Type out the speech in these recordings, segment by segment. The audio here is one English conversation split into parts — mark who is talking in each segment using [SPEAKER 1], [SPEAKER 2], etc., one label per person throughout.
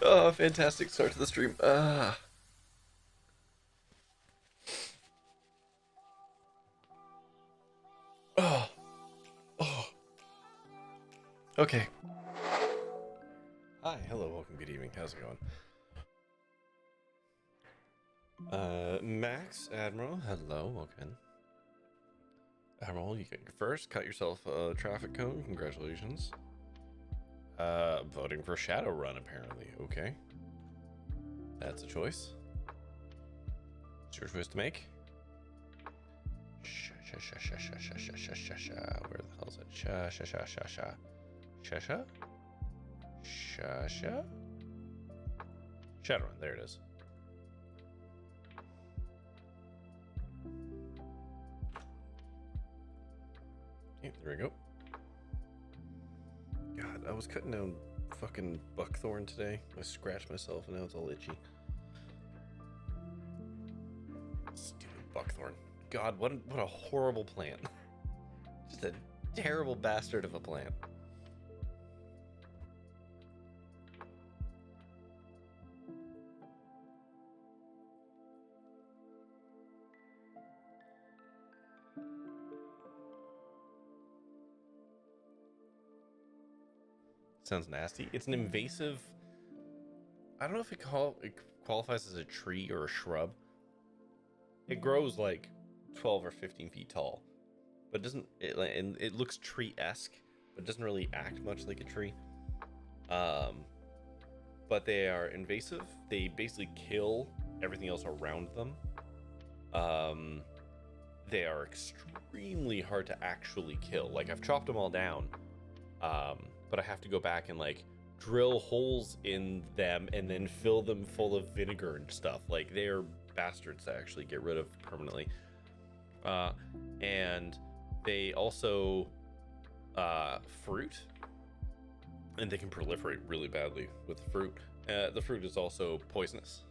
[SPEAKER 1] Oh, fantastic start to the stream. Oh, oh. Okay. Hi, hello, welcome, good evening. How's it going? Max, Admiral, hello, welcome. Admiral, you get first. Cut yourself a traffic cone. Congratulations. Voting for Shadowrun, apparently. Okay. That's a choice. It's your choice to make. Where the hell is it? Shadowrun, there it is. Yeah, there we go. God, I was cutting down fucking buckthorn today. I scratched myself and now it's all itchy. Stupid buckthorn. God, what a horrible plant. Just a terrible bastard of a plant. Sounds nasty. It's an invasive. I don't know if it qualifies as a tree or a shrub. It grows like 12 or 15 feet tall, but it looks tree-esque, but doesn't really act much like a tree. But they are invasive. They basically kill everything else around them. They are extremely hard to actually kill. Like, I've chopped them all down, but I have to go back and like drill holes in them and then fill them full of vinegar and stuff. Like, they're bastards to actually get rid of permanently. And they also fruit, and they can proliferate really badly with the fruit. The fruit is also poisonous.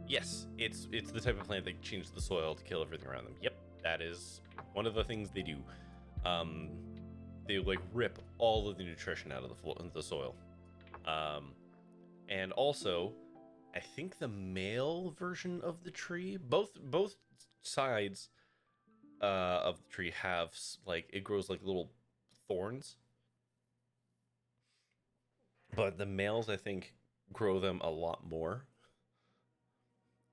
[SPEAKER 1] Yes, it's the type of plant that changes the soil to kill everything around them. Yep, that is one of the things they do. They like rip all of the nutrition out of the soil. And also, I think the male version of the tree, both sides of the tree have like, it grows like little thorns, but the males I think grow them a lot more.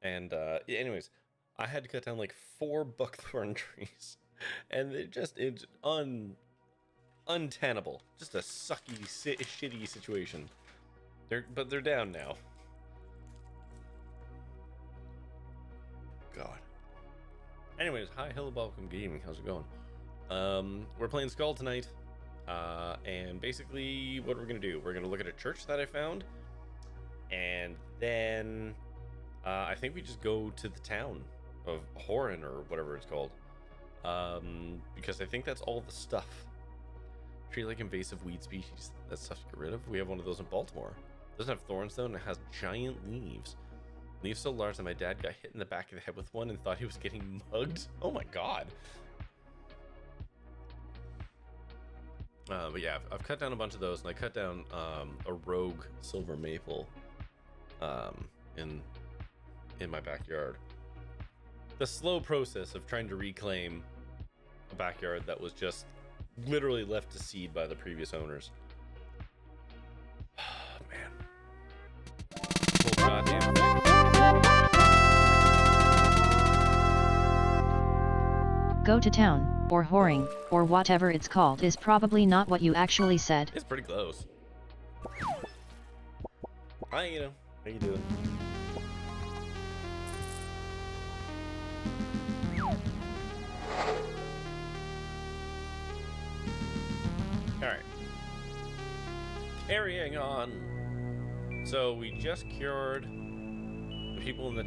[SPEAKER 1] And anyways, I had to cut down like 4 buckthorn trees, and it's untenable. Just a sucky, shitty situation. But they're down now. God. Anyways, hi, hello, welcome, good evening. How's it going? We're playing SKALD tonight. And basically, what we're gonna do, we're gonna look at a church that I found, and then I think we just go to the town of Horryn or whatever it's called, because I think that's all the stuff. Tree like invasive weed species. That's tough to get rid of. We have one of those in Baltimore. It doesn't have thorns though, and it has giant leaves. Leaves so large that my dad got hit in the back of the head with one and thought he was getting mugged. Oh my god. But yeah, I've cut down a bunch of those, and I cut down a rogue silver maple in my backyard. The slow process of trying to reclaim a backyard that was just literally left to seed by the previous owners. Man. Oh, goddamn thing.
[SPEAKER 2] Go to town, or whoring, or whatever it's called is probably not what you actually said.
[SPEAKER 1] It's pretty close. Hi, you know. How you doing? Alright. Carrying on. So we just cured the people in the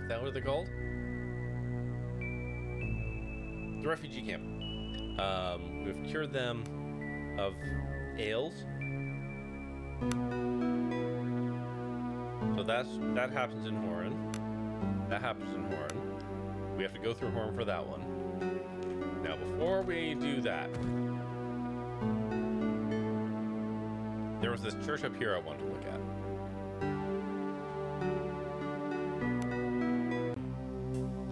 [SPEAKER 1] is that what they're called? The refugee camp. We've cured them of ails. So that happens in Horryn. That happens in Horryn. We have to go through Horryn for that one. Now, before we do that, There was this church up here I wanted to look at.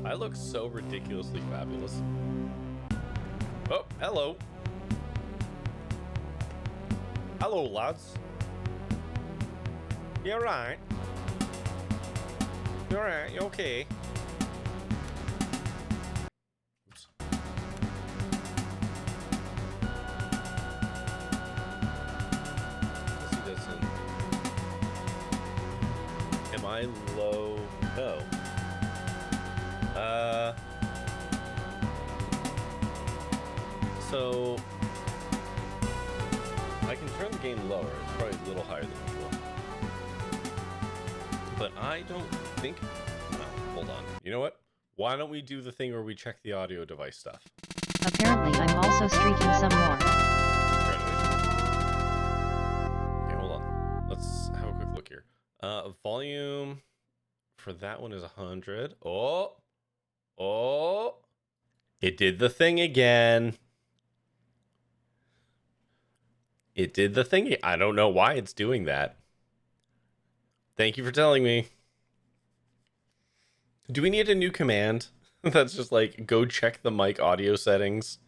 [SPEAKER 1] I look so ridiculously fabulous. Oh, hello. Hello, lads. You alright? You alright? You okay? Oops. He doesn't. Am I low? No. So I can turn the game lower. It's probably a little higher than usual. But I don't think... No, hold on. You know what? Why don't we do the thing where we check the audio device stuff?
[SPEAKER 2] Apparently I'm also streaking some more.
[SPEAKER 1] Okay, hold on. Let's have a quick look here. Volume for that one is 100. Oh! It did the thing again. It did the thing. I don't know why it's doing that. Thank you for telling me. Do we need a new command? That's just like, go check the mic audio settings.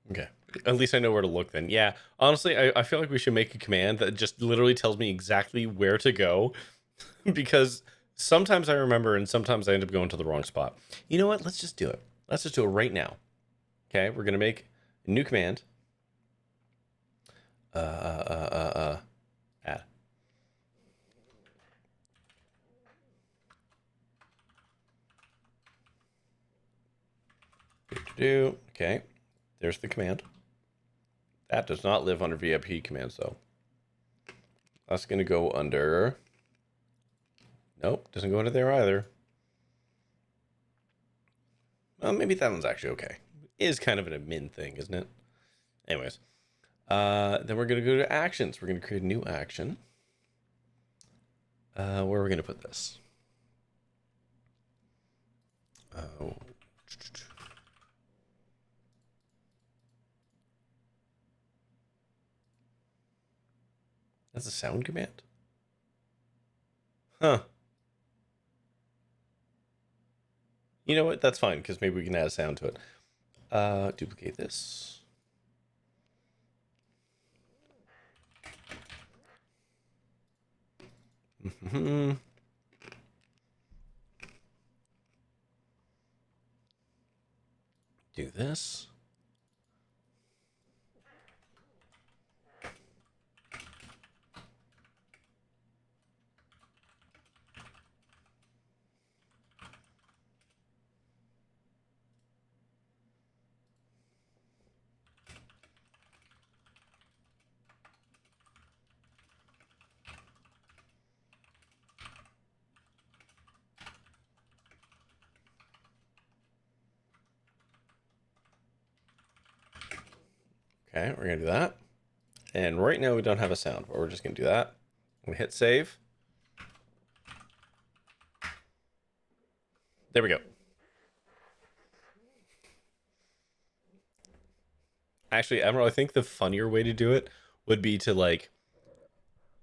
[SPEAKER 1] Okay. At least I know where to look then. Yeah. Honestly, I feel like we should make a command that just literally tells me exactly where to go. Because sometimes I remember and sometimes I end up going to the wrong spot. You know what? Let's just do it. Let's just do it right now. Okay, we're gonna make a new command. Add. Okay, there's the command. That does not live under VIP commands though. That's gonna go under. Nope, doesn't go under there either. Well, maybe that one's actually okay. It is kind of an admin thing, isn't it? Anyways, then we're gonna go to actions. We're gonna create a new action. Where are we gonna put this? That's a sound command? Huh. You know what? That's fine, because maybe we can add a sound to it. Duplicate this. Do this. Okay, we're gonna do that. And right now we don't have a sound, but we're just gonna do that. We hit save. There we go. Actually, Emerald, I think the funnier way to do it would be to like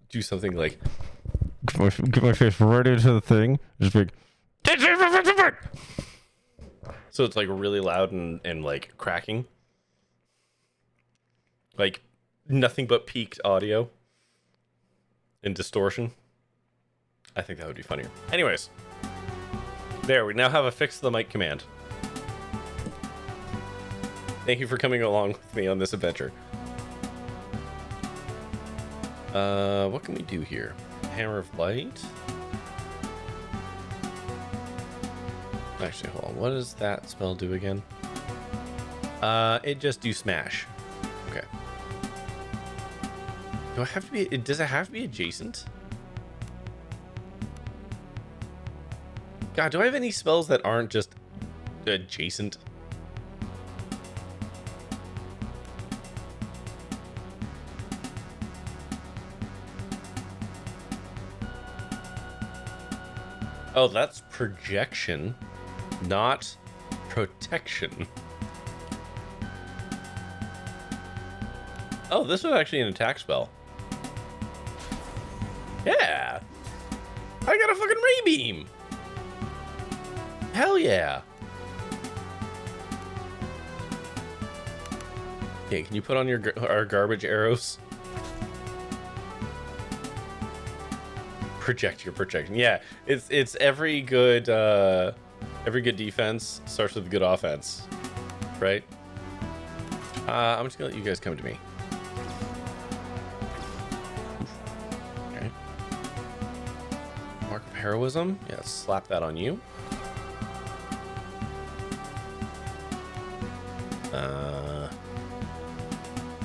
[SPEAKER 1] do something like get my face right into the thing. Just like so it's like really loud and like cracking. Like nothing but peaked audio and distortion. I think that would be funnier. Anyways, there, we now have a fix the mic command. Thank you for coming along with me on this adventure. What can we do here? Hammer of Light. Actually, hold on. What does that spell do again? It just do smash. Okay. Do I have to be? Does it have to be adjacent? God, do I have any spells that aren't just adjacent? Oh, that's projection, not protection. Oh, this was actually an attack spell. Yeah. I got a fucking ray beam. Hell yeah. Okay, can you put on our garbage arrows? Project your projection. Yeah, it's every good defense starts with good offense, right? I'm just gonna let you guys come to me. Okay. Mark of heroism. Yeah, slap that on you.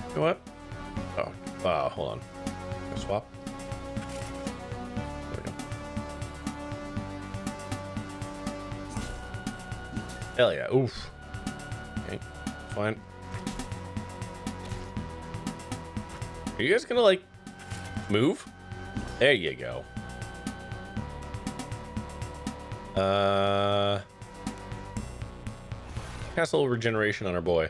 [SPEAKER 1] You know what? Oh, hold on. Swap. There we go. Hell yeah. Oof. Okay, fine. Are you guys gonna, like, move? There you go. Cast a little regeneration on our boy.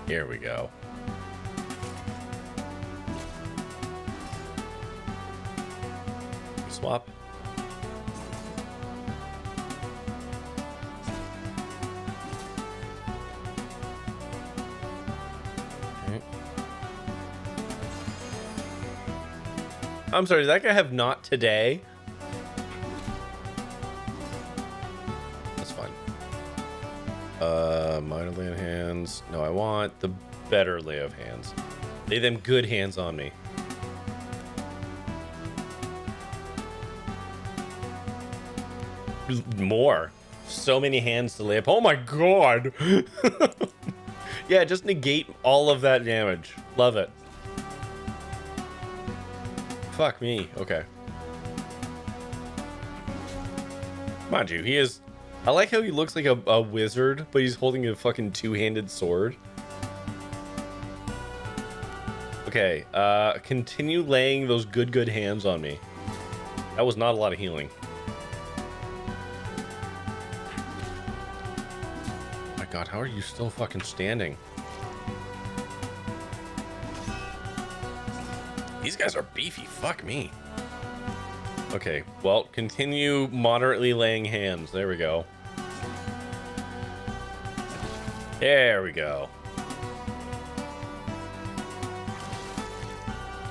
[SPEAKER 1] Here we go. Swap. Okay. I'm sorry, does that guy have not today? That's fine. Minor lay of hands. No, I want the better lay of hands. Lay them good hands on me. More. So many hands to lay up. Oh my god. Yeah, just negate all of that damage. Love it. Fuck me. Okay. Mind you, he is... I like how he looks like a wizard, but he's holding a fucking two-handed sword. Okay, continue laying those good hands on me. That was not a lot of healing. Oh my god, how are you still fucking standing? These guys are beefy, fuck me. Okay, well, continue moderately laying hands. There we go. There we go.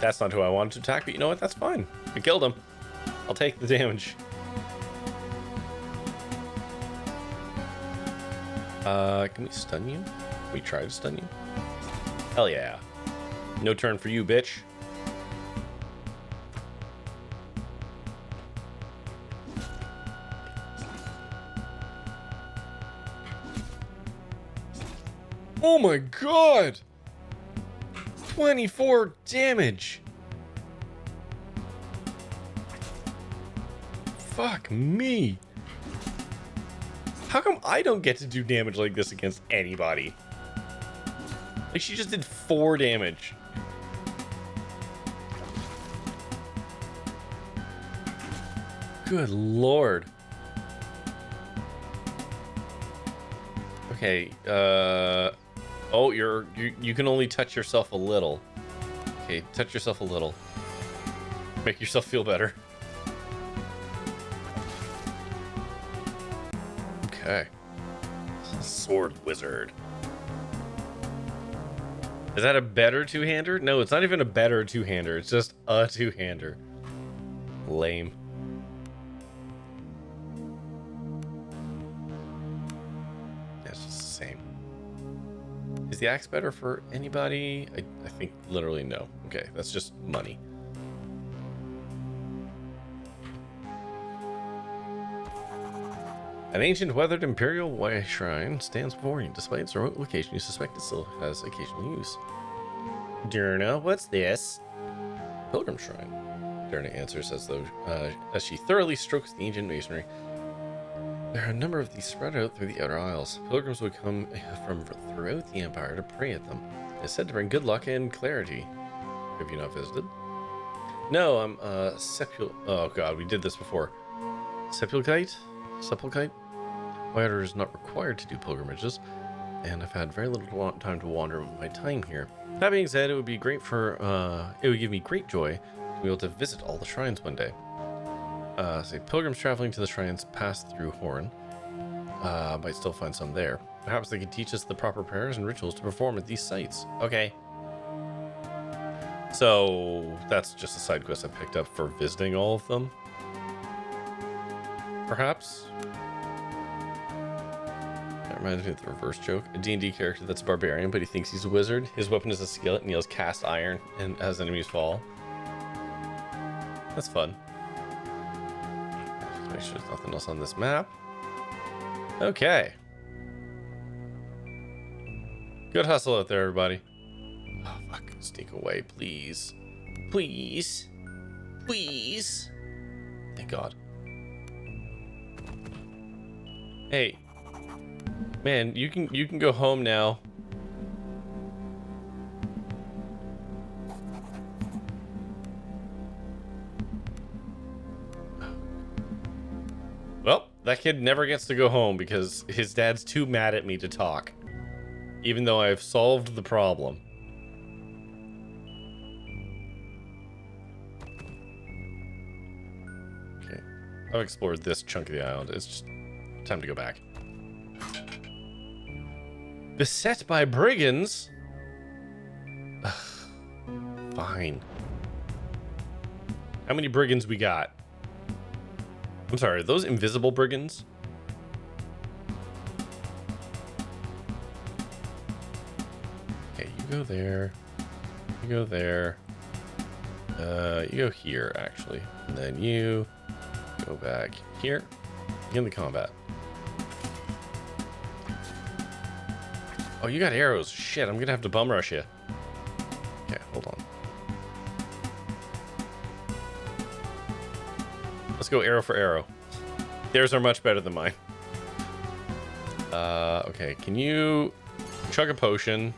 [SPEAKER 1] That's not who I wanted to attack, but you know what? That's fine. We killed him. I'll take the damage. Can we stun you? Can we try to stun you? Hell yeah. No turn for you, bitch. Oh my god! 24 damage! Fuck me! How come I don't get to do damage like this against anybody? Like, she just did 4 damage. Good lord. Okay, oh, you can only touch yourself a little. Okay, touch yourself a little. Make yourself feel better. Okay. Sword wizard. Is that a better two-hander? No, it's not even a better two-hander. It's just a two-hander. Lame. That's just the same. Is the axe better for anybody? I think literally no. Okay, that's just money. An ancient weathered imperial white shrine stands before you. Despite its remote location, you suspect it still has occasional use. Durna, what's this? Pilgrim shrine. Durna answers as she thoroughly strokes the ancient masonry. There are a number of these spread out through the outer isles. Pilgrims would come from throughout the empire to pray at them. It's said to bring good luck and clarity. Have you not visited? No, I'm oh god, we did this before. Sepulchite? Whitewater is not required to do pilgrimages, and I've had very little time to wander my time here. That being said, it would give me great joy to be able to visit all the shrines one day. Say pilgrims traveling to the shrines pass through Horryn. Might still find some there. Perhaps they could teach us the proper prayers and rituals to perform at these sites. Okay. So that's just a side quest I picked up for visiting all of them. Perhaps. That reminds me of the reverse joke. A D&D character that's a barbarian, but he thinks he's a wizard. His weapon is a skillet and he yells cast iron and has enemies fall. That's fun. Just make sure there's nothing else on this map. Okay. Good hustle out there, everybody. Oh, fuck. Sneak away, please. Please. Please. Thank God. Hey. Man, you can go home now. Well, that kid never gets to go home because his dad's too mad at me to talk. Even though I've solved the problem. Okay. I've explored this chunk of the island. It's just time to go back. Beset by brigands? Ugh. Fine. How many brigands we got? I'm sorry, are those invisible brigands? Okay, you go there. You go there. You go here, actually. And then you go back here. Begin the combat. Oh, you got arrows. Shit, I'm gonna have to bum rush you. Okay, hold on. Let's go arrow for arrow. Theirs are much better than mine. Okay, can you chug a potion?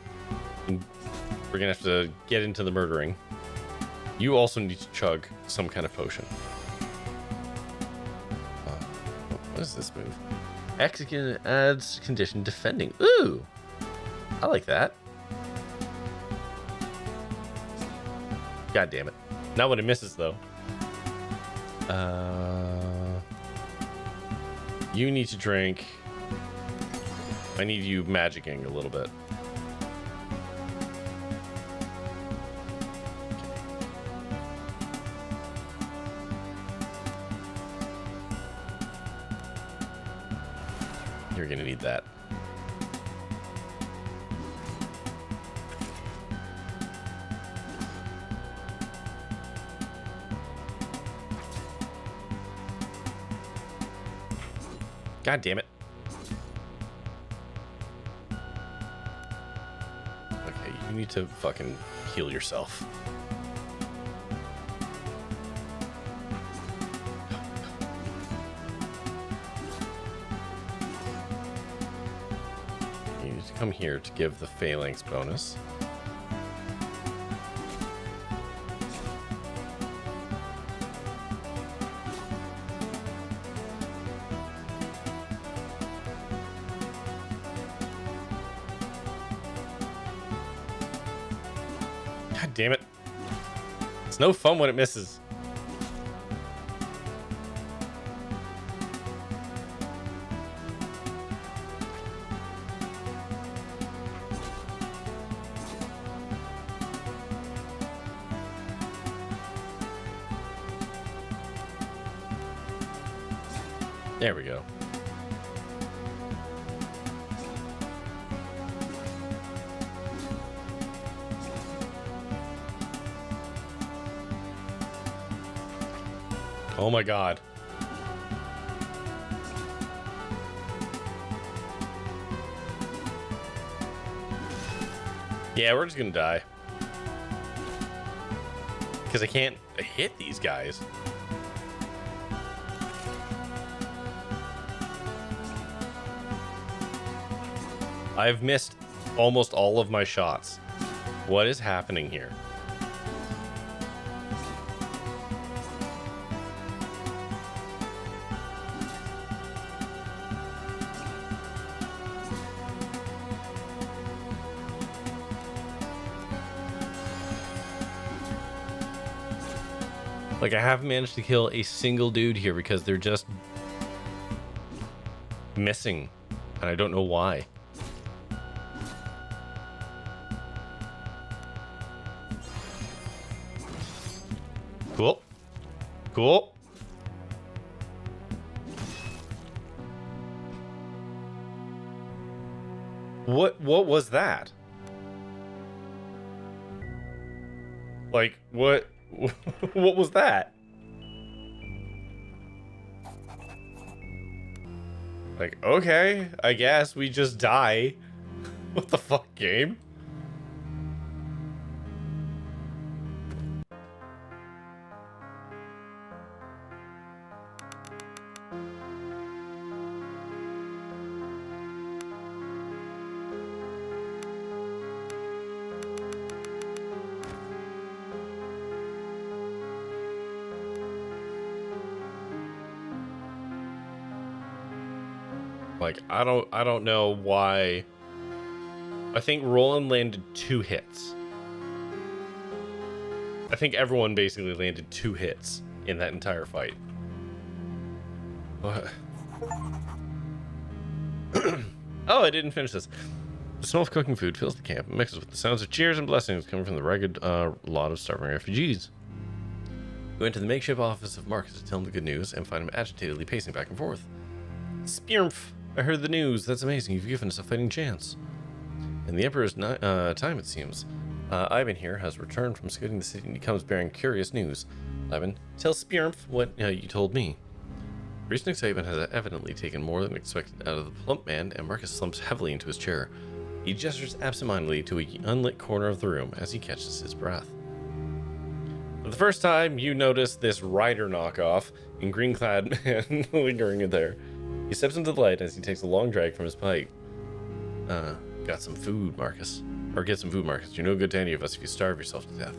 [SPEAKER 1] We're gonna have to get into the murdering. You also need to chug some kind of potion. What is this move? Execute adds condition defending. Ooh! I like that. God damn it. Not when it misses, though. You need to drink. I need you magicking a little bit. You're gonna need that. God damn it. Okay, you need to fucking heal yourself. You need to come here to give the phalanx bonus. Damn it. It's no fun when it misses. There we go. Oh my god. Yeah, we're just gonna die. Because I can't hit these guys. I've missed almost all of my shots. What is happening here? Like, I haven't managed to kill a single dude here because they're just missing, and I don't know why. Cool. Cool. What was that? Like, what what was that? Like, okay, I guess we just die. What the fuck, game? Like, I don't know why. I think Roland landed 2 hits. I think everyone basically landed 2 hits in that entire fight. What? Oh, I didn't finish this. The smell of cooking food fills the camp and mixes with the sounds of cheers and blessings coming from the ragged lot of starving refugees. Go into the makeshift office of Marcus to tell him the good news and find him agitatedly pacing back and forth. Spirmf! I heard the news. That's amazing. You've given us a fighting chance. In the Emperor's time, it seems. Ivan here has returned from scouting the city and he comes bearing curious news. Ivan, tell Spirmf what you told me. Recent excitement has evidently taken more than expected out of the plump man, and Marcus slumps heavily into his chair. He gestures absentmindedly to an unlit corner of the room as he catches his breath. For the first time, you notice this rider knockoff in green-clad man lingering in there. He steps into the light as he takes a long drag from his pipe. Got some food, Marcus. Or get some food, Marcus. You're no good to any of us if you starve yourself to death.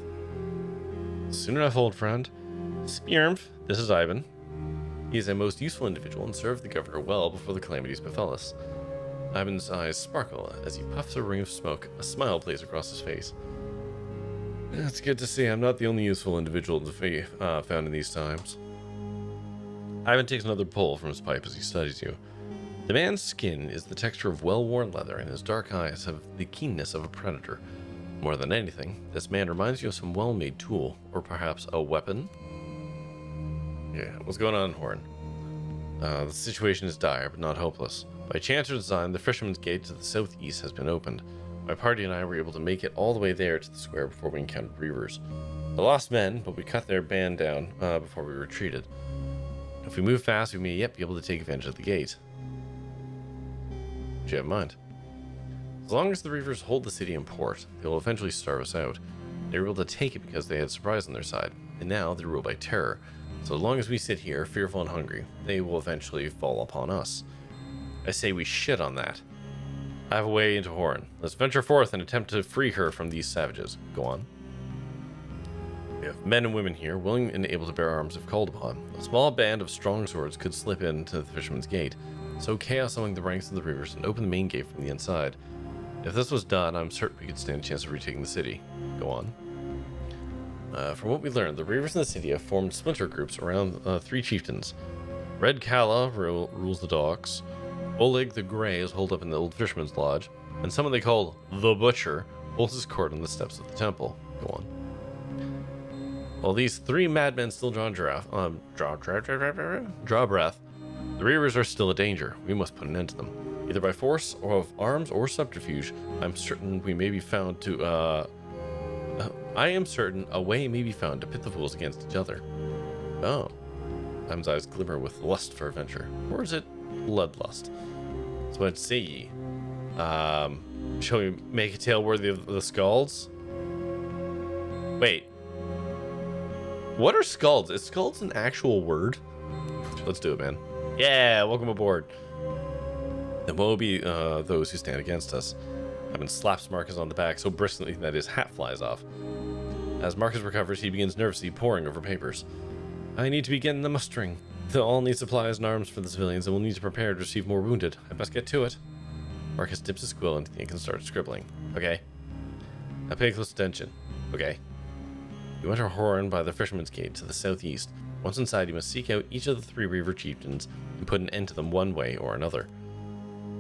[SPEAKER 1] Soon enough, old friend. Spirmf, this is Ivan. He is a most useful individual and served the governor well before the calamities befell us. Ivan's eyes sparkle as he puffs a ring of smoke. A smile plays across his face. It's good to see I'm not the only useful individual found in these times. Ivan takes another pull from his pipe as he studies you. The man's skin is the texture of well-worn leather, and his dark eyes have the keenness of a predator. More than anything, this man reminds you of some well-made tool, or perhaps a weapon. Yeah, what's going on, Horryn? The situation is dire, but not hopeless. By chance or design, the Fisherman's Gate to the southeast has been opened. My party and I were able to make it all the way there to the square before we encountered reavers. I lost men, but we cut their band down before we retreated. If we move fast, we may yet be able to take advantage of the gate. What do you have in mind? As long as the reavers hold the city in port, they will eventually starve us out. They were able to take it because they had surprise on their side, and now they're ruled by terror. So as long as we sit here, fearful and hungry, they will eventually fall upon us. I say we shit on that. I have a way into Horryn. Let's venture forth and attempt to free her from these savages. Go on. We have men and women here, willing and able to bear arms if called upon. A small band of strong swords could slip into the Fisherman's Gate, sow chaos among the ranks of the reavers, and open the main gate from the inside. If this was done, I'm certain we could stand a chance of retaking the city. Go on. From what we learned, the reavers in the city have formed splinter groups around 3 chieftains. Red Kala rules the docks. Oleg the Grey is holed up in the old fisherman's lodge, and someone they call the Butcher holds his court on the steps of the temple. Go on. While these 3 madmen still draw breath, the reavers are still a danger. We must put an end to them, either by force or of arms or subterfuge. I'm certain we may be found to. I am certain a way may be found to pit the fools against each other. Oh. Ivan's eyes glimmer with lust for adventure. Or is it bloodlust? So what say ye? Shall we make a tale worthy of the SKALDs? Wait. What are SKALDs? Is SKALDs an actual word? Let's do it, man. Yeah, welcome aboard. And what will be those who stand against us? and slaps Marcus on the back so briskly that his hat flies off. As Marcus recovers, he begins nervously poring over papers. I need to begin the mustering. They'll all need supplies and arms for the civilians, and will need to prepare to receive more wounded. I best get to it. Marcus dips his quill into the ink and starts scribbling. Okay. Now pay close attention. Okay. You enter Horryn by the Fisherman's Gate to the southeast. Once inside, you must seek out each of the 3 Reaver chieftains and put an end to them one way or another.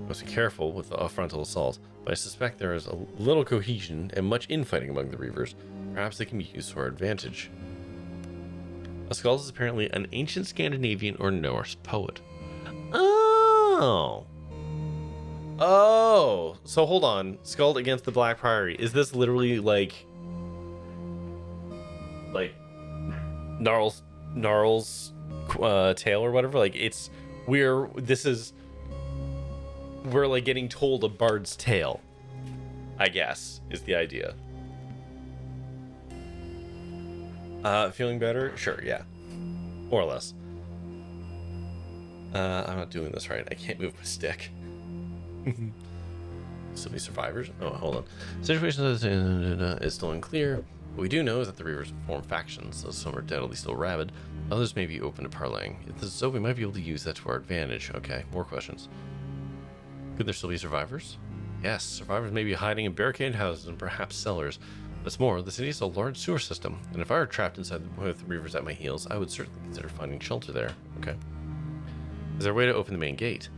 [SPEAKER 1] You must be careful with a frontal assault, but I suspect there is a little cohesion and much infighting among the Reavers. Perhaps they can be used to our advantage. A SKALD is apparently an ancient Scandinavian or Norse poet. Oh. Oh. So hold on. SKALD against the Black Priory. Is this literally like Gnarl's tale or whatever? Like we're like getting told a bard's tale, I guess, is the idea. Feeling better? Sure, yeah. More or less. I'm not doing this right. I can't move my stick. Still be survivors? Oh, hold on. Situation is still unclear. What we do know is that the Reavers form factions, so some are deadly still rabid. Others may be open to parlaying. If this is so, we might be able to use that to our advantage. Okay, more questions. Could there still be survivors? Yes, survivors may be hiding in barricaded houses and perhaps cellars. What's more, the city is a large sewer system, and if I were trapped inside with Reavers at my heels, I would certainly consider finding shelter there. Okay. Is there a way to open the main gate?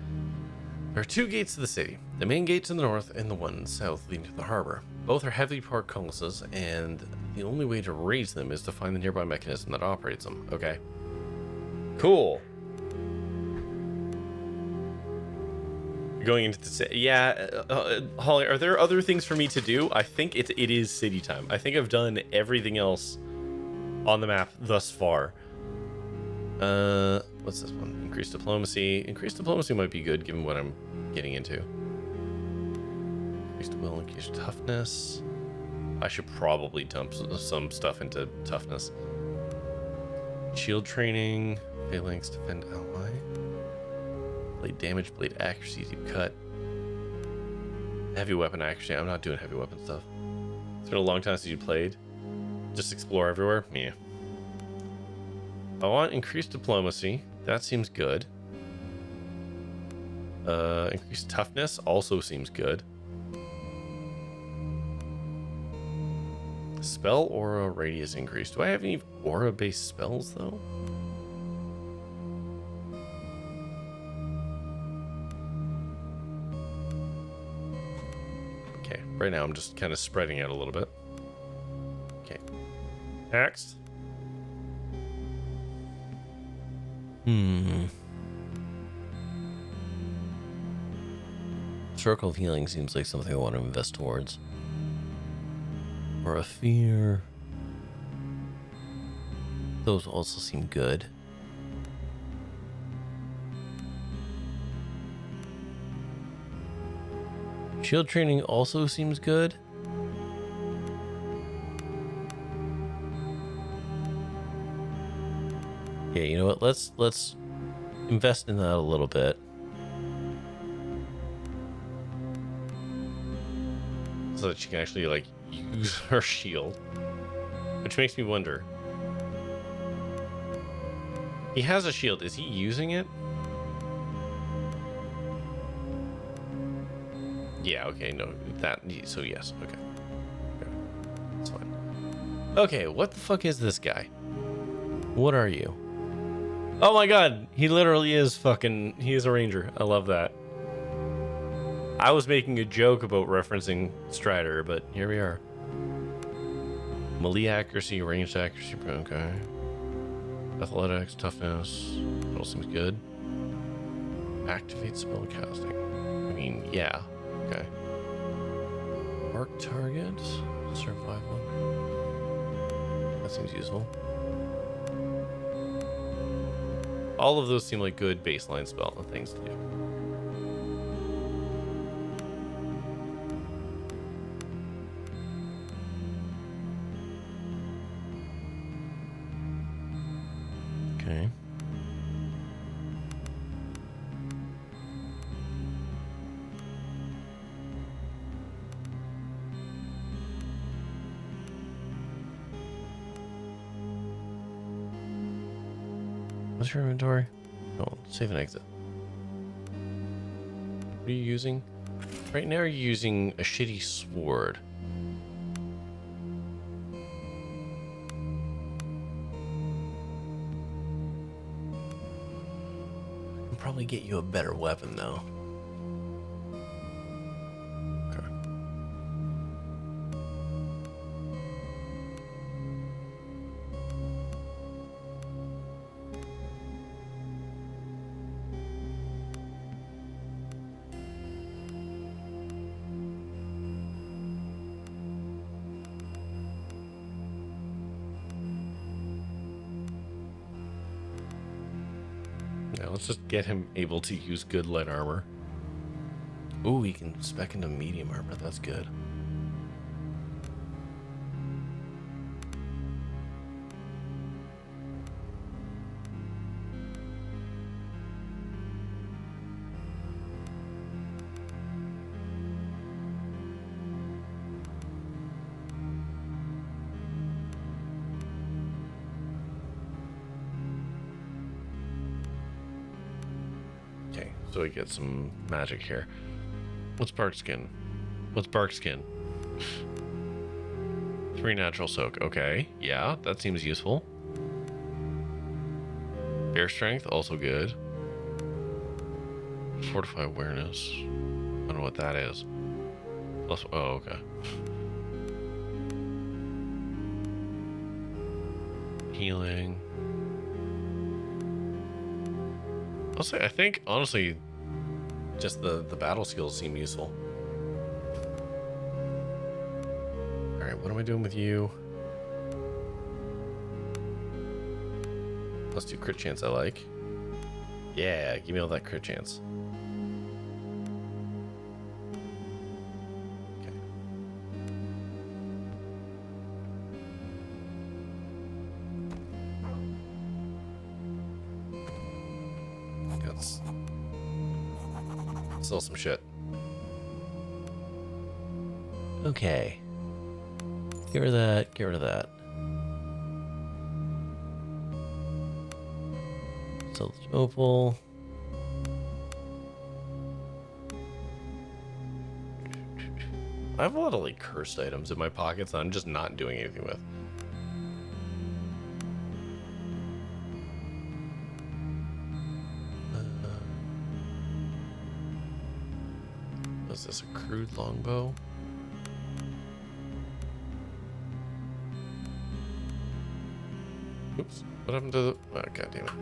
[SPEAKER 1] There are 2 gates to the city. The main gate to the north and the one south leading to the harbor. Both are heavily parked cullises, and the only way to raise them is to find the nearby mechanism that operates them. Okay. Cool. Going into the city. Yeah, Holly, are there other things for me to do? I think it is city time. I think I've done everything else on the map thus far. What's this one? Increased diplomacy. Increased diplomacy might be good given what I'm getting into. Increased will, increased toughness. I should probably dump some stuff into toughness. Shield training. Phalanx defend ally. Blade damage, blade accuracy, deep cut. Heavy weapon accuracy. I'm not doing heavy weapon stuff. It's been a long time since you played. Just explore everywhere? Yeah. I want increased diplomacy. That seems good. Increased toughness also seems good. Spell aura radius increase. Do I have any aura-based spells though? Okay, right now I'm just kind of spreading out a little bit. Okay. Next. Circle of healing seems like something I want to invest towards. Or a fear. Those also seem good. Shield training also seems good. Yeah, you know what? Let's invest in that a little bit. So that she can actually like use her shield. Which makes me wonder. He has a shield. Is he using it? Yeah, okay, no. So yes, okay. That's fine. Okay, what the fuck is this guy? What are you? Oh my god, he literally is fucking, he is a ranger. I love that. I was making a joke about referencing Strider, but here we are. Melee accuracy, ranged accuracy, okay. Athletics, toughness, that all seems good. Activate spell casting. I mean, yeah, okay. Mark target, survival. That seems useful. All of those seem like good baseline spell things to do. Okay. What's your inventory? Oh, save and exit. What are you using? Right now you're using a shitty sword. I can probably get you a better weapon though. Okay. Yeah, let's just get him able to use good light armor. Ooh, he can spec into medium armor. That's good. Okay, so we get some magic here. What's bark skin? What's bark skin? 3 natural soak. Okay, yeah, that seems useful. Bear strength, also good. Fortify awareness. I don't know what that is. Plus, oh, okay. Healing. I'll say, I think, honestly, just the battle skills seem useful. Alright, what am I doing with you? Let's do crit chance I like. Yeah, give me all that crit chance. Okay. Let's sell some shit. Okay. Get rid of that, get rid of that. Sell the opal. I have a lot of like cursed items in my pockets that I'm just not doing anything with. Was this a crude longbow? Oops, what happened to the... Oh, God damn it.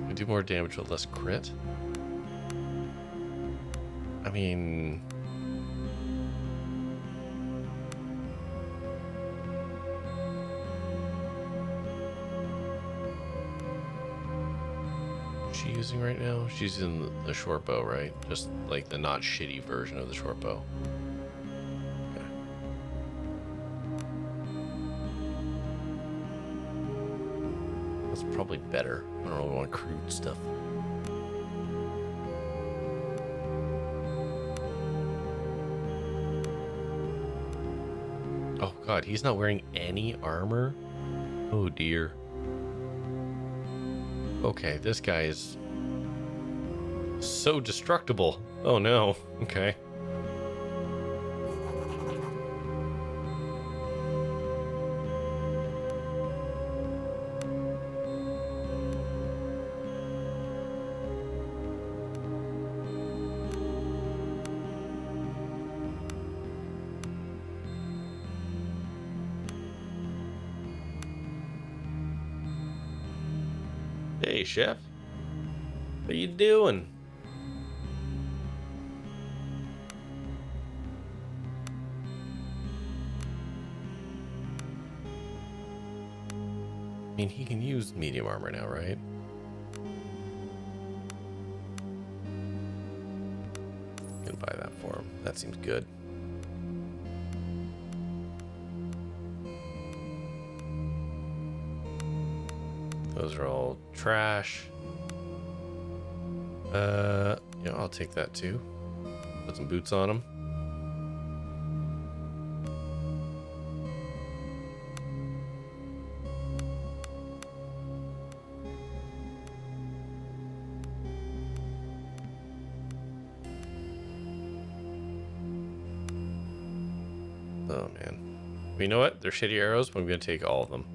[SPEAKER 1] I do more damage with less crit? I mean... What's she using right now? She's in the short bow, right? Just like the not shitty version of the short bow. Okay. That's probably better. I don't really want crude stuff. Oh god, he's not wearing any armor? Oh dear. Okay, this guy is so destructible. Oh no. Okay. Hey, chef. What you doing? I mean, he can use medium armor now, right? Can buy that for him. That seems good. Those are all trash. Yeah, I'll take that too. Put some boots on him. Oh, man. But you know what? They're shitty arrows, but I'm going to take all of them.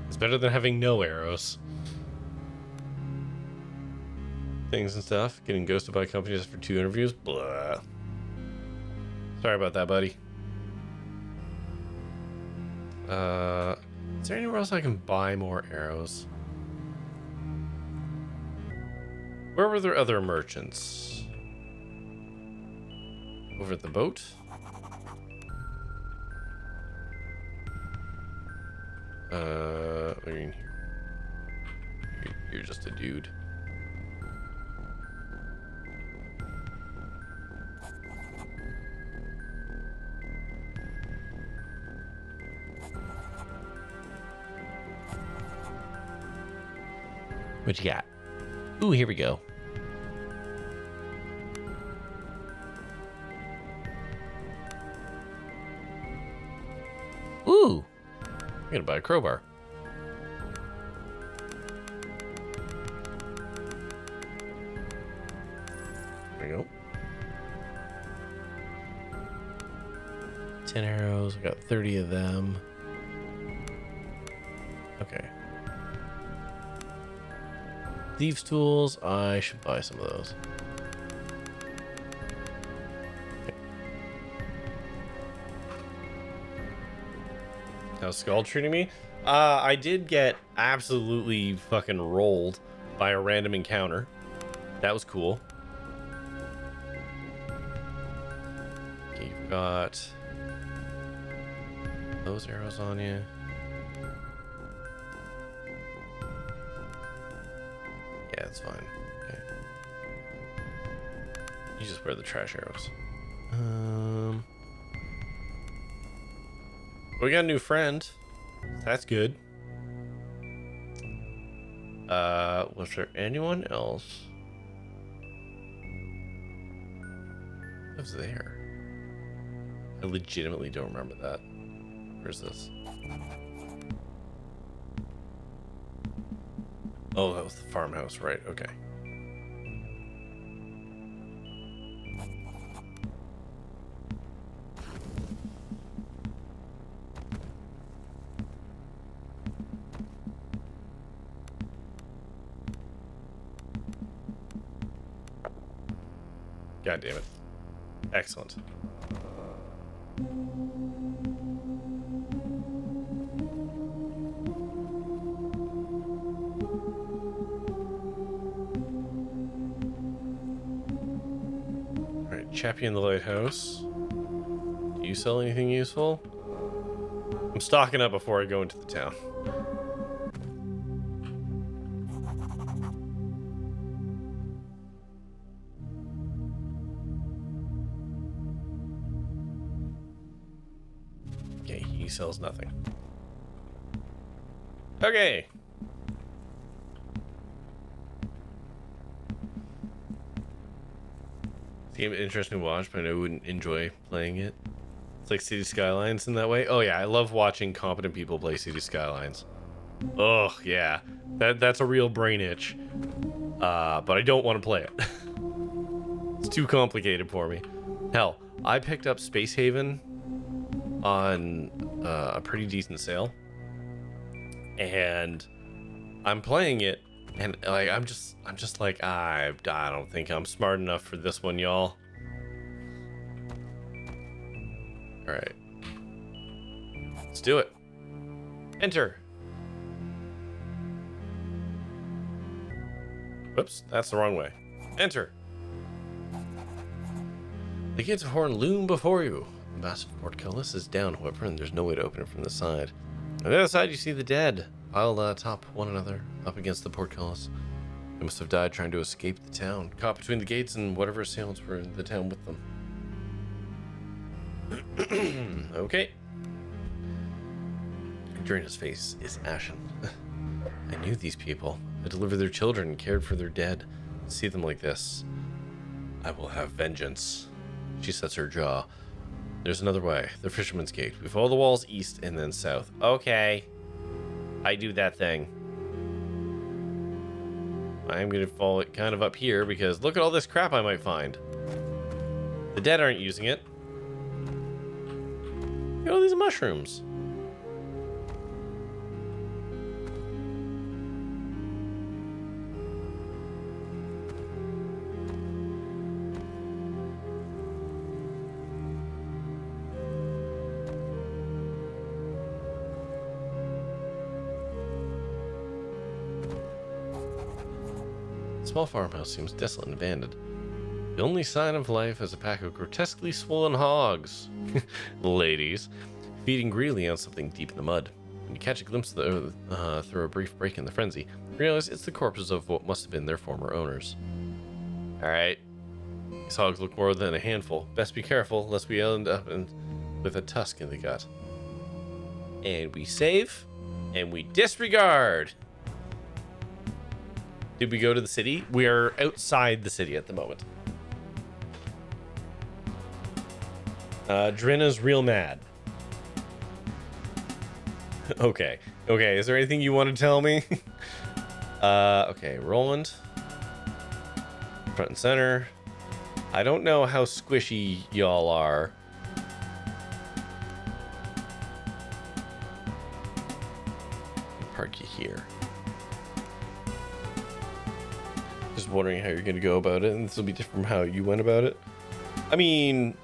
[SPEAKER 1] It's better than having no arrows. Things and stuff. Getting ghosted by companies for 2 interviews. Blah. Sorry about that, buddy. Is there anywhere else I can buy more arrows? Where were there other merchants? Over at the boat? What are you in here? You're just a dude. What you got? Ooh, here we go. Ooh, I'm gonna buy a crowbar. There we go. 10 arrows. I got 30 of them. Okay. Thieves' tools. I should buy some of those. Okay. How's SKALD treating me? I did get absolutely fucking rolled by a random encounter. That was cool. Okay, you've got those arrows on you. Yeah, it's fine. Okay. You just wear the trash arrows. We got a new friend. That's good. Was there anyone else that was there? I legitimately don't remember that. Where's this? Oh, that was the farmhouse, right? Okay. God damn it. Excellent. Alright, Chappie in the lighthouse. Do you sell anything useful? I'm stocking up before I go into the town. Okay, he sells nothing. Okay. This game is interesting to watch, but I wouldn't enjoy playing it. It's like City Skylines in that way. Oh yeah, I love watching competent people play City Skylines. Oh yeah, that's a real brain itch. But I don't want to play it. It's too complicated for me. Hell, I picked up Space Haven on a pretty decent sale, and I'm playing it, and like I'm just like I don't think I'm smart enough for this one, y'all. All right, let's do it. Enter. Whoops, that's the wrong way. Enter. The gates of Horryn loom before you. The massive portcullis is down, however, and there's no way to open it from the side. On the other side, you see the dead, piled atop one another, up against the portcullis. They must have died trying to escape the town, caught between the gates and whatever assailants were in the town with them. Okay. Drina's face is ashen. I knew these people. I delivered their children and cared for their dead. To see them like this, I will have vengeance. She sets her jaw. There's another way. The Fisherman's Gate. We follow the walls east and then south. Okay. I do that thing. I'm going to fall kind of up here because look at all this crap I might find. The dead aren't using it. Look at all these mushrooms. The small farmhouse seems desolate and abandoned. The only sign of life is a pack of grotesquely swollen hogs, ladies, feeding greedily on something deep in the mud. When you catch a glimpse of through a brief break in the frenzy, you realize it's the corpses of what must have been their former owners. Alright. These hogs look more than a handful. Best be careful, lest we end up with a tusk in the gut. And we save, and we disregard. Did we go to the city? We are outside the city at the moment. Drina's real mad. Okay. Okay, is there anything you want to tell me? Okay, Roland. Front and center. I don't know how squishy y'all are. Park you here. Just wondering how you're going to go about it, and this will be different from how you went about it. I mean,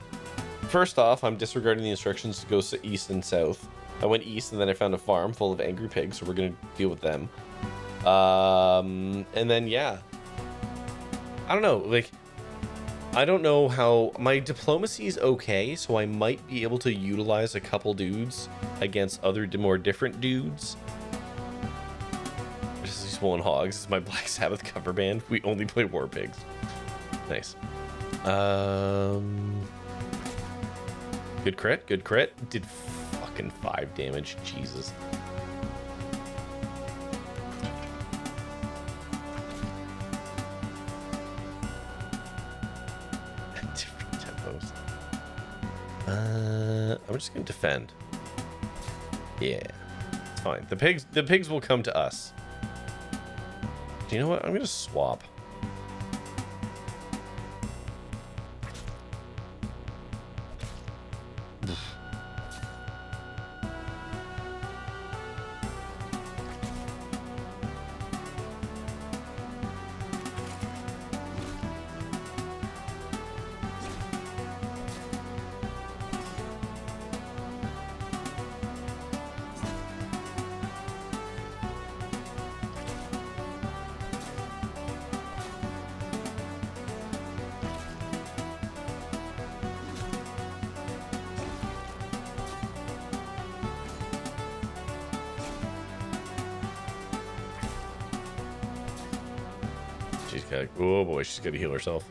[SPEAKER 1] first off, I'm disregarding the instructions to go east and south. I went east, and then I found a farm full of angry pigs, so we're going to deal with them. And then, yeah. I don't know, like, I don't know how... My diplomacy is okay, so I might be able to utilize a couple dudes against other, more different dudes. Swollen Hogs. This is my Black Sabbath cover band. We only play war pigs. Nice. Good crit. Good crit. Did fucking 5 damage. Jesus. Different tempos. I'm just gonna defend. Yeah, it's fine. The pigs will come to us. Do you know what? I'm gonna swap. Oh boy, she's gonna heal herself.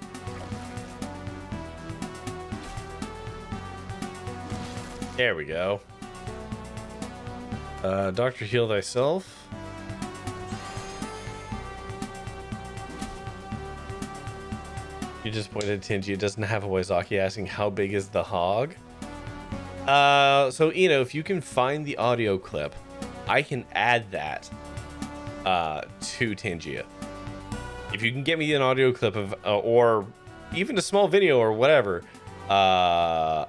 [SPEAKER 1] There we go. Doctor, heal thyself. You just pointed Tingy. It doesn't have a Waizaki asking how big is the hog. So if you can find the audio clip, I can add that to Tingia. If you can get me an audio clip of, or even a small video or whatever, of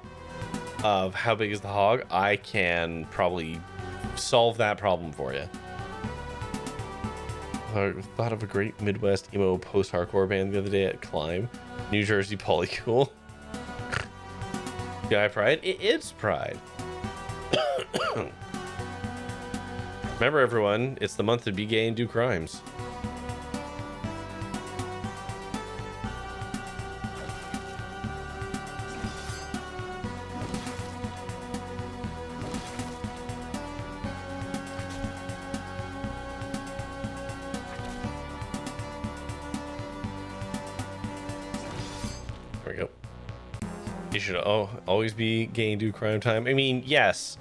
[SPEAKER 1] how big is the hog, I can probably solve that problem for you. I thought of a great Midwest emo post-hardcore band the other day at Climb, New Jersey Polycool. Guy Pride? It's Pride. Remember, everyone, it's the month to be gay and do crimes. There we go. You should always be gay and do crime time. I mean, yes,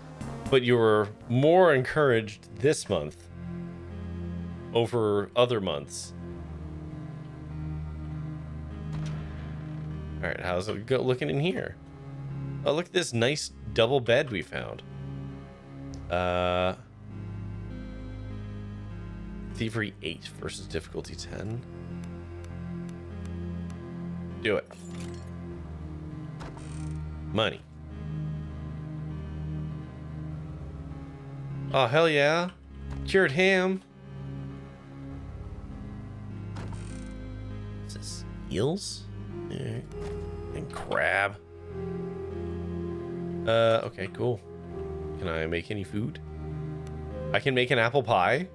[SPEAKER 1] but you were more encouraged this month over other months. All right, how's it looking in here? Oh, look at this nice double bed we found. Thievery 8 versus difficulty 10. Do it. Money. Oh, hell yeah. Cured ham. Is this eels? Yeah. And crab. Okay, cool. Can I make any food? I can make an apple pie.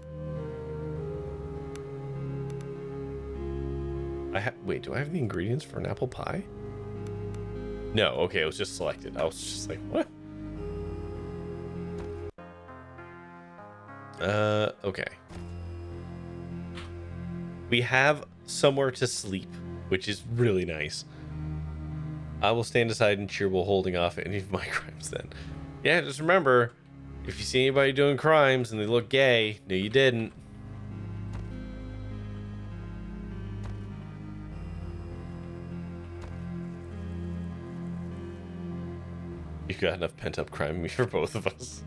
[SPEAKER 1] Wait, do I have the ingredients for an apple pie? No, okay, it was just selected. I was just like, what? Okay. We have somewhere to sleep, which is really nice. I will stand aside and cheer while holding off any of my crimes then. Yeah, just remember, if you see anybody doing crimes and they look gay, no you didn't. You've got enough pent-up crime in me for both of us.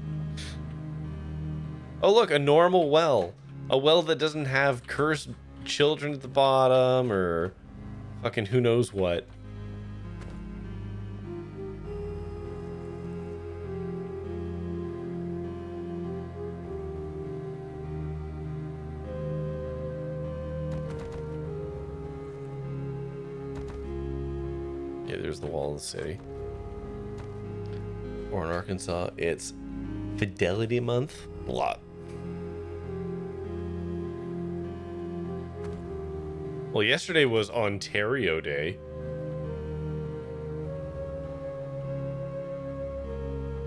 [SPEAKER 1] Oh look, a normal well. A well that doesn't have cursed children at the bottom or fucking who knows what. Yeah, there's the wall of the city. Or in Arkansas, it's Fidelity Month. A lot. Well, yesterday was Ontario Day.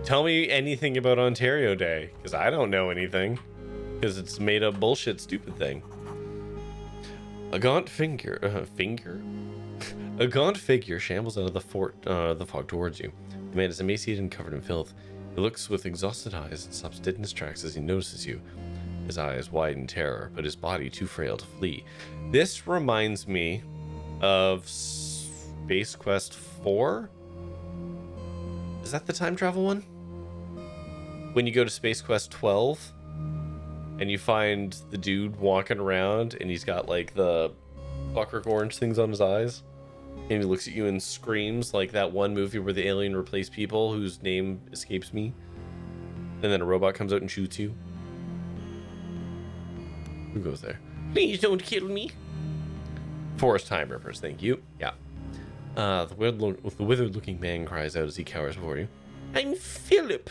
[SPEAKER 1] Tell me anything about Ontario Day, because I don't know anything. Because it's made up bullshit stupid thing. A gaunt figure A gaunt figure shambles out of the fog towards you. The man is emaciated and covered in filth. He looks with exhausted eyes and stops dead in his tracks as he notices you. His eyes wide in terror, but his body too frail to flee. This reminds me of Space Quest 4? Is that the time travel one? When you go to Space Quest 12 and you find the dude walking around and he's got like the clockwork orange things on his eyes and he looks at you and screams, like that one movie where the alien replaced people whose name escapes me, and then a robot comes out and shoots you. Who goes there? Please don't kill me. Forest Time Rippers, thank you. Yeah. The withered-looking man cries out as he cowers before you. I'm Philip.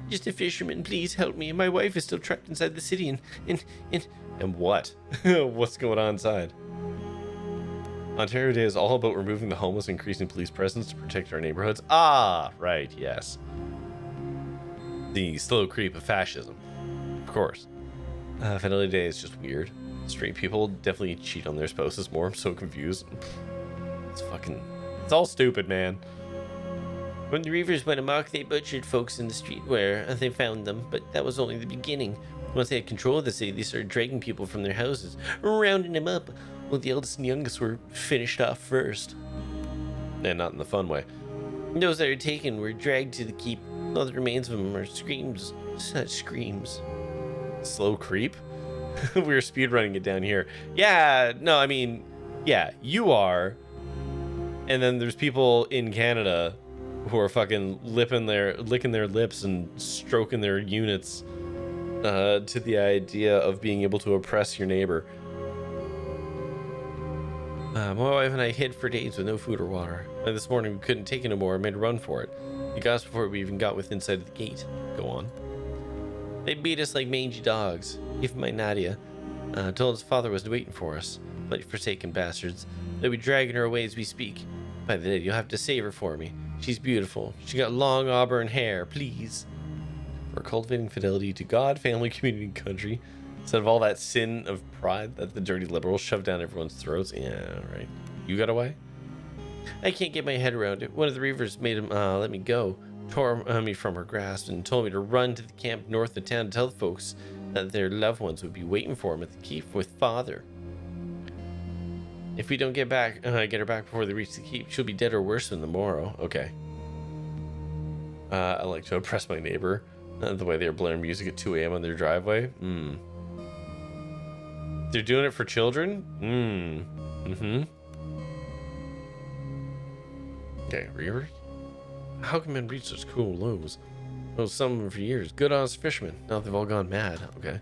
[SPEAKER 1] Just a fisherman. Please help me. My wife is still trapped inside the city and what? What's going on inside? Ontario Day is all about removing the homeless and increasing police presence to protect our neighborhoods. Ah, right, yes. The slow creep of fascism. Of course. Fidelity Day is just weird. Straight people definitely cheat on their spouses more. I'm so confused. It's all stupid, man. When the Reavers went amok, they butchered folks in the street where they found them, but that was only the beginning. Once they had control of the city, they started dragging people from their houses, rounding them up. Well, the eldest and youngest were finished off first. And not in the fun way. Those that are taken were dragged to the keep. All the remains of them are screams. Such screams. Slow creep? We were speedrunning it down here. Yeah, no, I mean, yeah, you are. And then there's people in Canada who are fucking licking their lips and stroking their units to the idea of being able to oppress your neighbor. My wife and I hid for days with no food or water. And this morning we couldn't take it anymore and made a run for it. He got us before we even got within sight of the gate. Go on. They beat us like mangy dogs. Even my Nadia told his father was waiting for us. Bloody forsaken bastards. They'll be dragging her away as we speak. By the day, you'll have to save her for me. She's beautiful. She got long auburn hair, please. For cultivating fidelity to God, family, community, and country. Instead of all that sin of pride that the dirty liberals shove down everyone's throats. Yeah, right. You got away? I can't get my head around it. One of the Reavers made him let me go. Tore me from her grasp and told me to run to the camp north of town to tell the folks that their loved ones would be waiting for him at the keep with father. If we don't get her back before they reach the keep, she'll be dead or worse than the morrow. Okay. I like to oppress my neighbor. The way they were blaring music at 2 a.m. on their driveway. They're doing it for children? Okay, reavers? How can men reach such cool lows? Well, some of them for years. Good honest fishermen. Now they've all gone mad. Okay.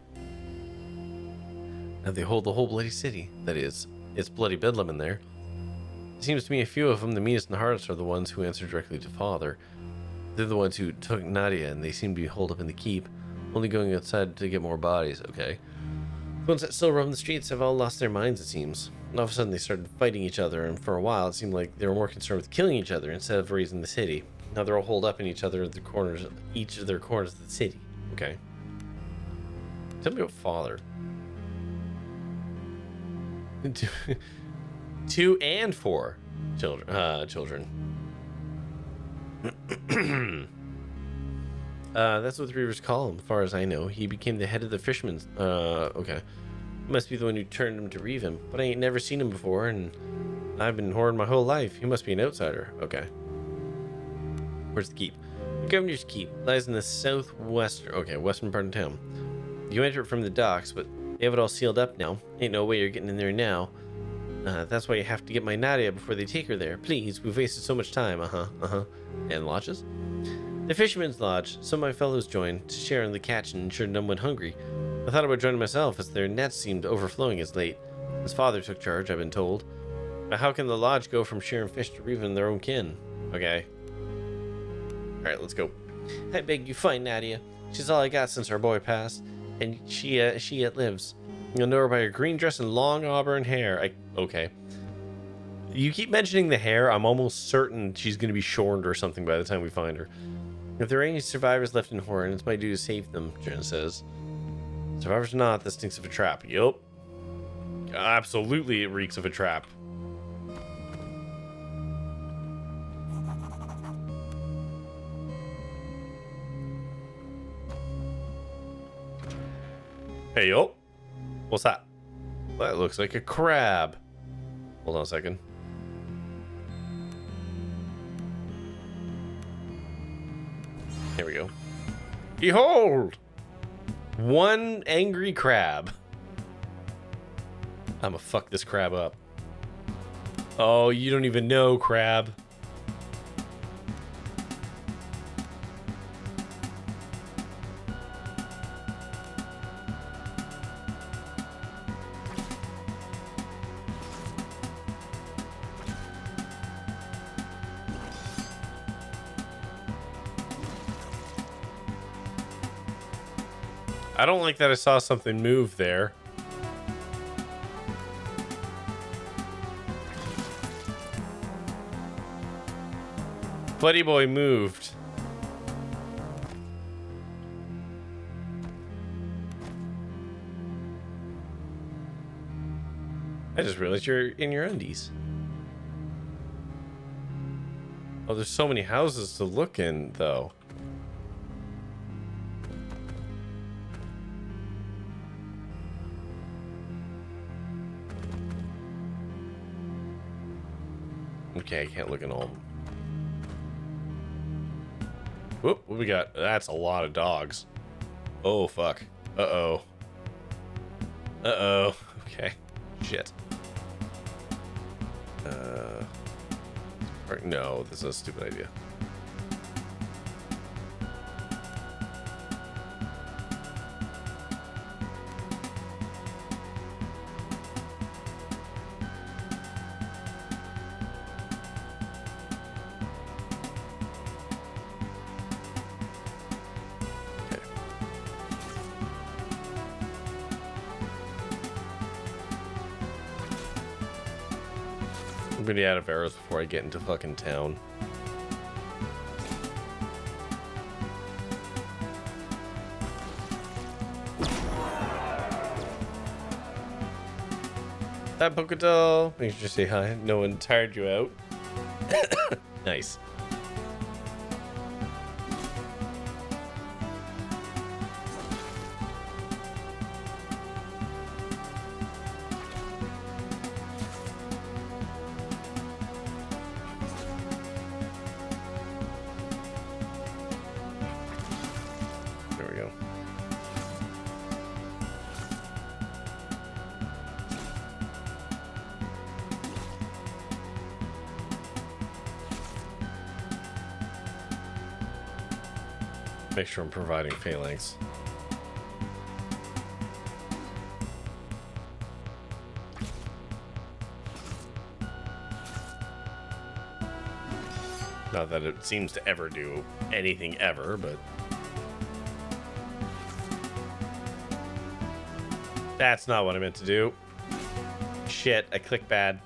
[SPEAKER 1] Now they hold the whole bloody city. That is, it's bloody bedlam in there. It seems to me a few of them, the meanest and hardest, are the ones who answer directly to Father. They're the ones who took Nadia, and they seem to be holed up in the keep, only going outside to get more bodies. Okay. The ones that still roam the streets have all lost their minds, it seems. And all of a sudden they started fighting each other, and for a while it seemed like they were more concerned with killing each other instead of raising the city. Now they're all holed up in each of their corners of the city. Okay. Tell me about Father. 2 and 4 children. That's what the Reavers call him, as far as I know. He became the head of the fishermen's. Okay. Must be the one who turned him to reave him, but I ain't never seen him before, and I've been Horryn my whole life. He must be an outsider. Okay. Where's the keep? The governor's keep lies in the western part of town. You enter it from the docks, but they have it all sealed up now. Ain't no way you're getting in there now. That's why you have to get my Nadia before they take her there. Please, we've wasted so much time. And lodges? The fisherman's lodge. Some of my fellows joined to share in the catch and ensure none went hungry. I thought about joining myself, as their nets seemed overflowing as late. His father took charge, I've been told. But how can the lodge go from sharing fish to reaving their own kin? Okay. Alright, let's go. I beg you, find Nadia. She's all I got since our boy passed, and she yet lives. You'll know her by her green dress and long auburn hair. Okay. You keep mentioning the hair. I'm almost certain she's going to be shorned or something by the time we find her. If there are any survivors left in Horryn, it's my duty to save them, Jen says. Survivors or not, this stinks of a trap. Yup. Absolutely, it reeks of a trap. Hey, yo. What's that? That looks like a crab. Hold on a second. Here we go. Behold! One angry crab. I'ma fuck this crab up. Oh, you don't even know, crab. I don't like that I saw something move there. Buddy boy moved. I just realized you're in your undies. Oh, there's so many houses to look in, though. Okay, I can't look in all of them. Whoop, what we got? That's a lot of dogs. Oh, fuck. Uh-oh. Uh-oh. Okay. Shit. No, this is a stupid idea. I'm gonna be out of arrows before I get into fucking town. That Pokeball. Make sure to say hi. No one tired you out. Nice. Make sure I'm providing phalanx. Not that it seems to ever do anything ever, but... That's not what I meant to do. Shit, I clicked bad.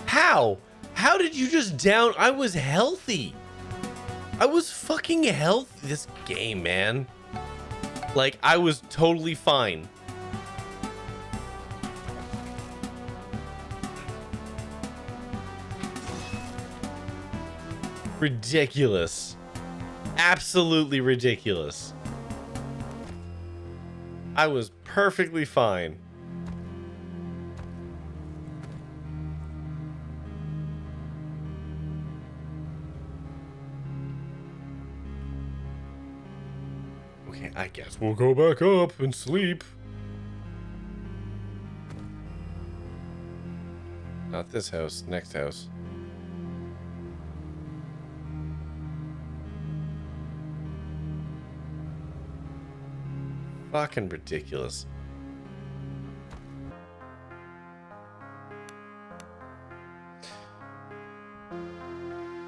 [SPEAKER 1] How? How did you just down? I was healthy. I was fucking healthy. This game, man. Like, I was totally fine. Ridiculous. Absolutely ridiculous. I was perfectly fine. Okay, I guess we'll go back up and sleep. Not this house, next house. Fucking ridiculous.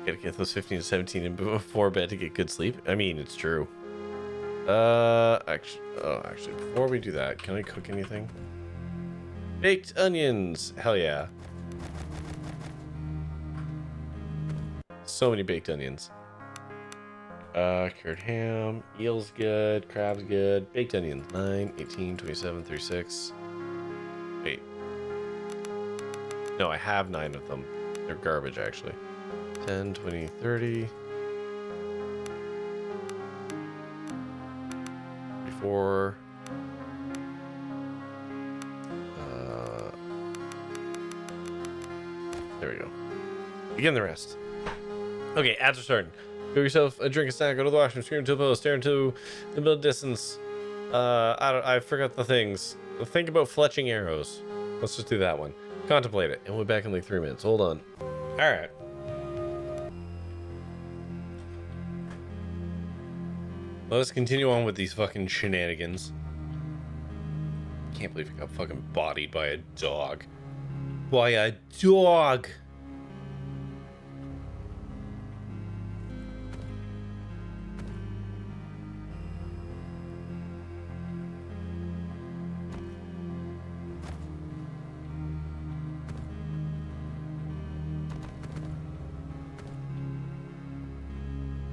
[SPEAKER 1] Gotta get those 15 to 17 in before bed to get good sleep. I mean, it's true. Actually, before we do that, can I cook anything? Baked onions! Hell yeah. So many baked onions. Cured ham, eel's good, crab's good, baked onions, 9, 18, 27, 36. Wait. No, I have 9 of them. They're garbage, actually. 10, 20, 30. 34. There we go. Begin the rest. Okay, ads are starting. Go yourself a drink, a snack, go to the washroom, scream to a pillow, stare into the middle distance. I forgot the things. Think about fletching arrows. Let's just do that one. Contemplate it. And we'll be back in like 3 minutes. Hold on. Alright. Let's continue on with these fucking shenanigans. Can't believe I got fucking bodied by a dog. By a dog!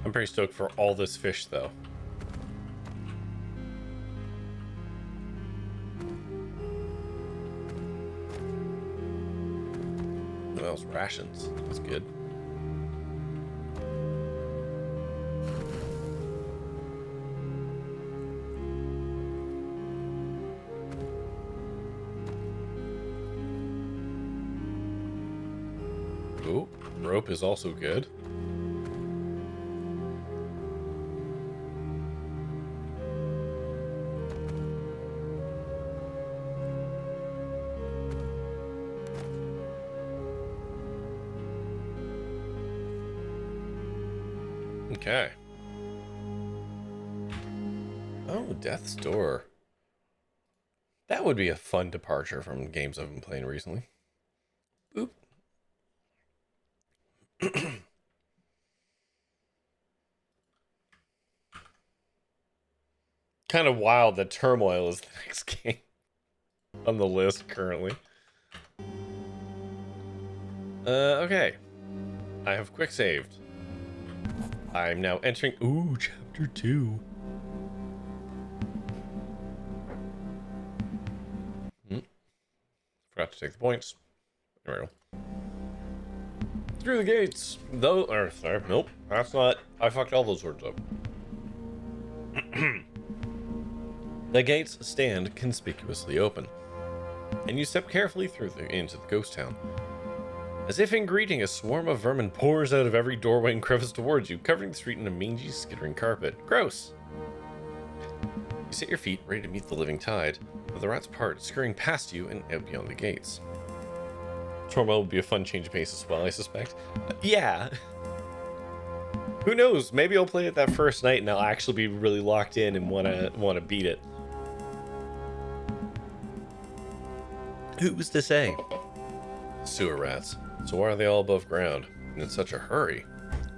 [SPEAKER 1] I'm pretty stoked for all this fish, though. What else? Rations. That's good. Ooh, rope is also good. Okay. Oh, Death's Door. That would be a fun departure from games I've been playing recently. Boop. Kind of wild that Turmoil is the next game on the list currently. Okay. I have quick saved. I'm now entering... Ooh, chapter 2. Forgot to take the points. There we go. Through the gates. Though... Or, sorry, nope. That's not... I fucked all those words up. The gates stand conspicuously open, and you step carefully through into the ghost town. As if in greeting, a swarm of vermin pours out of every doorway and crevice towards you, covering the street in a mangy, skittering carpet. Gross! You set your feet, ready to meet the living tide, but the rats part, scurrying past you and out beyond the gates. Tormel would be a fun change of pace as well, I suspect. Yeah. Who knows? Maybe I'll play it that first night and I'll actually be really locked in and wanna beat it. Who's to say? Sewer rats. So why are they all above ground and in such a hurry?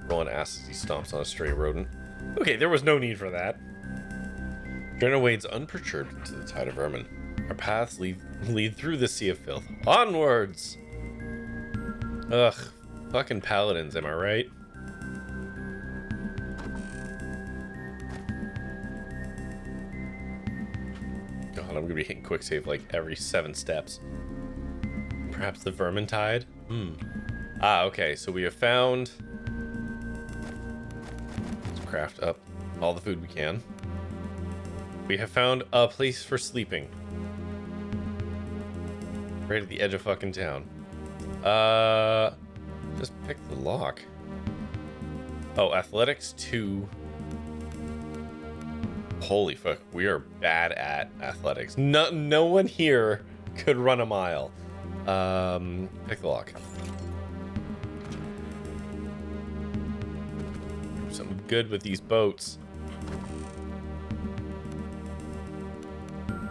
[SPEAKER 1] Roland asks as he stomps on a stray rodent. Okay, there was no need for that. Drena wades unperturbed into the tide of vermin. Our paths lead through the sea of filth. Onwards! Ugh, fucking paladins, am I right? God, I'm gonna be hitting quick save like every 7 steps. Perhaps the vermin tide? Ah, okay, so we have found... Let's craft up all the food we can. We have found a place for sleeping. Right at the edge of fucking town. Just pick the lock. Oh, athletics 2. Holy fuck, we are bad at athletics. No one here could run a mile. Pick the lock. Something good with these boats.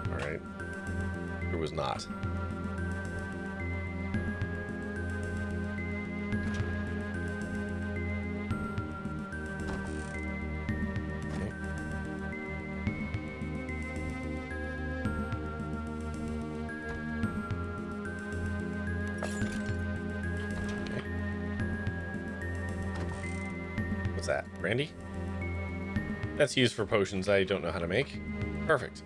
[SPEAKER 1] Alright. There was not. Okay. What's that? Brandy? That's used for potions I don't know how to make. Perfect.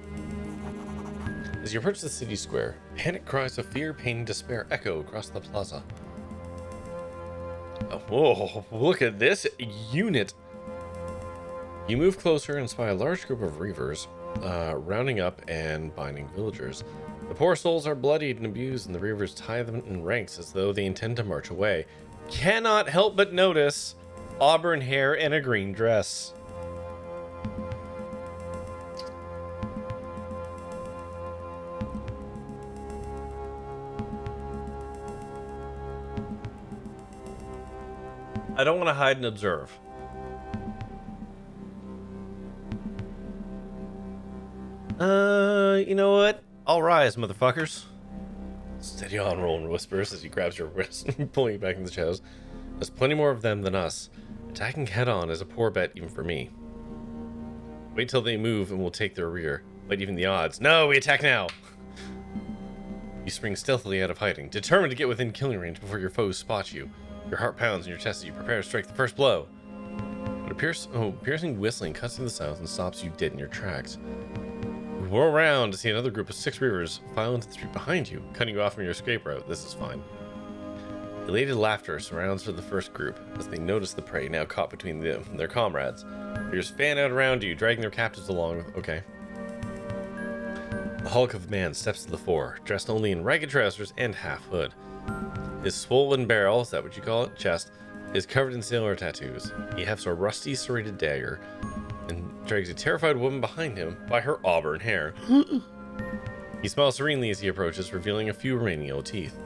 [SPEAKER 1] As you approach the city square, panic cries of fear, pain, and despair echo across the plaza. Oh, whoa, look at this unit! You move closer and spy a large group of reavers, rounding up and binding villagers. The poor souls are bloodied and abused, and the reavers tie them in ranks as though they intend to march away. Cannot help but notice auburn hair and a green dress. I don't want to hide and observe. You know what? I'll rise, motherfuckers. Steady on, Roland whispers as he grabs your wrist and pulling you back into the shadows. There's plenty more of them than us. Attacking head-on is a poor bet even for me. Wait till they move and we'll take their rear. Might even the odds. No, we attack now! You spring stealthily out of hiding, determined to get within killing range before your foes spot you. Your heart pounds in your chest as you prepare to strike the first blow. But a piercing whistling cuts through the silence and stops you dead in your tracks. You whirl around to see another group of 6 reavers file into the street behind you, cutting you off from your escape route. This is fine. Elated laughter surrounds the first group as they notice the prey now caught between them and their comrades. Reavers fan out around you, dragging their captives along with... Okay. The hulk of man steps to the fore, dressed only in ragged trousers and half hood. His swollen barrel, is that what you call it? Chest, is covered in sailor tattoos. He hefts a rusty serrated dagger and drags a terrified woman behind him by her auburn hair. He smiles serenely as he approaches, revealing a few remaining ill teeth.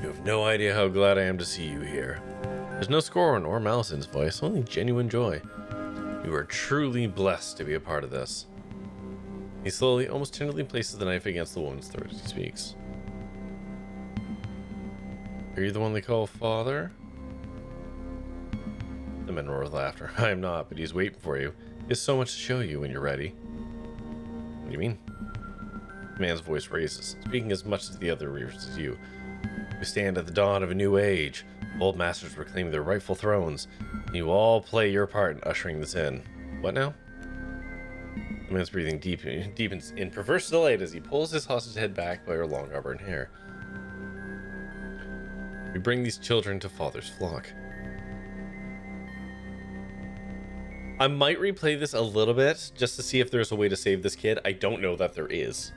[SPEAKER 1] You have no idea how glad I am to see you here. There's no scorn or malice in his voice, only genuine joy. You are truly blessed to be a part of this. He slowly, almost tenderly places the knife against the woman's throat as he speaks. Are you the one they call father? The men roar with laughter. I am not, but he's waiting for you. He has so much to show you when you're ready. What do you mean? The man's voice raises, speaking as much to the other reavers as you. We stand at the dawn of a new age. Old masters reclaiming their rightful thrones. And you all play your part in ushering this in. What now? The man's breathing deepens in perverse delight as he pulls his hostage head back by her long auburn hair. We bring these children to father's flock. I might replay this a little bit just to see if there's a way to save this kid. I don't know that there is.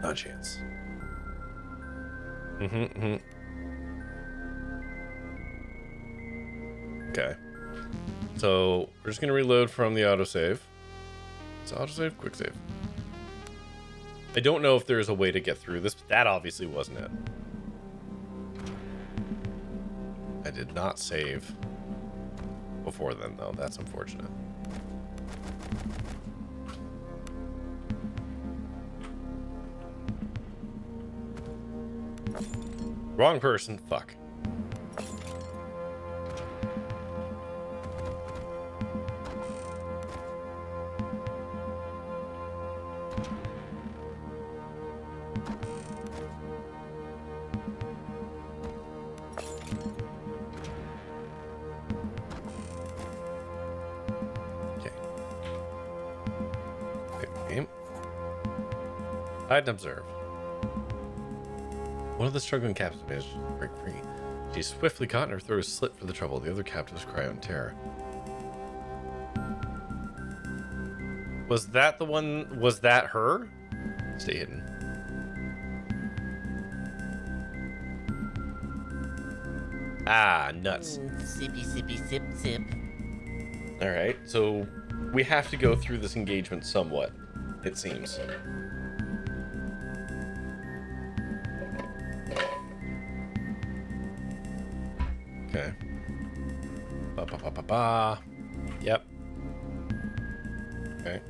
[SPEAKER 1] Not a chance. Okay. So we're just gonna reload from the autosave. It's autosave, quick save. I don't know if there's a way to get through this, but that obviously wasn't it. I did not save before then, though. That's unfortunate. Wrong person. Fuck. I'd observed. One of the struggling captives managed to break free. She swiftly caught and her throat was slit for the trouble. The other captives cry out in terror. Was that the one? Was that her? Stay hidden. Ah, nuts.
[SPEAKER 3] Sippy, sippy, sip, sip.
[SPEAKER 1] Alright, so we have to go through this engagement somewhat, it seems. Okay. Ba ba ba ba ba. Yep. Okay.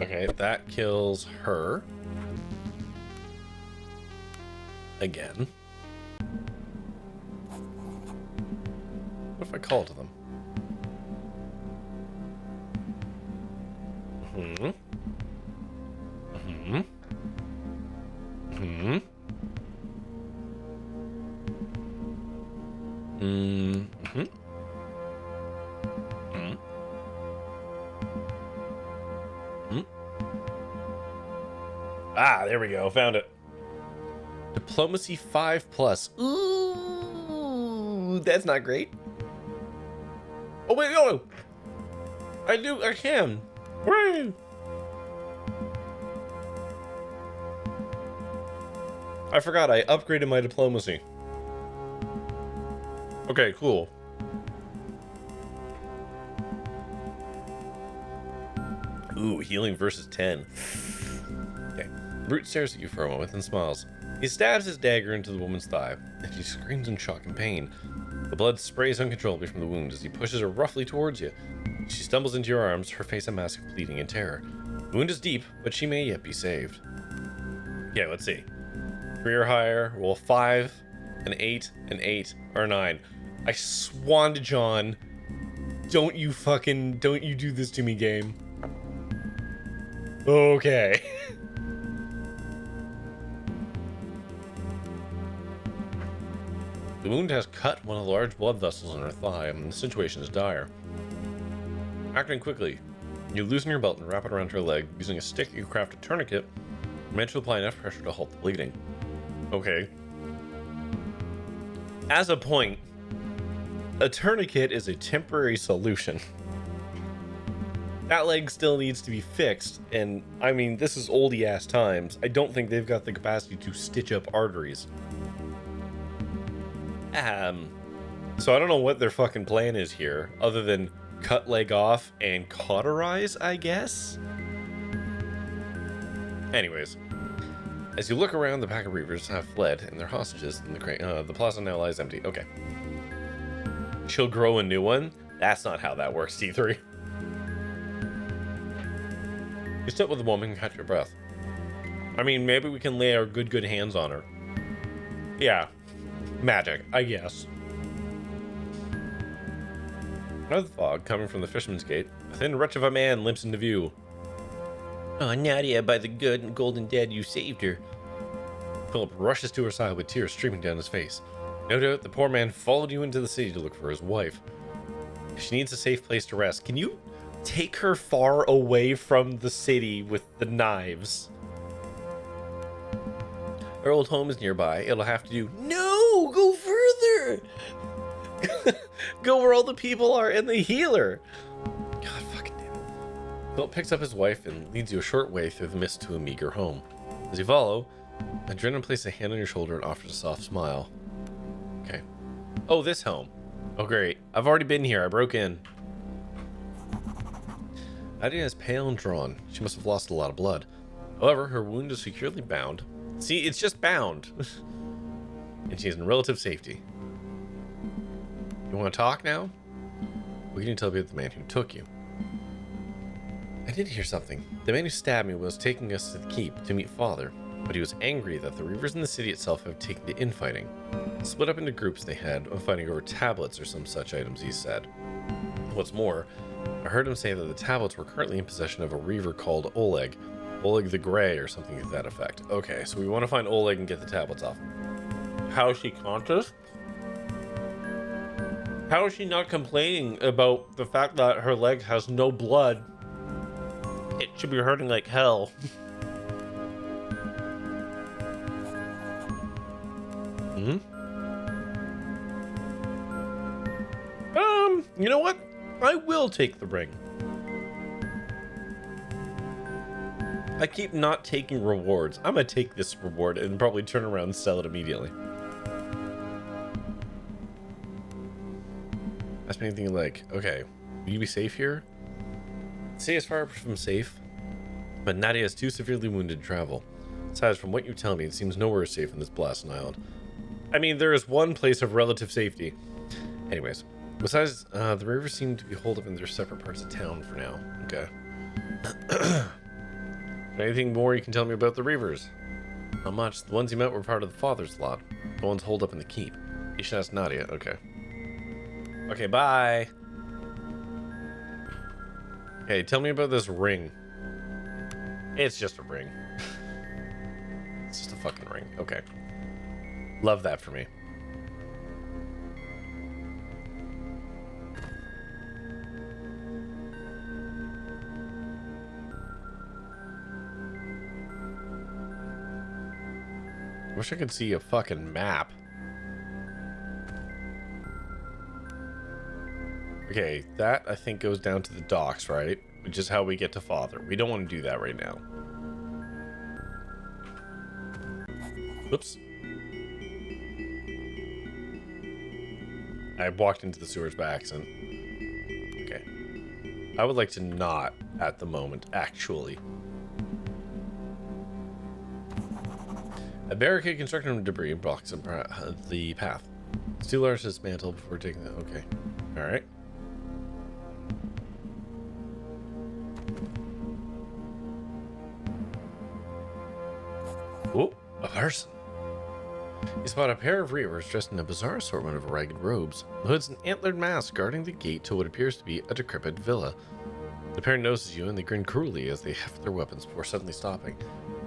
[SPEAKER 1] Okay, that kills her. Again. What if I call to them? Ah, there we go. Found it. Diplomacy 5+. Ooh, that's not great. Oh wait, no! I can. Hooray! I forgot, I upgraded my diplomacy. Okay, cool. Ooh, healing versus 10. Okay. The brute stares at you for a moment and smiles. He stabs his dagger into the woman's thigh, and she screams in shock and pain. The blood sprays uncontrollably from the wound as he pushes her roughly towards you. She stumbles into your arms, her face a mask of bleeding and terror. The wound is deep, but she may yet be saved. Okay, let's see. 3 or higher, roll 5, an 8, an 8, or a 9. I swan to John. Don't you do this to me, game. Okay. The wound has cut one of the large blood vessels in her thigh, and the situation is dire. Acting quickly, you loosen your belt and wrap it around her leg. Using a stick, you craft a tourniquet, meant to apply enough pressure to halt the bleeding. Okay. As a point, a tourniquet is a temporary solution. That leg still needs to be fixed, and I mean, this is oldie ass times. I don't think they've got the capacity to stitch up arteries. So I don't know what their fucking plan is here, other than cut leg off and cauterize, I guess? Anyways, as you look around, the pack of reavers have fled, and their hostages in the plaza now lies empty. Okay. She'll grow a new one? That's not how that works, T3. You step with the woman and catch your breath. I mean, maybe we can lay our good hands on her. Yeah. Magic, I guess. Out of the fog, coming from the fisherman's gate, a thin wretch of a man limps into view. Oh, Nadia, by the good and golden dead, you saved her. Philip rushes to her side with tears streaming down his face. No doubt the poor man followed you into the city to look for his wife. She needs a safe place to rest. Can you take her far away from the city with the knives? Our old home is nearby. It'll have to do. No, go further. Go where all the people are and the healer. God fucking damn it. Philip picks up his wife and leads you a short way through the mist to a meager home. As you follow, Adrenaline places a hand on your shoulder and offers a soft smile. Okay. Oh, this home. Oh, great. I've already been here. I broke in. Nadia is pale and drawn. She must have lost a lot of blood. However, her wound is securely bound. See, it's just bound. And she is in relative safety. You want to talk now? What can you tell me about the man who took you? I did hear something. The man who stabbed me was taking us to the keep to meet Father, but he was angry that the reavers in the city itself have taken to infighting. Split up into groups they had, fighting over tablets or some such items, he said. What's more, I heard him say that the tablets were currently in possession of a reaver called Oleg. Oleg the Grey or something to that effect. Okay, so we want to find Oleg and get the tablets off. How is she conscious? How is she not complaining about the fact that her leg has no blood? It should be hurting like hell. You know what? I will take the ring. I keep not taking rewards. I'm gonna take this reward and probably turn around and sell it immediately. Ask me anything like, okay, will you be safe here? Say as far from safe, but Nadia is too severely wounded to travel. Besides, from what you tell me, it seems nowhere safe on this blasted island. I mean, there is one place of relative safety. Anyways, besides, the rivers seem to be holed up in their separate parts of town for now. Okay. Anything more you can tell me about the reavers? Not much. The ones you met were part of the father's lot. The ones holed up in the keep. You should ask Nadia. Okay. Okay, bye. Okay, tell me about this ring. It's just a ring. It's just a fucking ring. Okay. Love that for me. Wish I could see a fucking map. Okay, that I think goes down to the docks, right? Which is how we get to Father. We don't want to do that right now. Oops. I walked into the sewers by accident. Okay. I would like to not at the moment, actually. A barricade constructed from debris blocks the path. It's too large to dismantle before taking that. Okay. Alright. Oh, a person. You spot a pair of reavers dressed in a bizarre assortment of ragged robes. The hood's an antlered mask guarding the gate to what appears to be a decrepit villa. The pair notices you and they grin cruelly as they heft their weapons before suddenly stopping.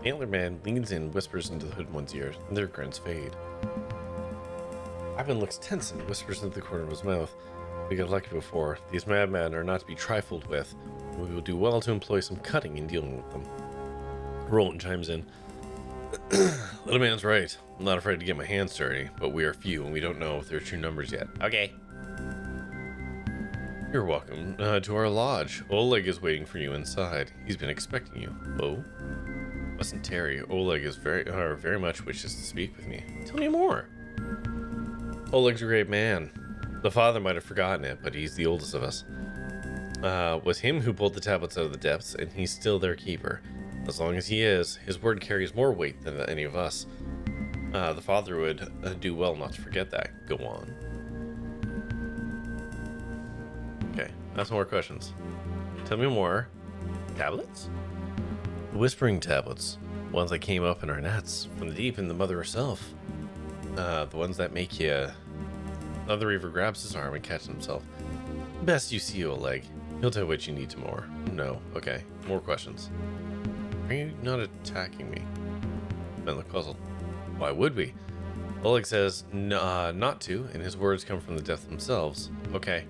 [SPEAKER 1] The antlered man leans in and whispers into the hooded one's ear, and their grins fade. Ivan looks tense and whispers into the corner of his mouth. We got lucky before. These madmen are not to be trifled with. We will do well to employ some cutting in dealing with them. Roland chimes in. Little man's right. I'm not afraid to get my hands dirty, but we are few and we don't know if there are true numbers yet. Okay. You're welcome to our lodge. Oleg is waiting for you inside. He's been expecting you. Oh? Mustn't tarry. Oleg is very much wishes to speak with me. Tell me more. Oleg's a great man. The father might have forgotten it, but he's the oldest of us. Was him who pulled the tablets out of the depths, and he's still their keeper. As long as he is, his word carries more weight than any of us. The father would do well not to forget that. Go on. Okay, ask more questions. Tell me more. Tablets? The whispering tablets. The ones that came up in our nets from the deep in the mother herself. The ones that make you... Another reaver grabs his arm and catches himself. Best you see, Oleg. He'll tell what you need to more. No. Okay. More questions. Are you not attacking me? Ben looked puzzled. Why would we? Oleg says not to, and his words come from the depths themselves. Okay.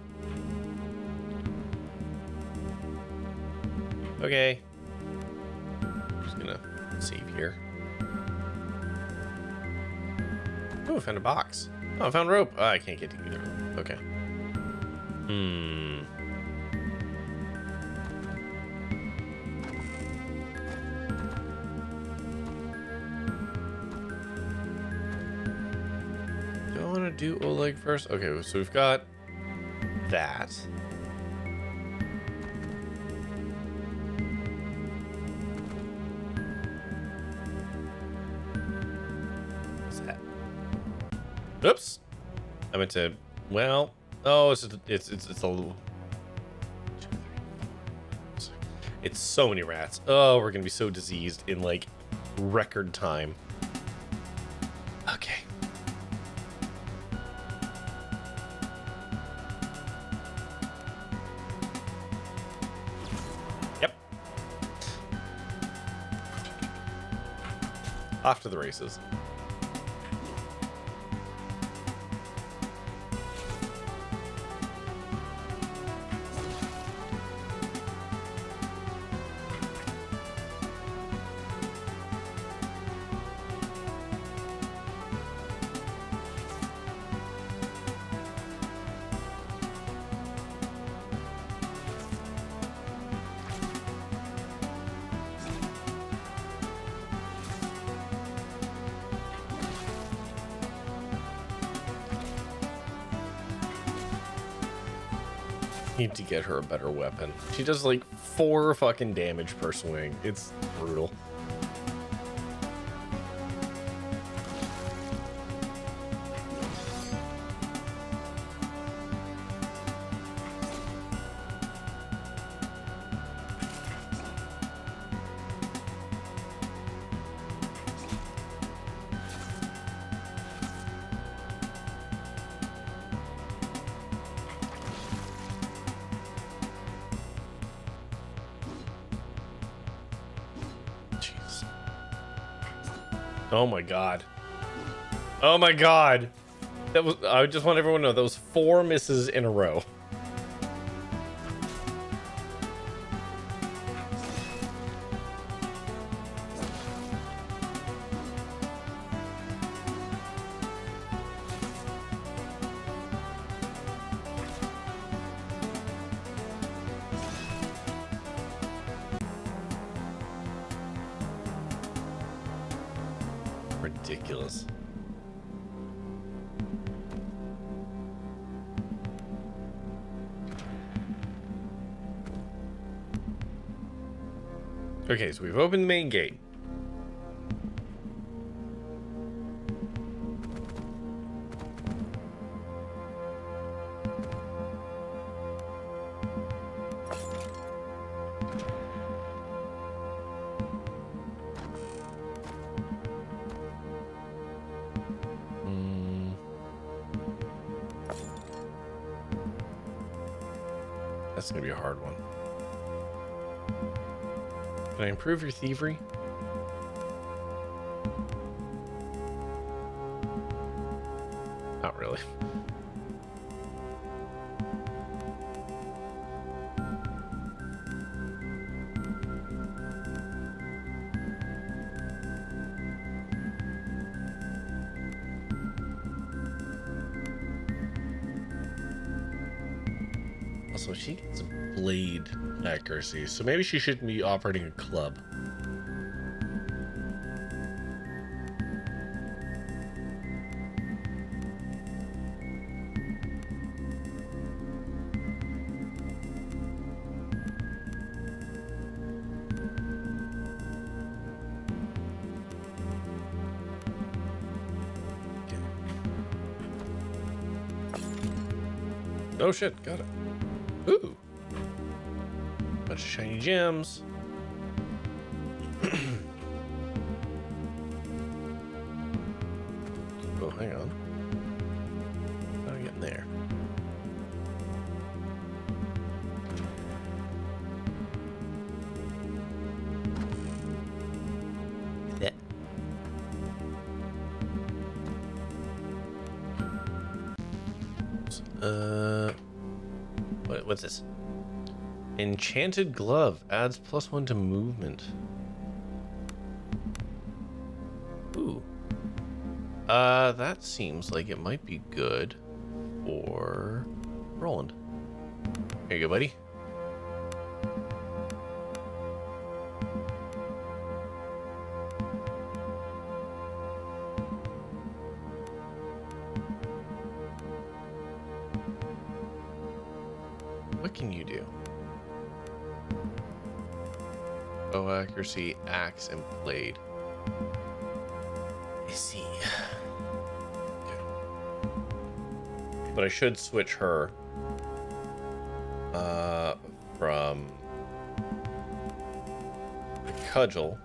[SPEAKER 1] Okay. I'm just gonna save here. Oh, I found a box. Oh, I found rope. Oh, I can't get to either. Okay. Hmm. Do I want to do Oleg first? Okay, so we've got that. What's that? Oops. I meant to. Well. Oh, it's a little. It's so many rats. Oh, we're gonna be so diseased in like record time. Okay. Yep. Off to the races. Need to get her a better weapon. She does like 4 fucking damage per swing. It's brutal. Oh my god. Oh my god. That was, I just want everyone to know that was 4 misses in a row. Ridiculous. Okay, so we've opened the main gate. That's gonna be a hard one. Can I improve your thievery? Not really. Also, she gets blade accuracy, so maybe she shouldn't be operating a club. Oh shit, got it. Ooh. Bunch of shiny gems. Oh, hang on. How do I get in there?
[SPEAKER 3] That.
[SPEAKER 1] What's this? Enchanted glove adds +1 to movement. Ooh. That seems like it might be good for Roland. Here you go, buddy. What can you do? Bow accuracy, axe, and blade. I see. Okay. But I should switch her from the cudgel.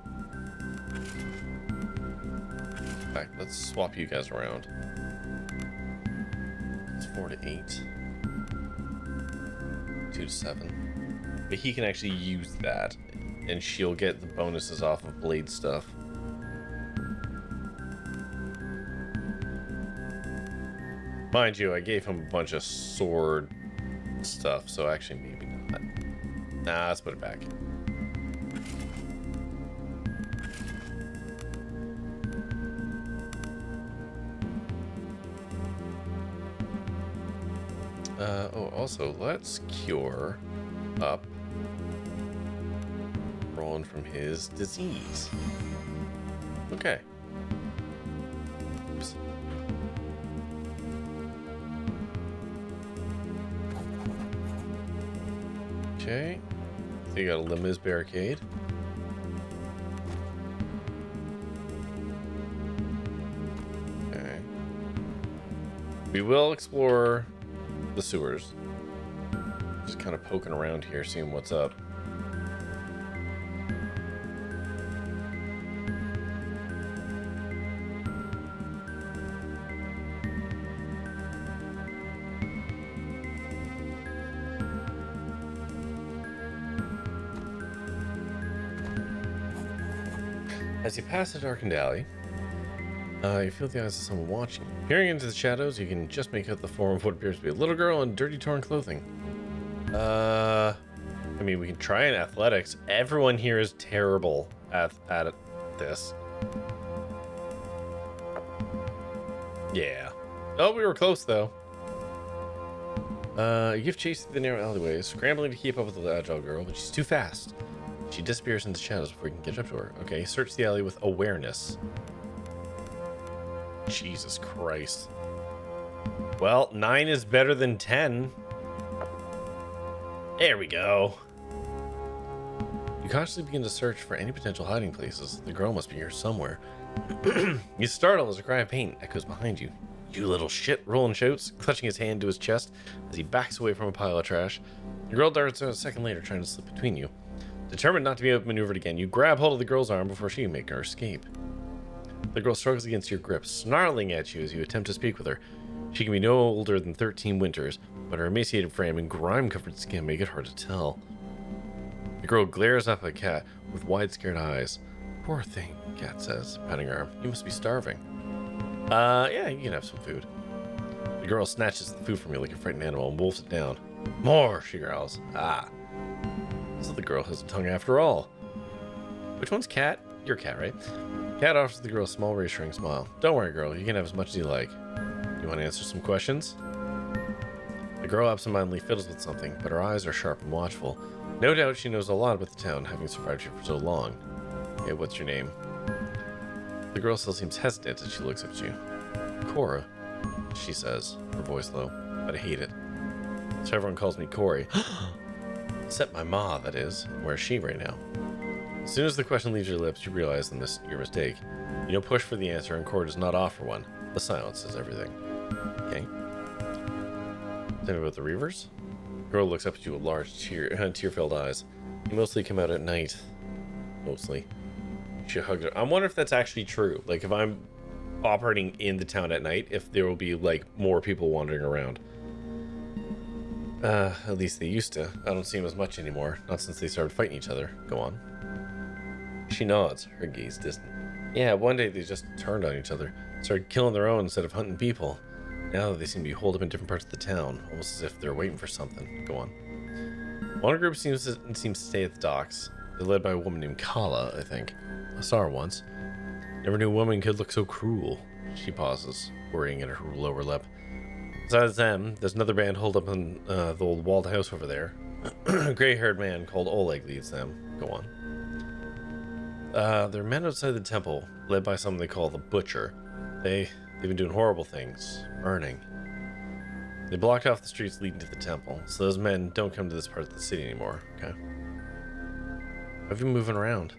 [SPEAKER 1] In fact, let's swap you guys around. It's 4 to 8. 2 to 7. But he can actually use that, and she'll get the bonuses off of blade stuff. Mind you, I gave him a bunch of sword stuff, so actually maybe not. Nah, let's put it back. Oh, also, let's cure up Roland from his disease. Okay. Oops. Okay. So you got a Limiz barricade. Okay. We will explore the sewers. Just kind of poking around here, seeing what's up. As you pass a darkened alley, you feel the eyes of someone watching you. Peering into the shadows, you can just make out the form of what appears to be a little girl in dirty, torn clothing. I mean, we can try in athletics. Everyone here is terrible at this. Yeah. Oh, we were close, though. You give chase through the narrow alleyways, scrambling to keep up with the agile girl, but she's too fast. She disappears into the shadows before you can catch up to her. Okay, search the alley with awareness. Jesus Christ. Well, 9 is better than 10. There we go. You cautiously begin to search for any potential hiding places. The girl must be here somewhere. You startle as a cry of pain echoes behind you. You little shit, Roland shouts, clutching his hand to his chest as he backs away from a pile of trash. The girl darts out a second later, trying to slip between you. Determined not to be outmaneuvered again, you grab hold of the girl's arm before she can make her escape. The girl struggles against your grip, snarling at you as you attempt to speak with her. She can be no older than 13 winters, but her emaciated frame and grime-covered skin make it hard to tell. The girl glares up at Cat with wide, scared eyes. Poor thing, Cat says, patting her arm. You must be starving. Yeah, you can have some food. The girl snatches the food from you like a frightened animal and wolfs it down. More, she growls. Ah. So the girl has a tongue after all. Which one's Cat? You're Cat, right? Cat offers the girl a small, reassuring smile. Don't worry, girl. You can have as much as you like. You want to answer some questions? The girl absentmindedly fiddles with something, but her eyes are sharp and watchful. No doubt she knows a lot about the town, having survived here for so long. Okay, what's your name? The girl still seems hesitant as she looks up at you. Cora, she says, her voice low. But I hate it. So everyone calls me Corey. Except my ma, that is. Where's she right now? As soon as the question leaves your lips, you realize your mistake. You don't push for the answer, and Cora does not offer one. The silence says everything. Okay. Tell me about the Reavers? The girl looks up at you with large, tear-filled eyes. You mostly come out at night. Mostly. She hugged her. I wonder if that's actually true. Like, if I'm operating in the town at night, if there will be, like, more people wandering around. At least they used to. I don't see them as much anymore. Not since they started fighting each other. Go on. She nods, her gaze distant. Yeah, one day they just turned on each other. Started killing their own instead of hunting people. Now they seem to be holed up in different parts of the town, almost as if they're waiting for something. Go on. One group seems to stay at the docks. They're led by a woman named Kala, I think. I saw her once. Never knew a woman could look so cruel. She pauses, worrying at her lower lip. Besides them, there's another band holed up in the old walled house over there. A gray-haired man called Oleg leads them. Go on. They're men outside the temple, led by someone they call the Butcher. They've been doing horrible things, burning. They blocked off the streets leading to the temple, so those men don't come to this part of the city anymore. Okay. I've been moving around.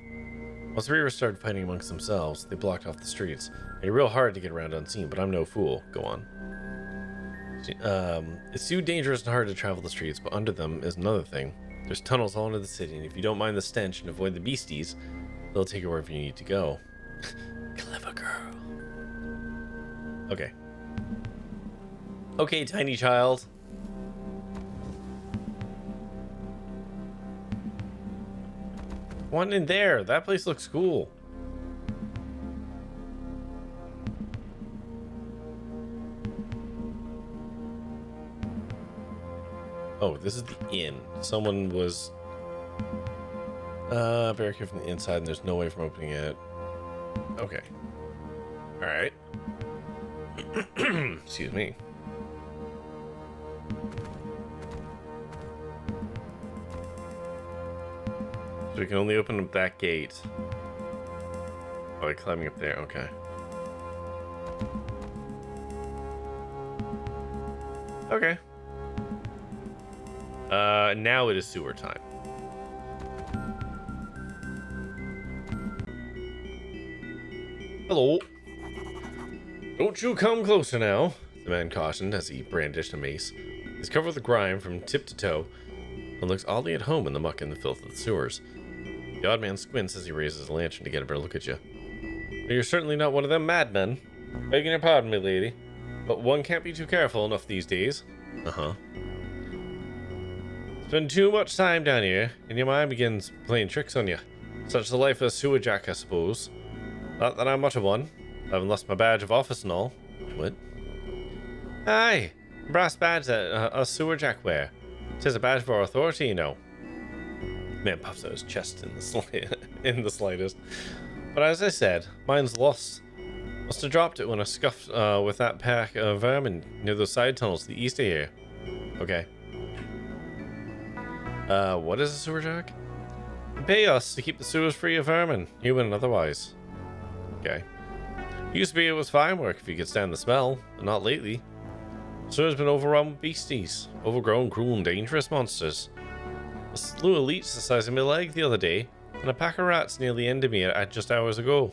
[SPEAKER 1] Once the Reavers started fighting amongst themselves, they blocked off the streets. Made it real hard to get around unseen, but I'm no fool. Go on. It's too dangerous and hard to travel the streets, but under them is another thing. There's tunnels all into the city, and if you don't mind the stench and avoid the beasties, they'll take you wherever you need to go. Clever girl. Okay. Okay, tiny child. One in there. That place looks cool. Oh, this is the inn. Someone was barricaded from the inside and there's no way from opening it. Okay. Alright. Excuse me. So we can only open up that gate by climbing up there. Okay. Okay. Now it is sewer time. Hello. Don't you come closer now, the man cautioned as he brandished a mace. He's covered with grime from tip to toe and looks oddly at home in the muck and the filth of the sewers. The odd man squints as he raises a lantern to get a better look at you. You're certainly not one of them madmen. Begging your pardon, my lady, but one can't be too careful enough these days. Uh-huh. Spend too much time down here, and your mind begins playing tricks on you. Such the life of a sewer jack, I suppose. Not that I'm much of one. I haven't lost my badge of office and all. What? Aye, brass badge that a sewer jack wear. 'Tis a badge for authority, you know. Man puffs out his chest in the slightest. But as I said, mine's lost. Must have dropped it when I scuffed with that pack of vermin near those side tunnels to the east of here. Okay. What is a sewer jack? They pay us to keep the sewers free of vermin, human and otherwise. Okay. Used to be it was fine work if you could stand the smell, but not lately. The sewer's been overrun with beasties, overgrown, cruel, and dangerous monsters. A slew of leeches the size of my leg the other day, and a pack of rats nearly ended me at just hours ago.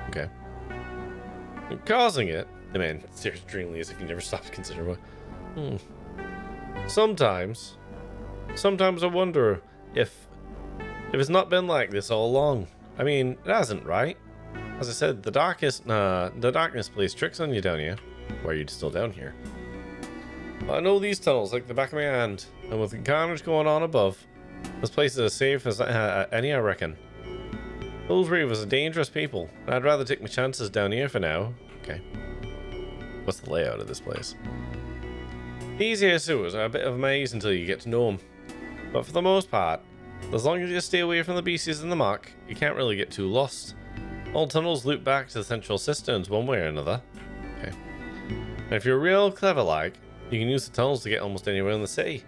[SPEAKER 1] Okay. And causing it, the man stares dreamily as if he never stopped considering what. Sometimes I wonder if it's not been like this all along. I mean, it hasn't, right? As I said, the darkness plays tricks on you down here. Why are you still down here? I know these tunnels like the back of my hand, and with the carnage going on above, this place is as safe as any, I reckon. Those Reavers are dangerous people, and I'd rather take my chances down here for now. Okay. What's the layout of this place? These here sewers are a bit of a maze until you get to know them. But for the most part, as long as you stay away from the beasties in the muck, you can't really get too lost. All tunnels loop back to the central cisterns one way or another. Okay. And if you're real clever like, you can use the tunnels to get almost anywhere in the city.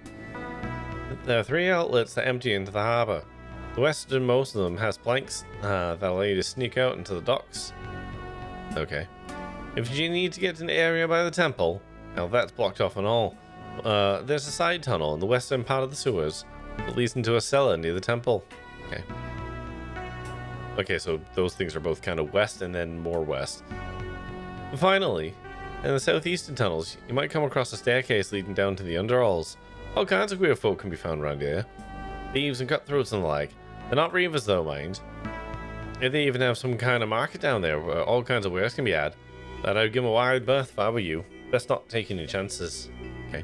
[SPEAKER 1] There are 3 outlets that empty into the harbour. The westernmost of them has planks that allow you to sneak out into the docks. Okay. If you need to get to an area by the temple, now that's blocked off and all. There's a side tunnel in the western part of the sewers that leads into a cellar near the temple. Okay. Okay, so those things are both kind of west and then more west. And finally, in the southeastern tunnels, you might come across a staircase leading down to the underhalls. All kinds of weird folk can be found around here. Thieves and cutthroats and the like. They're not Reavers though, mind. If they even have some kind of market down there where all kinds of wares can be had, that I'd give them a wide berth if I were you. Best not take any chances. Okay.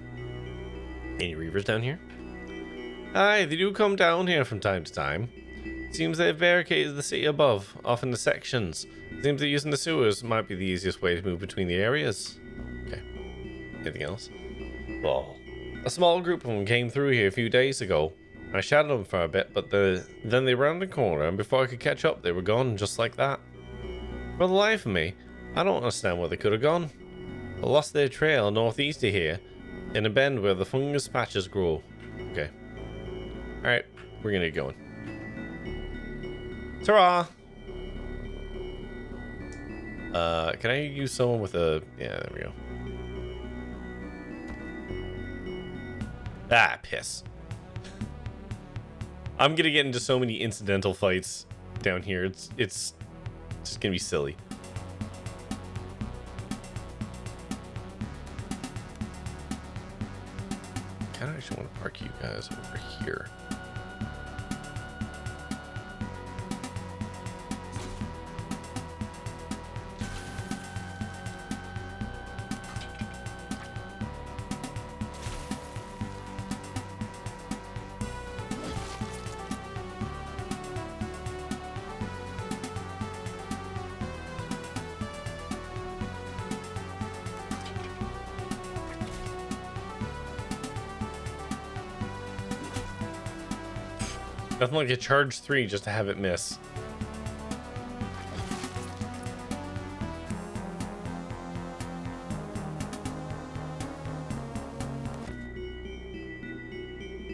[SPEAKER 1] Any Reavers down here? Aye, they do come down here from time to time. Seems they've barricaded the city above, off in the sections. Seems that using the sewers might be the easiest way to move between the areas. Okay. Anything else? Well, a small group of them came through here a few days ago. I shadowed them for a bit, but then they rounded the corner, and before I could catch up, they were gone just like that. For the life of me, I don't understand where they could have gone. They lost their trail northeast of here, In a bend where the fungus patches grow. Okay. Alright, we're gonna get going. Ta-ra! Can I use someone with a... Yeah, there we go. Ah, piss. I'm gonna get into so many incidental fights down here. It's just gonna be silly. I kinda actually want to park you guys over here. Nothing like a charge 3 just to have it miss.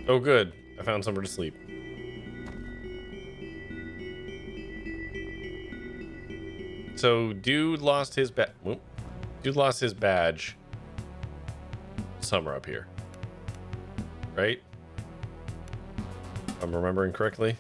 [SPEAKER 1] Oh good, I found somewhere to sleep. So dude lost his badge somewhere up here. Right? If I'm remembering correctly.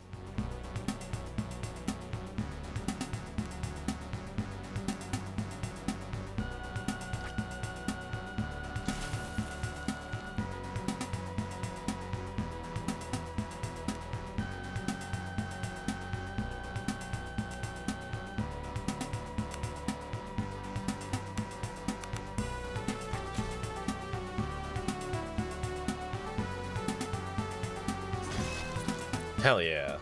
[SPEAKER 1] Hell yeah.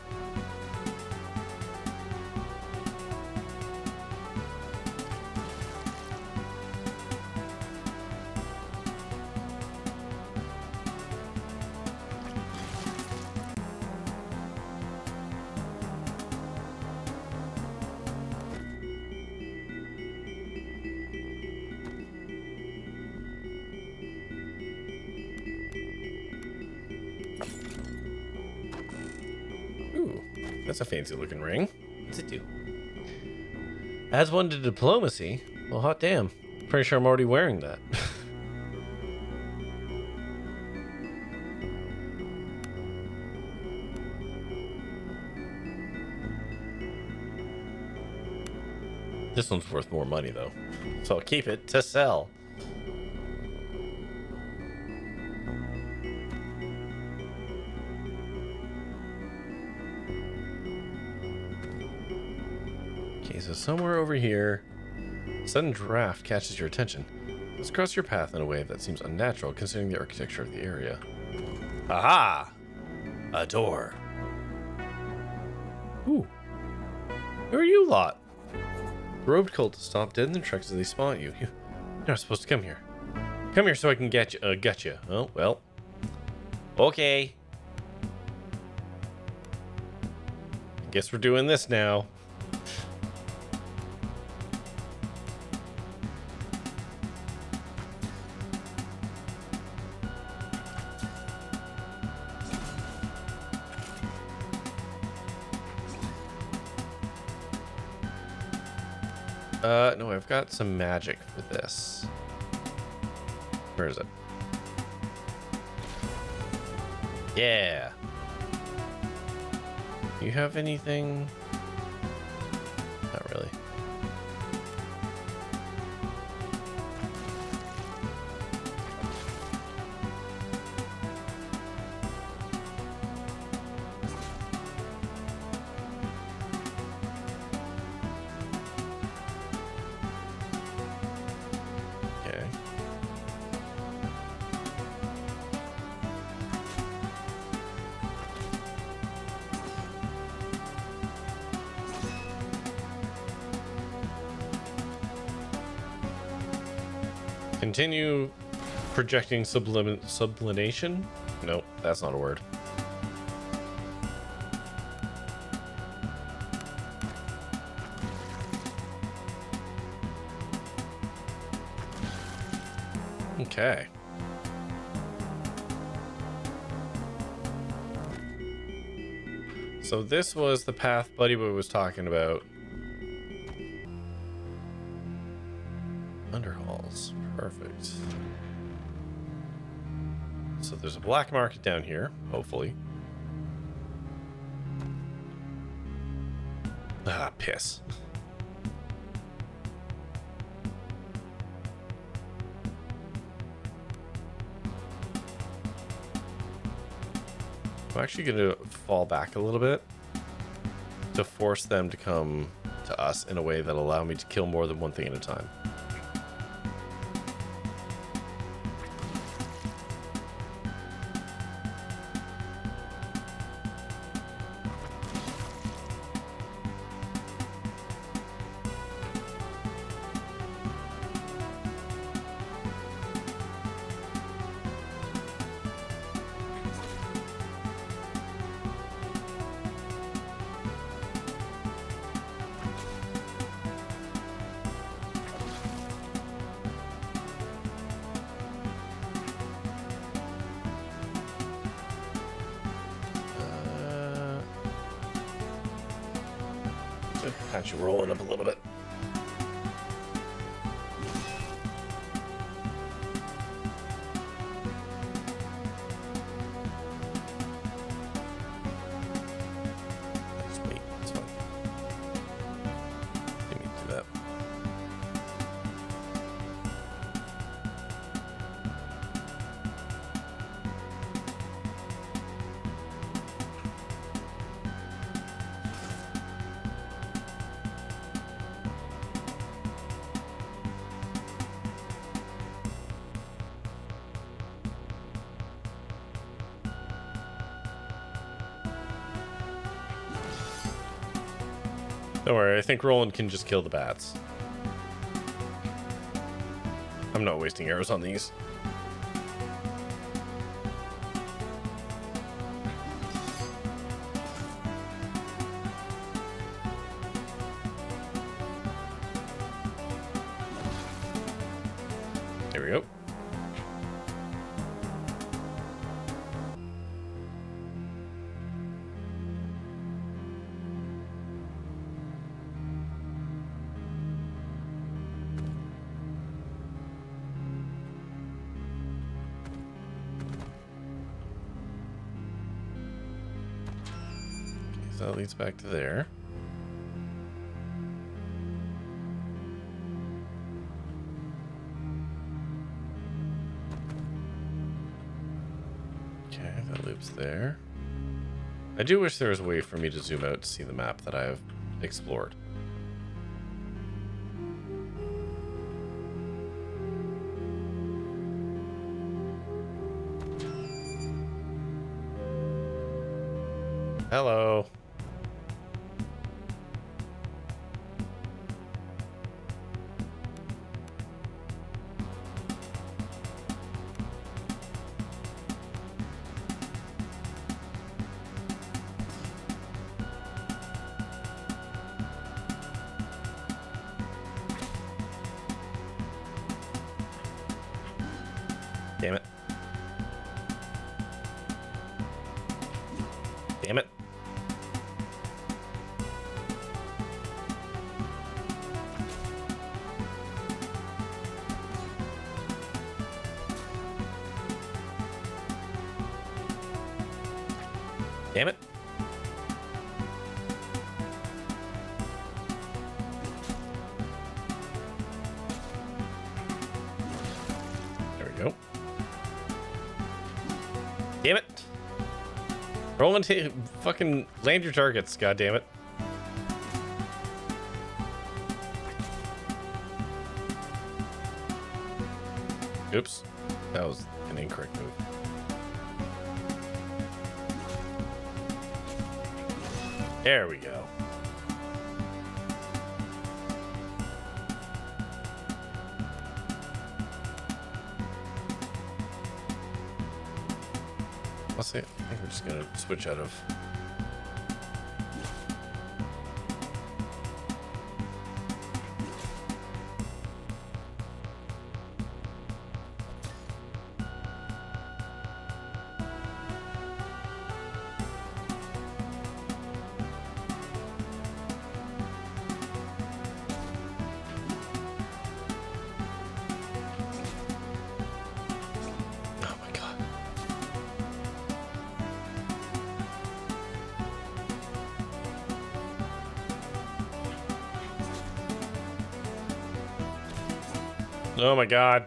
[SPEAKER 1] That's a fancy looking ring. What's it do? Adds one to diplomacy. Well, hot damn. Pretty sure I'm already wearing that. This one's worth more money though, so I'll keep it to sell. So somewhere over here, a sudden draft catches your attention. Let's cross your path in a way that seems unnatural considering the architecture of the area. Aha! A door. Ooh. Who are you lot? Robed cultists stop dead in their tracks as they spawn at you. You're not supposed to come here. Come here so I can get you. Oh, well. Okay. Guess we're doing this now. No, I've got some magic for this. Where is it? Yeah. You have anything? Not really. Continue projecting sublimation? Nope, that's not a word. Okay. So this was the path Buddy Boy was talking about. Underhalls. Perfect. So there's a black market down here, hopefully. Ah, piss. I'm actually going to fall back a little bit to force them to come to us in a way that'll allow me to kill more than one thing at a time. Patch you rolling up a little bit. Just wait, it's fine. Didn't need to do that. Don't worry, I think Roland can just kill the bats. I'm not wasting arrows on these. There we go. So that leads back to there. Okay, that loops there. I do wish there was a way for me to zoom out to see the map that I have explored. Hello. Damn it. Damn it. Damn it. There we go. Damn it. Roland, fucking land your targets, god damn it. Oops. That was an incorrect move. There we go. I'll say, I think we're just gonna switch out of. Oh my god.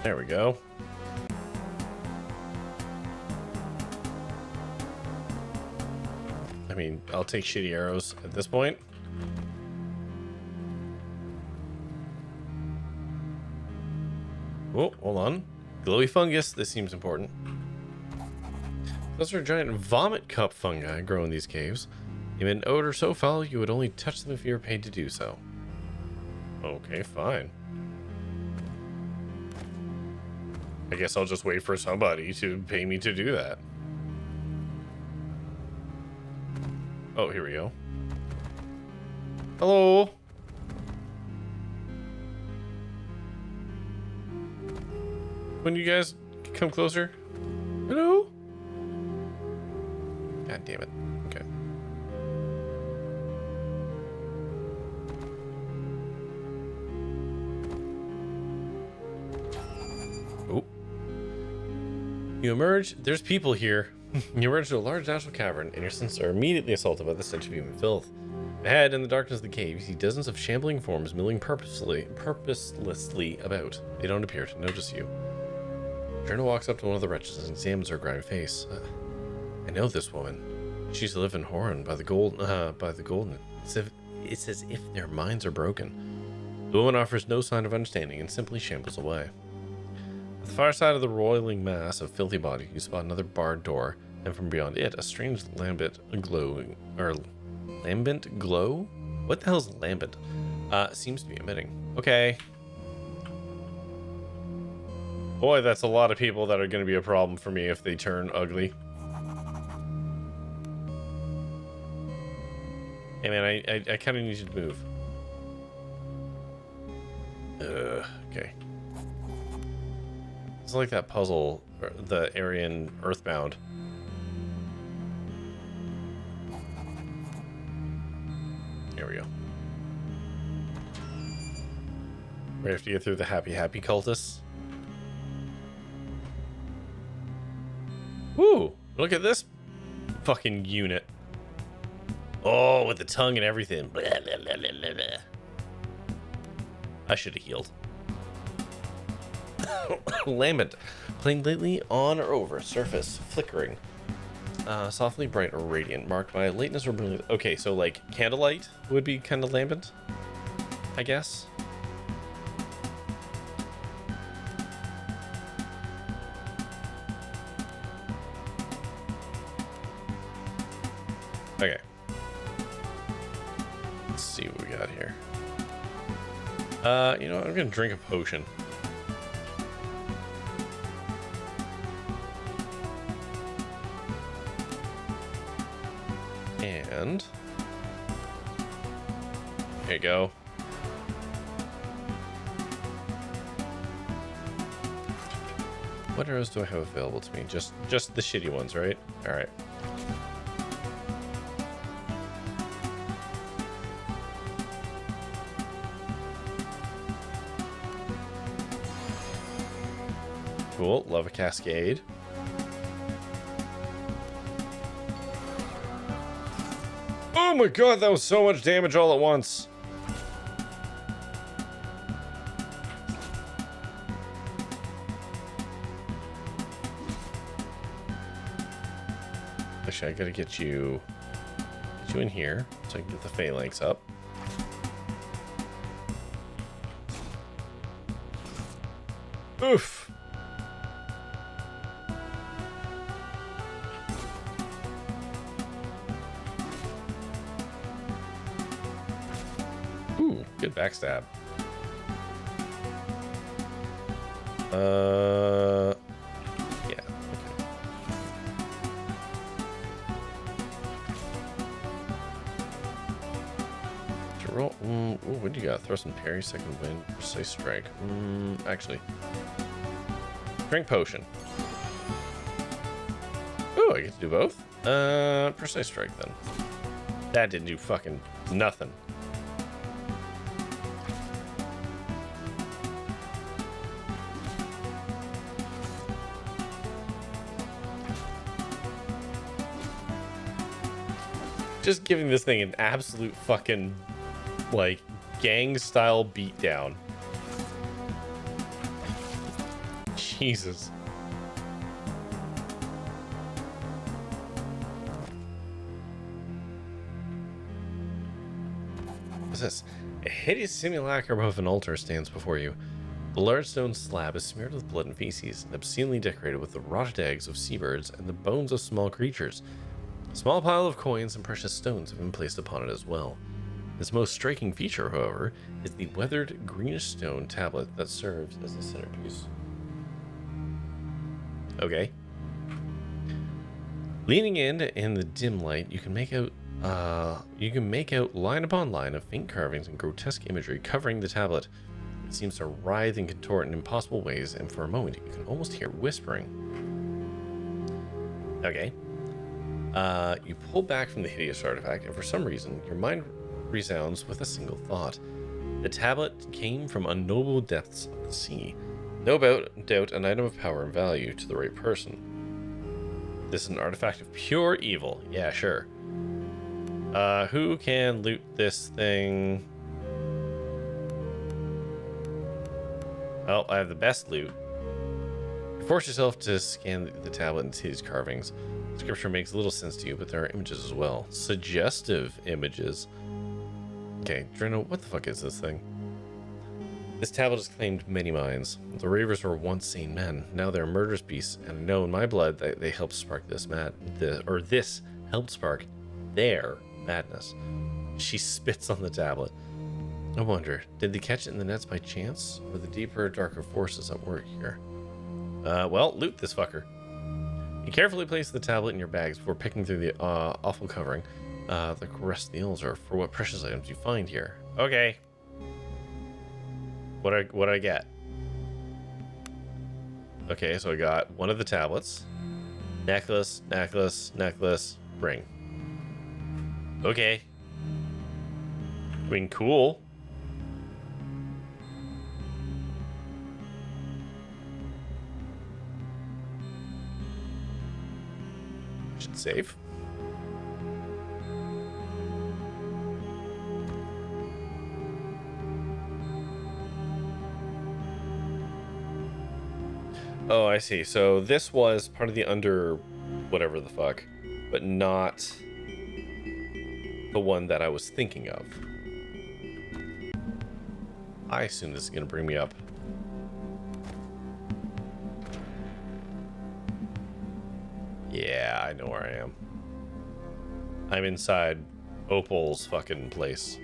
[SPEAKER 1] There we go. I mean, I'll take shitty arrows at this point. Oh, hold on. Glowy fungus. This seems important. Those are giant vomit cup fungi grow in these caves. They emit an odor so foul you would only touch them if you were paid to do so. Okay, fine. I guess I'll just wait for somebody to pay me to do that. Oh, here we go. Hello. When you guys come closer? Hello? God damn it. Okay. Oh. You emerge. There's people here. You emerge to a large natural cavern, and your senses are immediately assaulted by the stench of human filth. Ahead, in the darkness of the cave, you see dozens of shambling forms milling purposelessly about. They don't appear to notice you. Journal walks up to one of the wretches and examines her grimy face. I know this woman. She used to live in Horryn by the golden. It's as if their minds are broken. The woman offers no sign of understanding and simply shambles away. At the far side of the roiling mass of filthy body, you spot another barred door, and from beyond it, a strange lambent glow? What the hell is lambent? Seems to be emitting. Okay. Boy, that's a lot of people that are going to be a problem for me if they turn ugly. Hey man, I kind of need you to move. Okay. It's like that puzzle, the Aryan Earthbound. Here we go. We have to get through the happy cultists. Woo! Look at this fucking unit. Oh, with the tongue and everything. Blah, blah, blah, blah, blah. I should have healed. Lambent. Playing lately on or over. Surface. Flickering. Softly bright or radiant. Marked by lateness or brilliance. Okay, so like candlelight would be kind of lambent, I guess. Okay. Let's see what we got here. You know what? I'm gonna drink a potion. And there you go. What arrows do I have available to me? Just the shitty ones, right? All right. Cool. Love a cascade. Oh my god, that was so much damage all at once. Actually, I gotta get you in here so I can get the phalanx up. Oof. Ooh, good backstab. Yeah, okay. To roll, ooh, what do you got? Throw some parry, second wind, precise strike. Actually, drink potion. Oh, I get to do both? Precise strike then. That didn't do fucking nothing. Just giving this thing an absolute fucking, like, gang-style beatdown. Jesus. What's this? A hideous simulacrum of an altar stands before you. The large stone slab is smeared with blood and feces, and obscenely decorated with the rotted eggs of seabirds and the bones of small creatures. A small pile of coins and precious stones have been placed upon it as well. Its most striking feature, however, is the weathered greenish stone tablet that serves as the centerpiece. Okay. Leaning in the dim light, you can make out line upon line of faint carvings and grotesque imagery covering the tablet. It seems to writhe and contort in impossible ways, and for a moment you can almost hear whispering. Okay. You pull back from the hideous artifact, and for some reason, your mind resounds with a single thought. The tablet came from unknowable depths of the sea. No doubt an item of power and value to the right person. This is an artifact of pure evil. Yeah, sure. Who can loot this thing? Oh, I have the best loot. You force yourself to scan the tablet and see these carvings. Scripture makes little sense to you, but there are images as well. Suggestive images. Okay, Drino, what the fuck is this thing? This tablet has claimed many minds. The Ravers were once sane men. Now they're murderous beasts, and I know in my blood that they helped spark this this helped spark their madness. She spits on the tablet. I wonder, did they catch it in the nets by chance, or the deeper, darker forces at work here? Well, loot this fucker. You carefully place the tablet in your bags before picking through the awful covering. The rest of the ills are for what precious items you find here. Okay. What I get? Okay, so I got one of the tablets. Necklace, ring. Okay. I mean, cool. Should save. Oh, I see. So this was part of the under whatever the fuck, but not the one that I was thinking of. I assume this is going to bring me up. Yeah, I know where I am. I'm inside Opal's fucking place.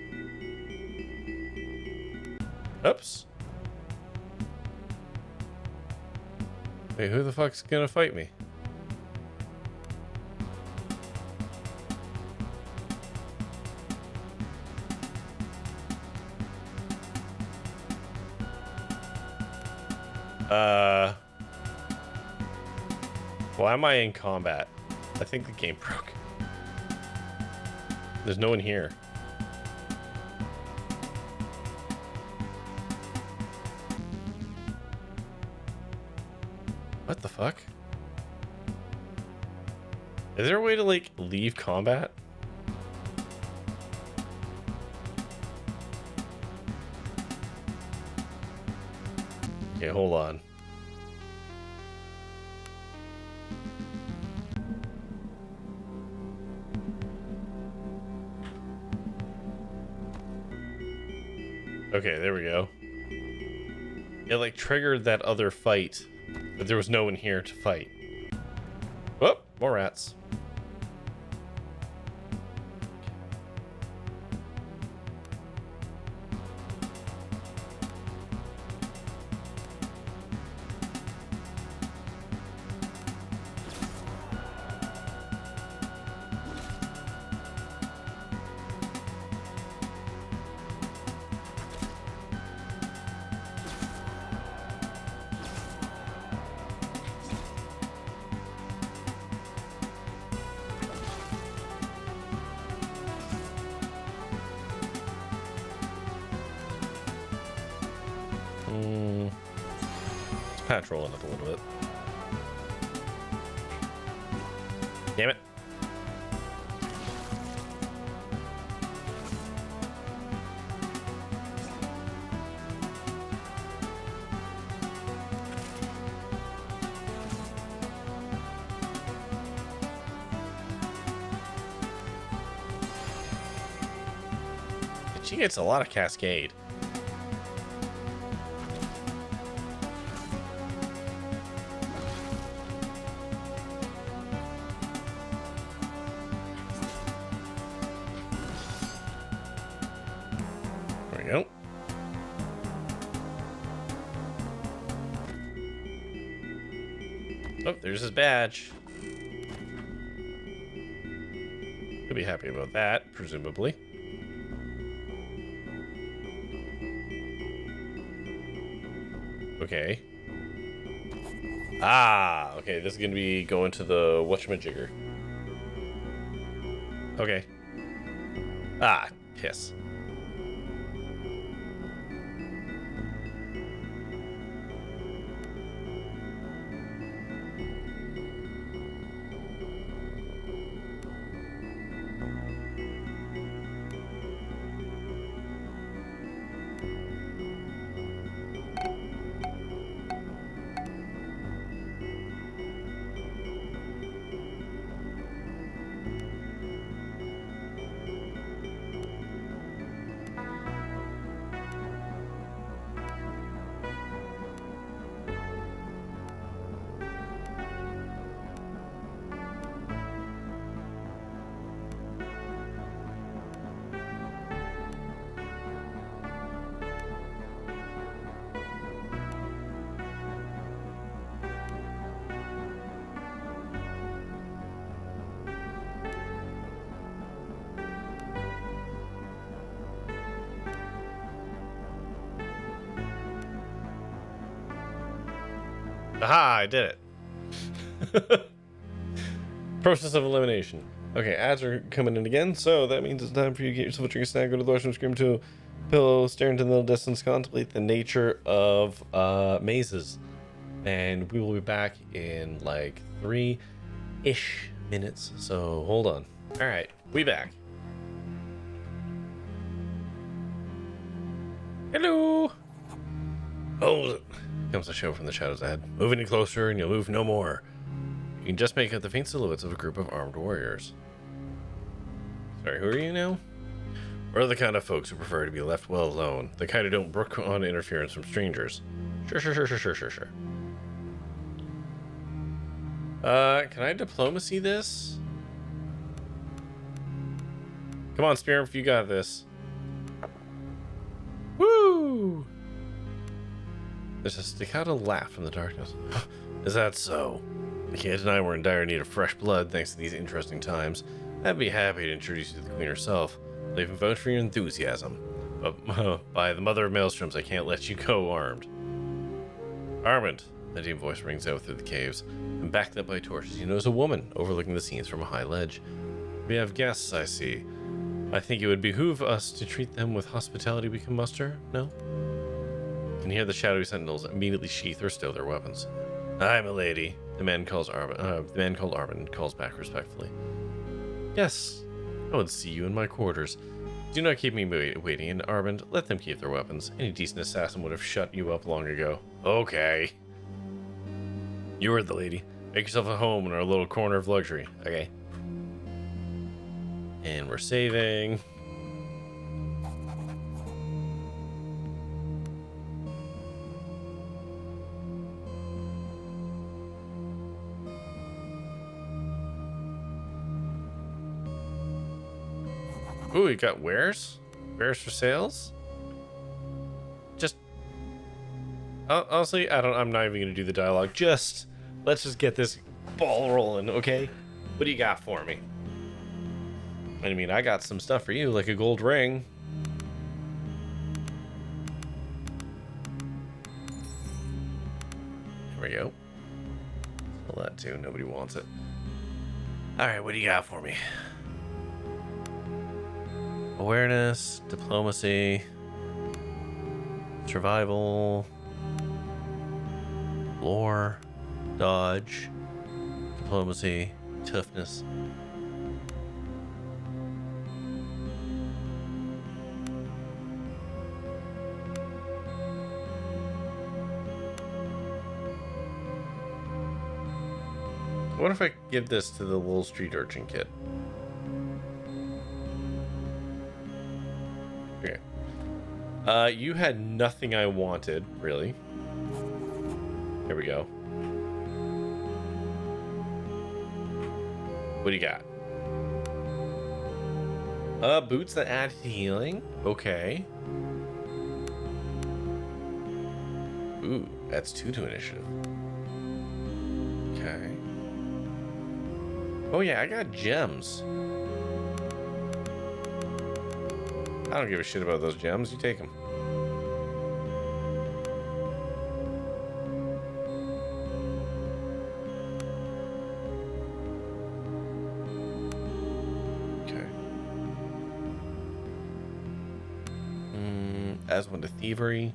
[SPEAKER 1] Oops. Wait, who the fuck's gonna fight me? Why am I in combat? I think the game broke. There's no one here. What the fuck? Is there a way to, like, leave combat? Okay, hold on. Okay, there we go. It, like, triggered that other fight, but there was no one here to fight. Whoop, more rats. Patrolling up a little bit. Damn it. She gets a lot of Cascade. There we go. Oh, there's his badge. He'll be happy about that, presumably. Okay. Ah, okay, this is gonna be going to the whatchamajigger. Okay. Ah, piss. Aha, I did it. Process of elimination. Okay, ads are coming in again, so that means it's time for you to get yourself a drink, a snack, go to the washroom, scream to a pillow, stare into the little distance, contemplate the nature of mazes. And we will be back in like 3-ish minutes, so hold on. All right, we back. Hello. Hold it. Comes a show from the shadows ahead. Move any closer and you'll move no more. You can just make out the faint silhouettes of a group of armed warriors. Sorry, who are you now? We're the kind of folks who prefer to be left well alone. The kind who don't brook on interference from strangers. Sure. Can I diplomacy this? Come on, Spearmouth, you got this. Woo! There's a staccato laugh from the darkness. Is that so? I can't deny we're in dire need of fresh blood thanks to these interesting times. I'd be happy to introduce you to the Queen herself. I'll even vote for your enthusiasm. But by the mother of maelstroms, I can't let you go armed. Armand, a deep voice rings out through the caves, and backed up by torches, you notice a woman overlooking the scenes from a high ledge. We have guests, I see. I think it would behoove us to treat them with hospitality we can muster, no? You can hear the shadowy sentinels immediately sheath or stow their weapons. Aye, milady. The man called Armand calls back respectfully. Yes, I would see you in my quarters. Do not keep me waiting, and Armand, let them keep their weapons. Any decent assassin would have shut you up long ago. Okay. You heard the lady. Make yourself a home in our little corner of luxury. Okay. And we're saving. Ooh, we got wares? Wares for sales? Just honestly, I'm not even gonna do the dialogue. Let's just get this ball rolling, okay? What do you got for me? I mean, I got some stuff for you, like a gold ring. There we go. Sell that too, nobody wants it. Alright, what do you got for me? Awareness, diplomacy, survival, lore, dodge, diplomacy, toughness. What if I give this to the little street urchin kid? Okay. You had nothing I wanted, really. Here we go. What do you got? Boots that add healing. Okay. Ooh, that's 2 to initiative. Okay. Oh yeah, I got gems. I don't give a shit about those gems. You take them. Okay. As one to thievery.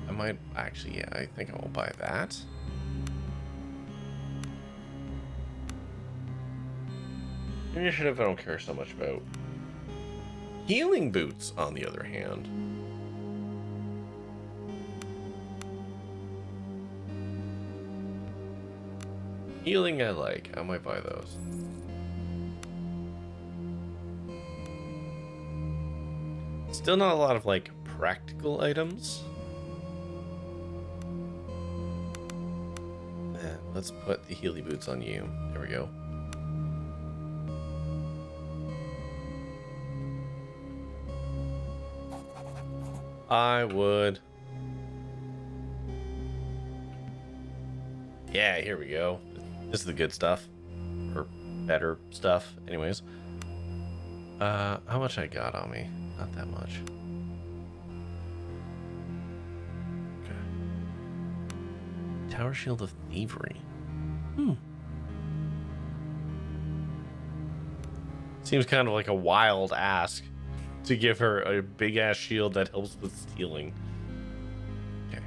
[SPEAKER 1] I might actually, yeah, I think I will buy that. Initiative I don't care so much about. Healing boots, on the other hand. Healing I like. I might buy those. Still not a lot of like practical items. Let's put the Healy boots on you. There we go. I would. Yeah, here we go. This is the good stuff. Or better stuff. Anyways. How much I got on me? Not that much. Tower Shield of Thievery. Seems kind of like a wild ask to give her a big ass shield that helps with stealing. Okay.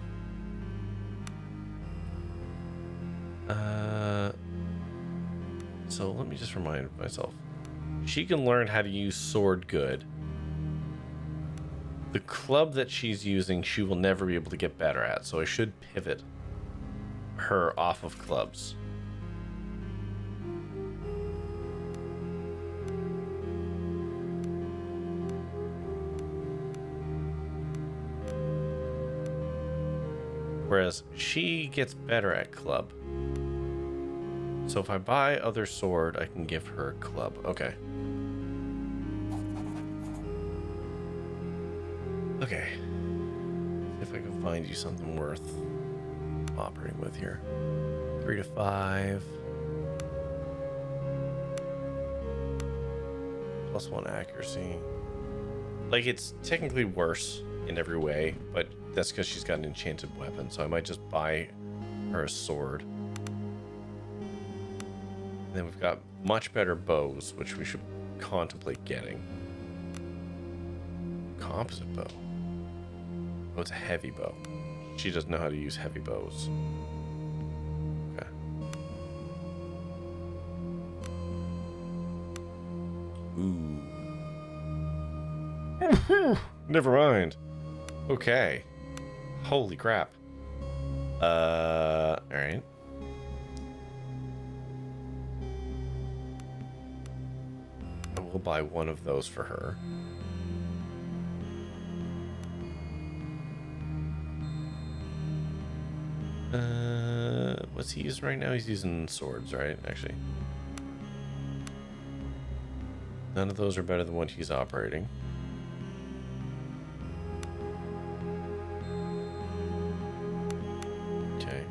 [SPEAKER 1] So let me just remind myself. She can learn how to use sword good. The club that she's using, she will never be able to get better at, so I should pivot her off of clubs. Whereas she gets better at club. So if I buy other sword, I can give her a club. Okay. Okay. See if I can find you something worth operating with here. 3 to 5. +1 accuracy. Like, it's technically worse in every way, but that's because she's got an enchanted weapon, so I might just buy her a sword. And then we've got much better bows, which we should contemplate getting. Composite bow. Oh, it's a heavy bow. She doesn't know how to use heavy bows. Okay. Ooh. Never mind. Okay. Holy crap. Alright. I will buy one of those for her. What's he using right now? He's using swords, right? Actually. None of those are better than what he's operating. Okay.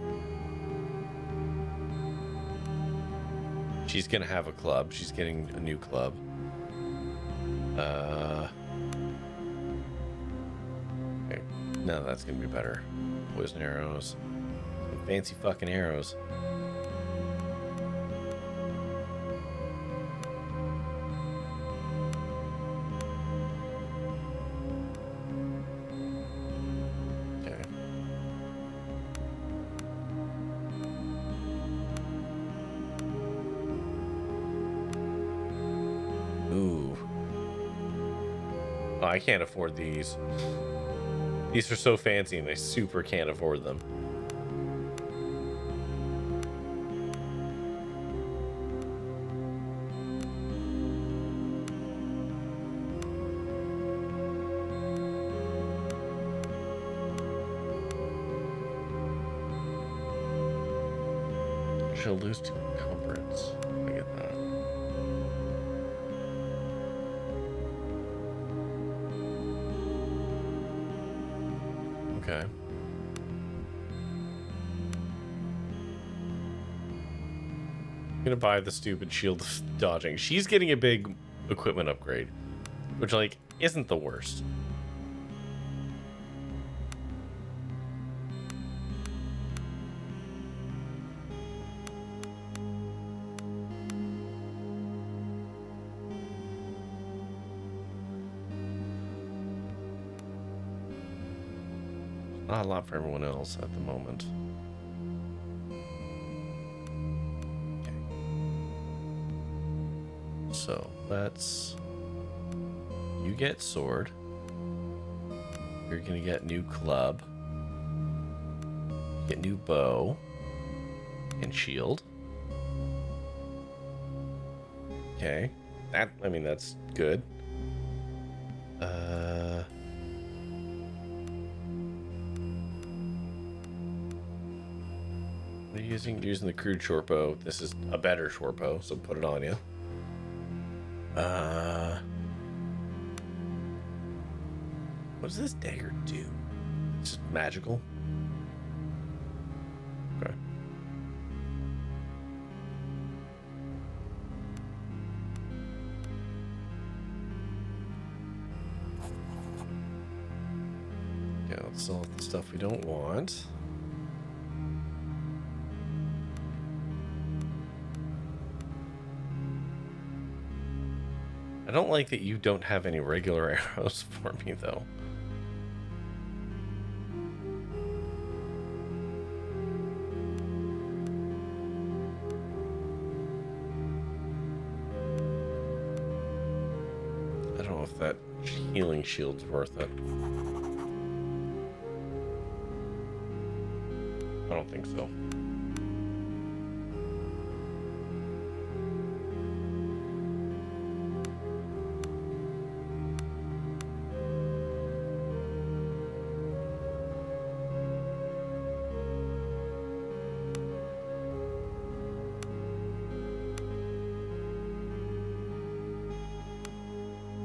[SPEAKER 1] She's gonna have a club. She's getting a new club. Okay. No, that's gonna be better. Poison arrows. Fancy fucking arrows. Oh, I can't afford these. These are so fancy and I super can't afford them. She'll lose to encumbrance. I get that. Okay. I'm gonna buy the stupid shield of dodging. She's getting a big equipment upgrade, which, like, isn't the worst. Not a lot for everyone else at the moment. Okay. So let's. You get sword. You're gonna get new club. Get new bow and shield. Okay, I mean that's good. Using the crude short bow. This is a better short bow, so put it on you. What does this dagger do? It's just magical. Okay. Okay, let's sell the stuff we don't want. I don't like that you don't have any regular arrows for me, though. I don't know if that healing shield's worth it. I don't think so.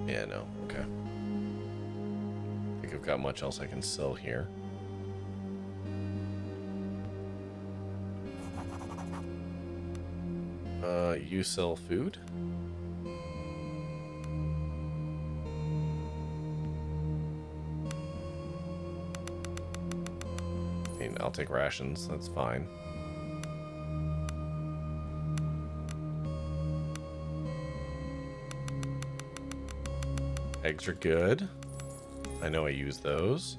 [SPEAKER 1] Yeah, no, okay. I think I've got much else I can sell here. You sell food? I mean, I'll take rations, that's fine. Eggs are good. I know I use those.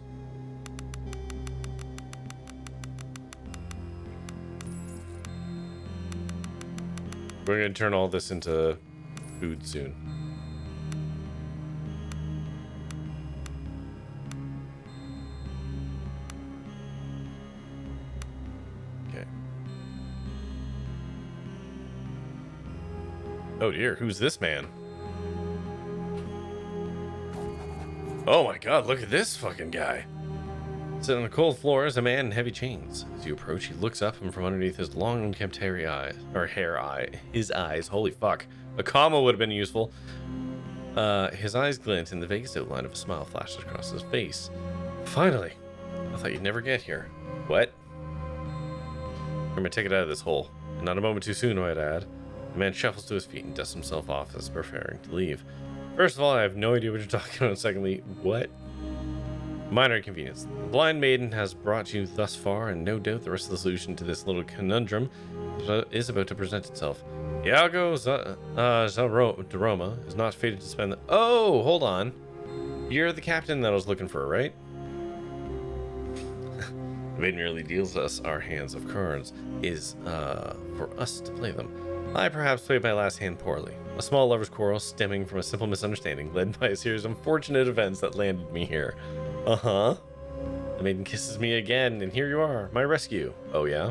[SPEAKER 1] We're going to turn all this into food soon. Okay. Oh dear, who's this man? Oh my god, look at this fucking guy. Sitting on the cold floor is a man in heavy chains. As you approach, he looks up and from underneath his long unkempt his eyes, holy fuck. A comma would have been useful. His eyes glint and the vaguest outline of a smile flashes across his face. Finally! I thought you'd never get here. What? I'm gonna take it out of this hole. And not a moment too soon, I'd add. The man shuffles to his feet and dusts himself off as preparing to leave. First of all, I have no idea what you're talking about. Secondly, what? Minor inconvenience. The blind maiden has brought you thus far, and no doubt the rest of the solution to this little conundrum is about to present itself. Iago Daroma is not fated to spend the... Oh, hold on. You're the captain that I was looking for, right? The maiden merely deals us our hands of cards, is for us to play them. I perhaps played my last hand poorly. A small lover's quarrel stemming from a simple misunderstanding led by a series of unfortunate events that landed me here. Uh-huh. The maiden kisses me again, and here you are, my rescue. Oh, yeah?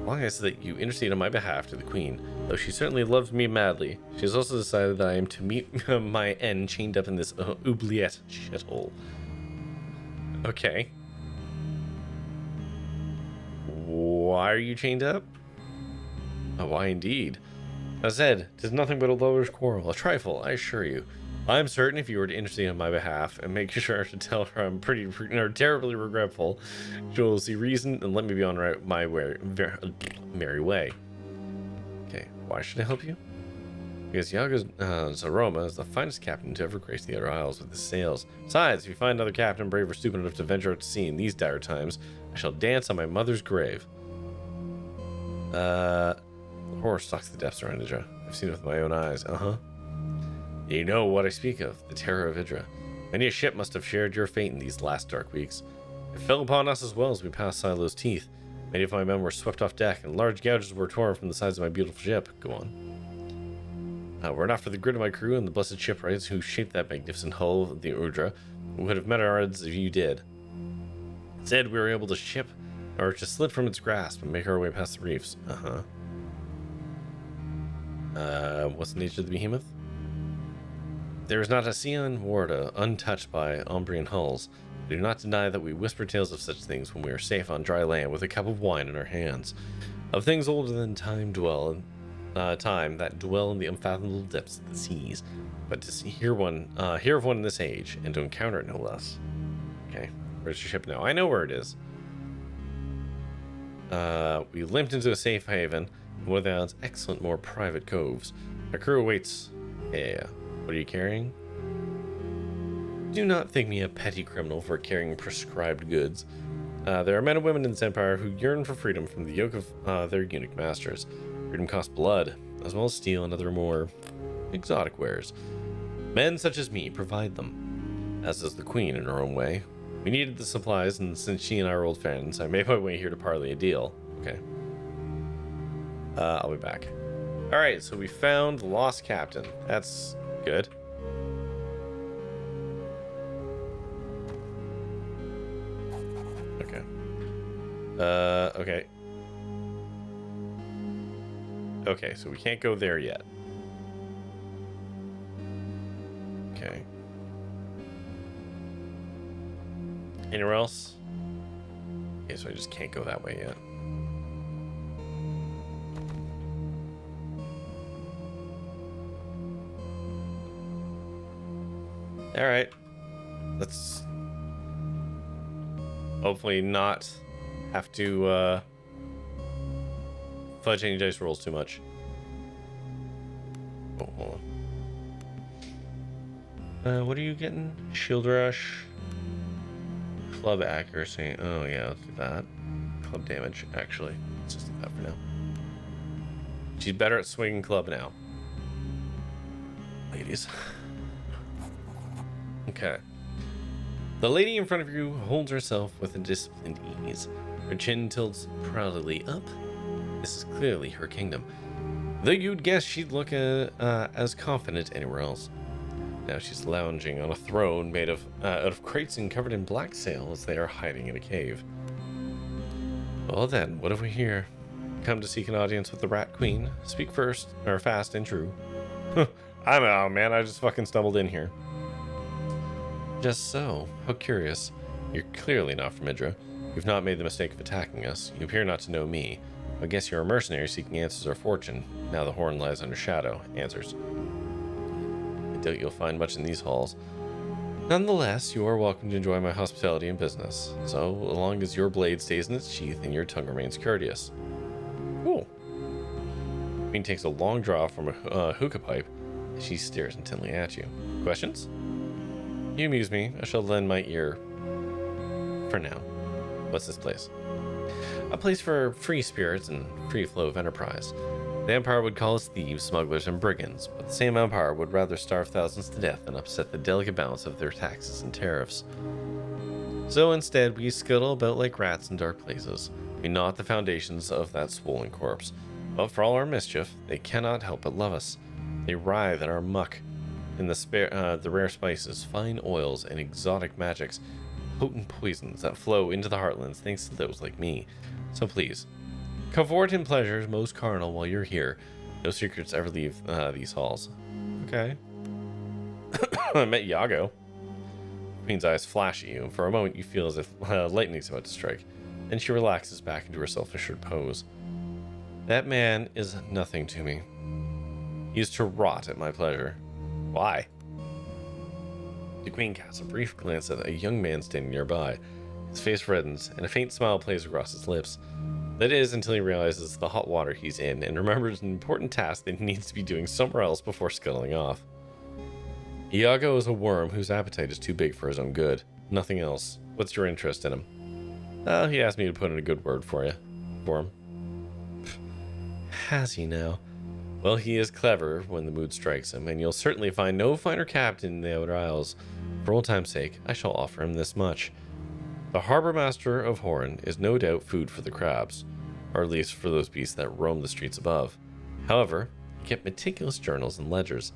[SPEAKER 1] Long as that you intercede on my behalf to the queen, though she certainly loves me madly, she has also decided that I am to meet my end chained up in this oubliette shithole. Okay. Why are you chained up? Oh, why indeed? As said, 'tis nothing but a lover's quarrel, a trifle, I assure you. I'm certain if you were to intercede on my behalf and make sure to tell her I'm terribly regretful, she'll see reason and let me be on my merry way. Okay, why should I help you? Because Yago's Aroma is the finest captain to ever grace the other isles with his sails. Besides, if you find another captain brave or stupid enough to venture out to sea in these dire times, I shall dance on my mother's grave. Horror stalks the depths around Idra. I've seen it with my own eyes. Uh-huh. You know what I speak of, the terror of Idra. Many a ship must have shared your fate in these last dark weeks. It fell upon us as well as we passed Silo's teeth. Many of my men were swept off deck, and large gouges were torn from the sides of my beautiful ship. Go on. Were it not for the grit of my crew and the blessed shipwrights who shaped that magnificent hull of the Udra, we would have met our odds if you did. Instead, we were able to slip from its grasp and make our way past the reefs. Uh-huh. What's the nature of the behemoth? There is not a sea on Warda untouched by Umbrian hulls. Do not deny that we whisper tales of such things when we are safe on dry land with a cup of wine in our hands. Of things older than time that dwell in the unfathomable depths of the seas. But to hear of one in this age, and to encounter it no less. Okay, where's your ship now? I know where it is. We limped into a safe haven, one of its excellent, more private coves. Our crew awaits. Yeah. What are you carrying? Do not think me a petty criminal for carrying prescribed goods. There are men and women in this empire who yearn for freedom from the yoke of their eunuch masters. Freedom costs blood, as well as steel and other more exotic wares. Men such as me provide them, as does the queen in her own way. We needed the supplies, and since she and I are old friends, I made my way here to parley a deal. Okay. I'll be back. Alright, so we found the lost captain. That's good. Okay. Okay. Okay, so we can't go there yet. Okay. Anywhere else? Okay, so I just can't go that way yet. Alright. Let's hopefully not have to fudge any dice rolls too much. Oh, hold on. What are you getting? Shield rush. Club accuracy. Oh yeah, let's do that. Club damage, actually. Let's just do that for now. She's better at swinging club now. Ladies. Okay. The lady in front of you holds herself with a disciplined ease. Her chin tilts proudly up. This is clearly her kingdom. Though you'd guess she'd look as confident anywhere else. Now she's lounging on a throne made of out of crates and covered in black sail as they are hiding in a cave. Well then, what have we here? Come to seek an audience with the Rat Queen. Speak first, or fast and true. I'm out, man. I just fucking stumbled in here. Just so. How curious. You're clearly not from Idra. You've not made the mistake of attacking us. You appear not to know me. I guess you're a mercenary seeking answers or fortune. Now the Horryn lies under shadow. Answers. I doubt you'll find much in these halls. Nonetheless, you are welcome to enjoy my hospitality and business. So long as your blade stays in its sheath and your tongue remains courteous. Cool. Queen takes a long draw from a hookah pipe. She stares intently at you. Questions? You amuse me. I shall lend my ear. For now. What's this place? A place for free spirits and free flow of enterprise. The Empire would call us thieves, smugglers, and brigands, but the same Empire would rather starve thousands to death than upset the delicate balance of their taxes and tariffs. So instead, we scuttle about like rats in dark places. We gnaw at the foundations of that swollen corpse. But for all our mischief, they cannot help but love us. They writhe and are muck in the rare spices, fine oils, and exotic magics, potent poisons that flow into the heartlands thanks to those like me. So please, comfort and pleasures most carnal while you're here. No secrets ever leave these halls. Okay. I met Iago. Queen's eyes flash at you, and for a moment you feel as if lightning's about to strike. Then she relaxes back into her self-assured pose. That man is nothing to me. He is to rot at my pleasure. Why? The queen casts a brief glance at a young man standing nearby. His face reddens, and a faint smile plays across his lips. That is until he realizes the hot water he's in and remembers an important task that he needs to be doing somewhere else before scuttling off. Iago is a worm whose appetite is too big for his own good. Nothing else. What's your interest in him? He asked me to put in a good word for him. Has he now? Well, he is clever when the mood strikes him, and you'll certainly find no finer captain in the Outer Isles. For old time's sake, I shall offer him this much. The harbour master of Horryn is no doubt food for the crabs, or at least for those beasts that roam the streets above. However, he kept meticulous journals and ledgers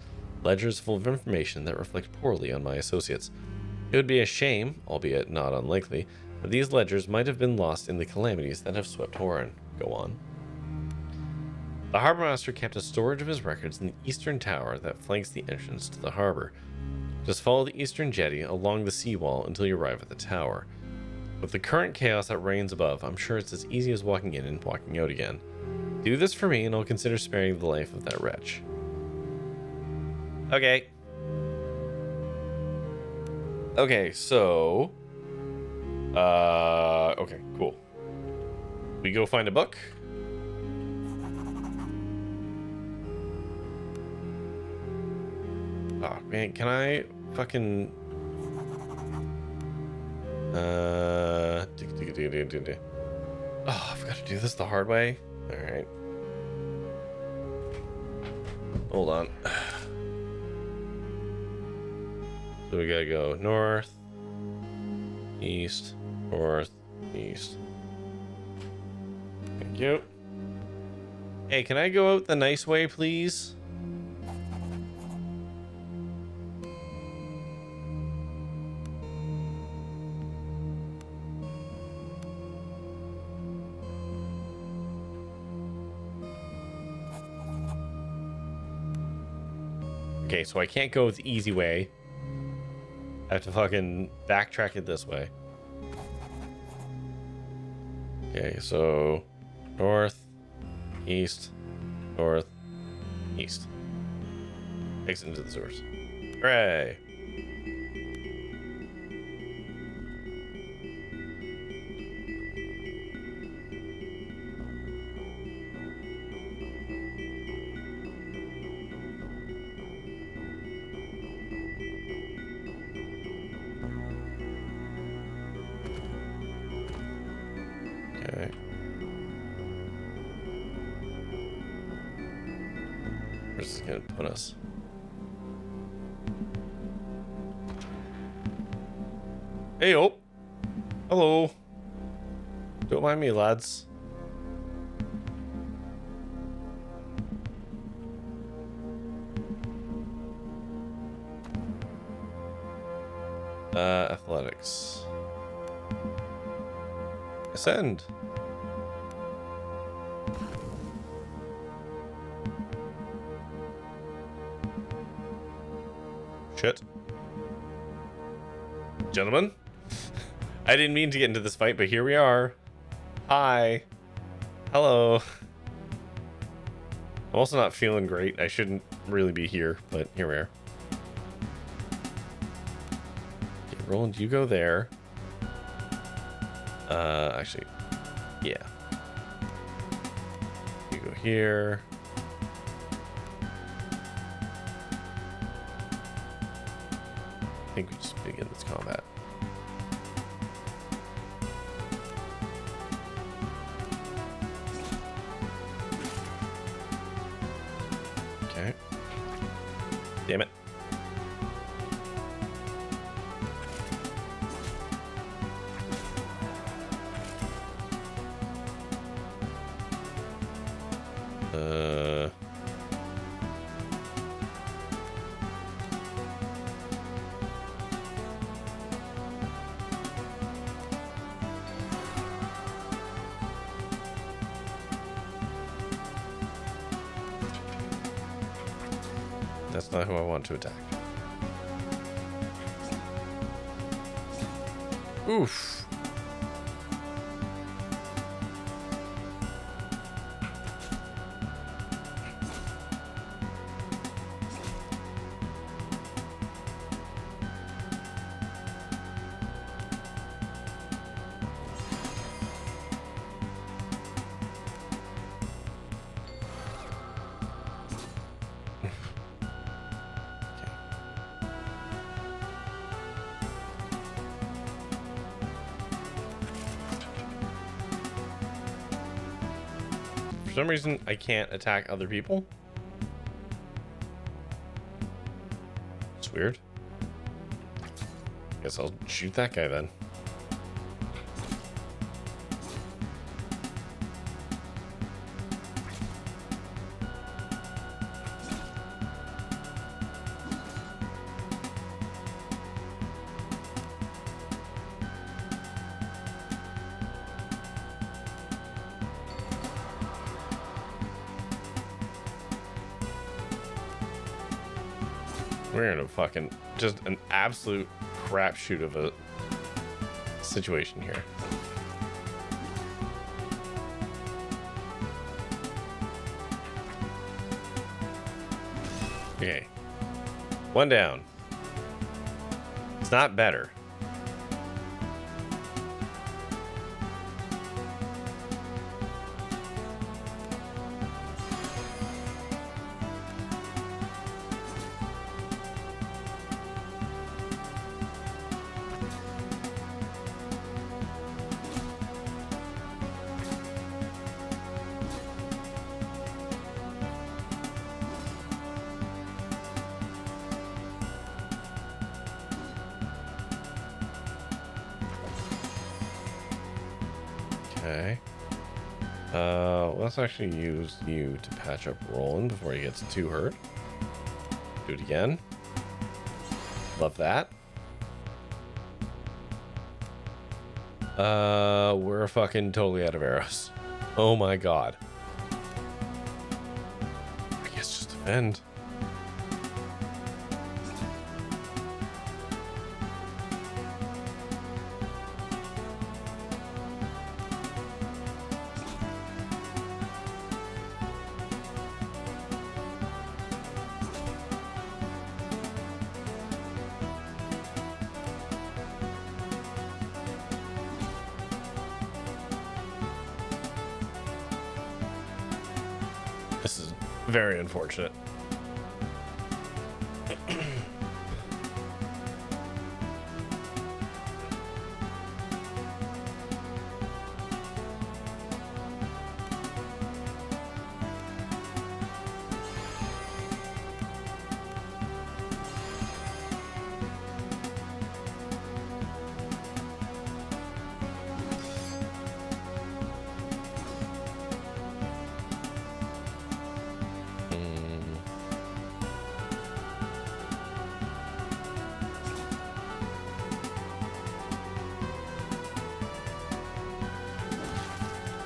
[SPEAKER 1] full of information that reflect poorly on my associates. It would be a shame, albeit not unlikely, that these ledgers might have been lost in the calamities that have swept Horryn. Go on. The harbour master kept a storage of his records in the eastern tower that flanks the entrance to the harbour. Just follow the eastern jetty along the seawall until you arrive at the tower. With the current chaos that reigns above, I'm sure it's as easy as walking in and walking out again. Do this for me and I'll consider sparing the life of that wretch. Okay. Okay, so... okay, cool. We go find a book. Oh, man, can I fucking... Oh, I've got to do this the hard way? Alright. Hold on. So we gotta go north, east, north, east. Thank you. Hey, can I go out the nice way, please? Okay, so I can't go the easy way. I have to fucking backtrack it this way. Okay, so north, east, north, east. Exit into the sewers. Hooray! Okay. Where's this gonna put us? Hey, oh! Hello! Don't mind me, lads. Athletics. Ascend. Shit. Gentlemen, I didn't mean to get into this fight, but here we are. Hi. Hello. I'm also not feeling great. I shouldn't really be here, but here we are. Okay, Roland, you go there. Actually, yeah. You go here. I think we just begin this combat. Okay. Damn it. That's not who I want to attack. Oof. For some reason, I can't attack other people. It's weird. Guess I'll shoot that guy then. We're in a fucking, just an absolute crapshoot of a situation here. Okay. One down. It's not better. Okay. Let's actually use you to patch up Roland before he gets too hurt. Do it again. Love that. We're fucking totally out of arrows. Oh my god. I guess just defend. This is very unfortunate.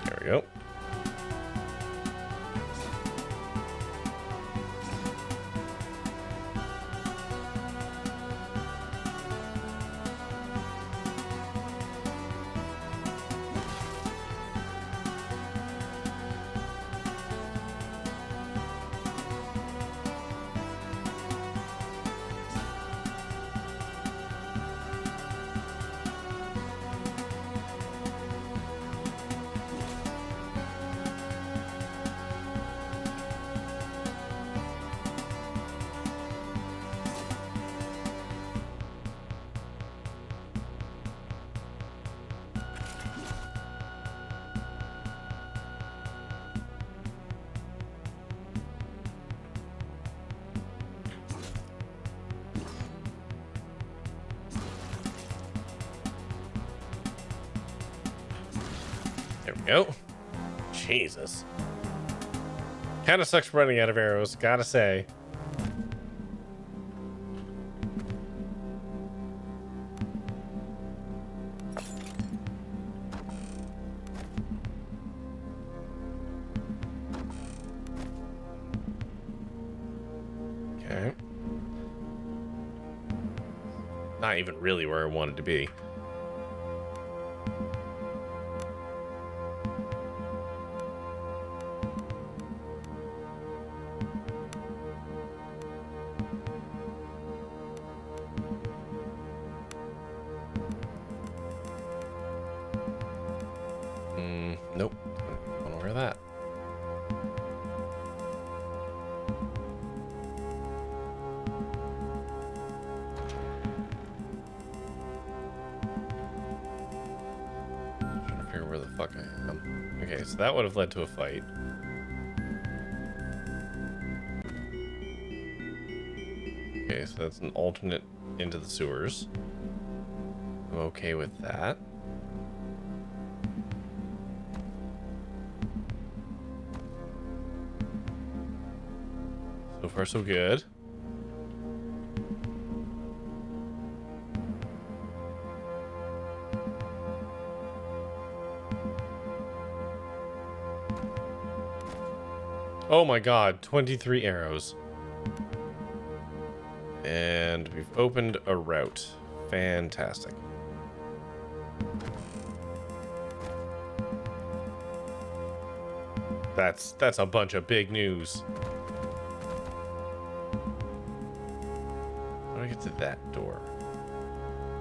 [SPEAKER 1] There we go. There we go. Jesus. Kind of sucks running out of arrows, gotta say. Okay. not even really where I wanted to be. Nope. I don't know where that. Trying to figure where the fuck I am. Okay, so that would have led to a fight. Okay, so that's an alternate into the sewers. I'm okay with that. So far, so good. Oh my god, 23 arrows. And we've opened a route. Fantastic. That's a bunch of big news. How do I get to that door?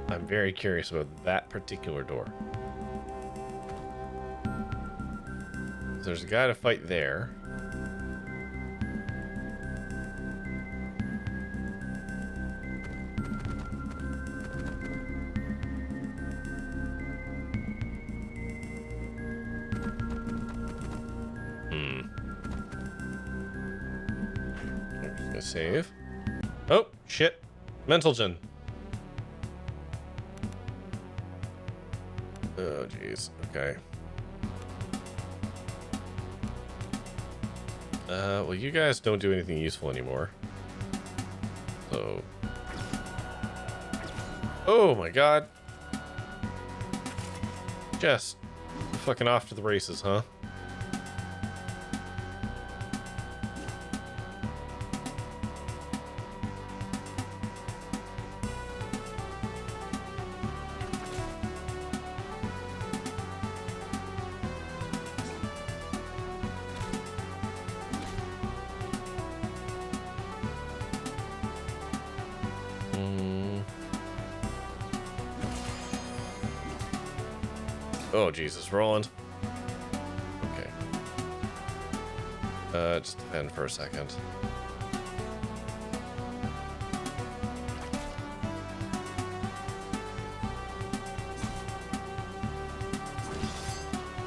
[SPEAKER 1] I'm very curious about that particular door. So there's a guy to fight there. Save. Oh, shit. Mental gen. Oh, jeez. Okay. Well, you guys don't do anything useful anymore. So... Oh, my God. Just fucking off to the races, huh? Oh, Jesus, Roland. Okay. Just defend for a second.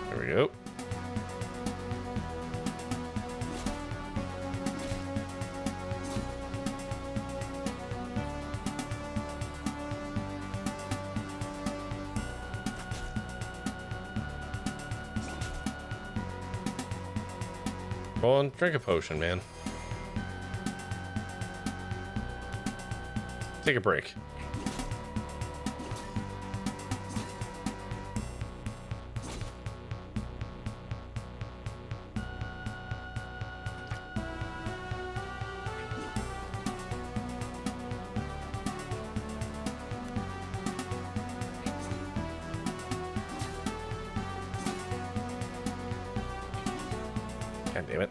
[SPEAKER 1] There we go. Go on, drink a potion, man. Take a break. God damn it.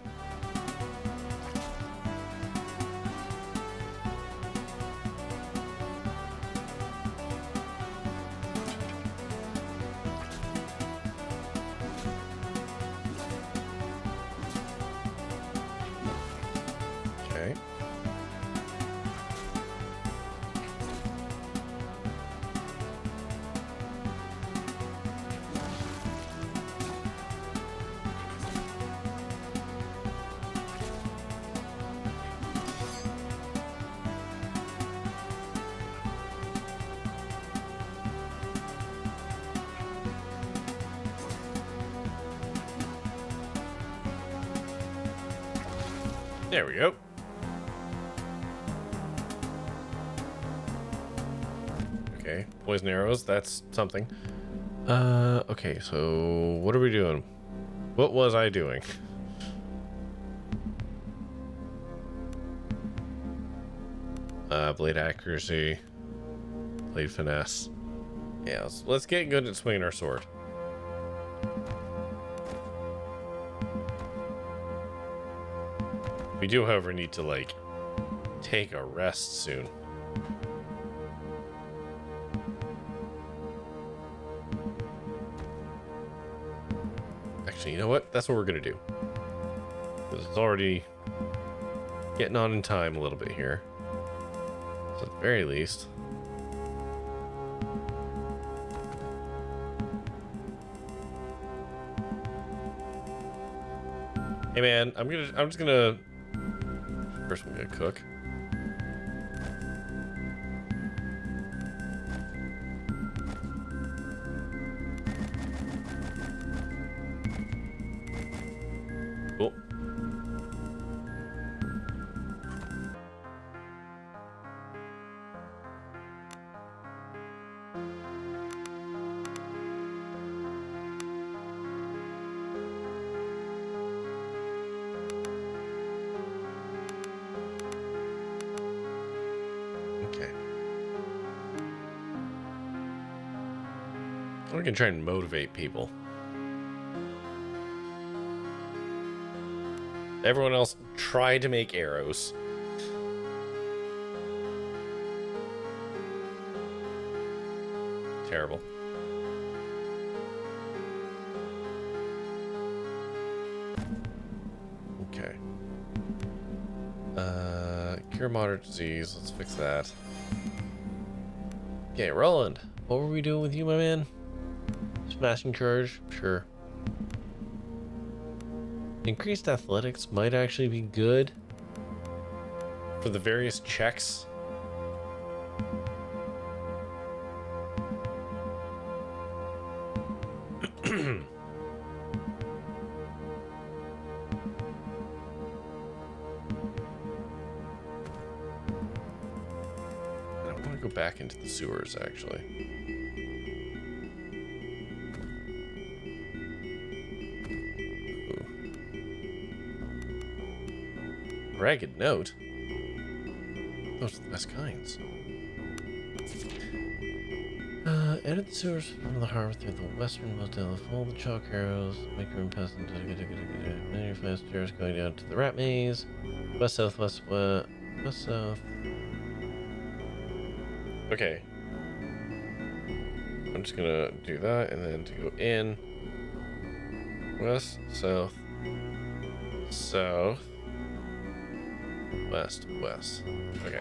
[SPEAKER 1] Okay. There we go. Okay, poison arrows, that's something. Okay, so what are we doing? What was I doing? Blade accuracy, blade finesse. Yeah, let's get good at swinging our sword. We do, however, need to, like, take a rest soon. Actually, you know what? That's what we're gonna do. Because it's already getting on in time a little bit here. So at the very least. Hey man, I'm just gonna first I'm gonna cook. Cool. Okay. We can try and motivate people. Everyone else try to make arrows. Terrible. Okay. Cure moderate disease. Let's fix that. Okay, Roland. What were we doing with you, my man? Smashing charge? Sure. Increased athletics might actually be good for the various checks. I want to go back into the sewers, actually. Ragged note. Those are the best kinds. Enter the sewers from the harbor through the western motel. Follow the chalk arrows. Make room past them. Many fast stairs going down to the rat maze. West, south, west, west, south. Okay. I'm just gonna do that and then to go in. West, south, south. West, west. Okay.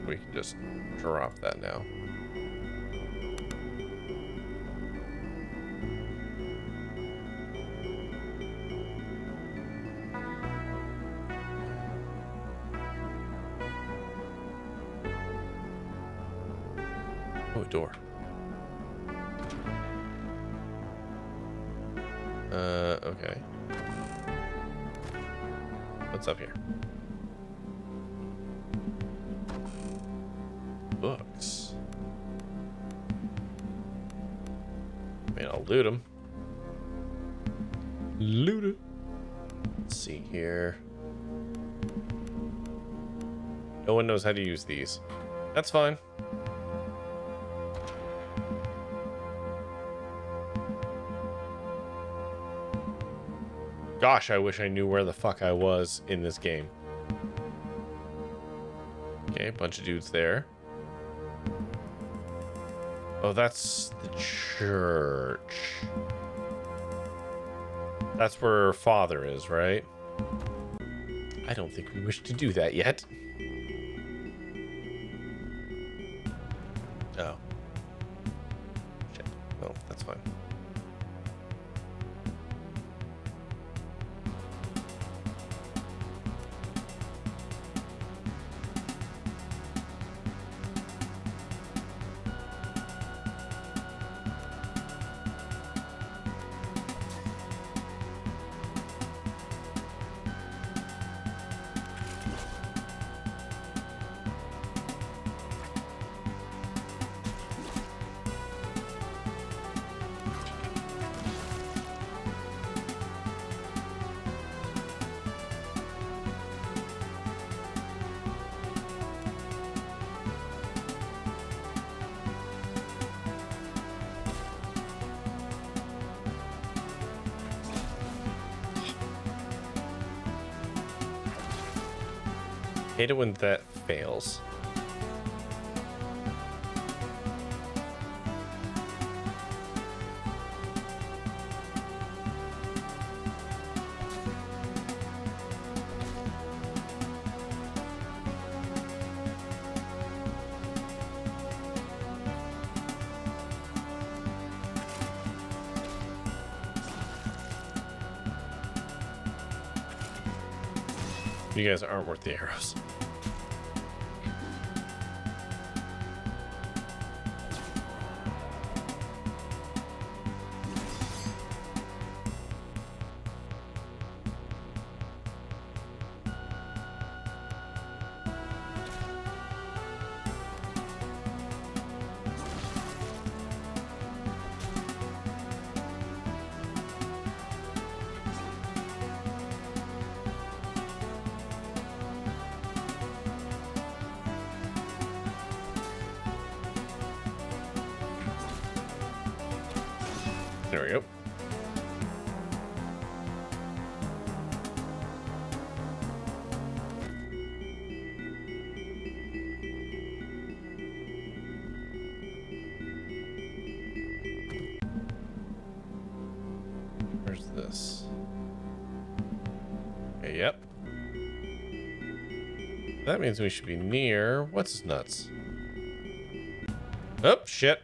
[SPEAKER 1] We can just drop that now. Oh, a door. Okay. What's up here? Books. I mean, I'll loot them. Loot it. Let's see here. No one knows how to use these. That's fine. Gosh, I wish I knew where the fuck I was in this game. Okay, a bunch of dudes there. Oh, that's the church. That's where Father is, right? I don't think we wish to do that yet. Oh. Shit. Oh, that's fine. Hate it when that fails. You guys aren't worth the arrows. There we go. Where's this? Okay, yep. That means we should be near what's his nuts. Oh, shit.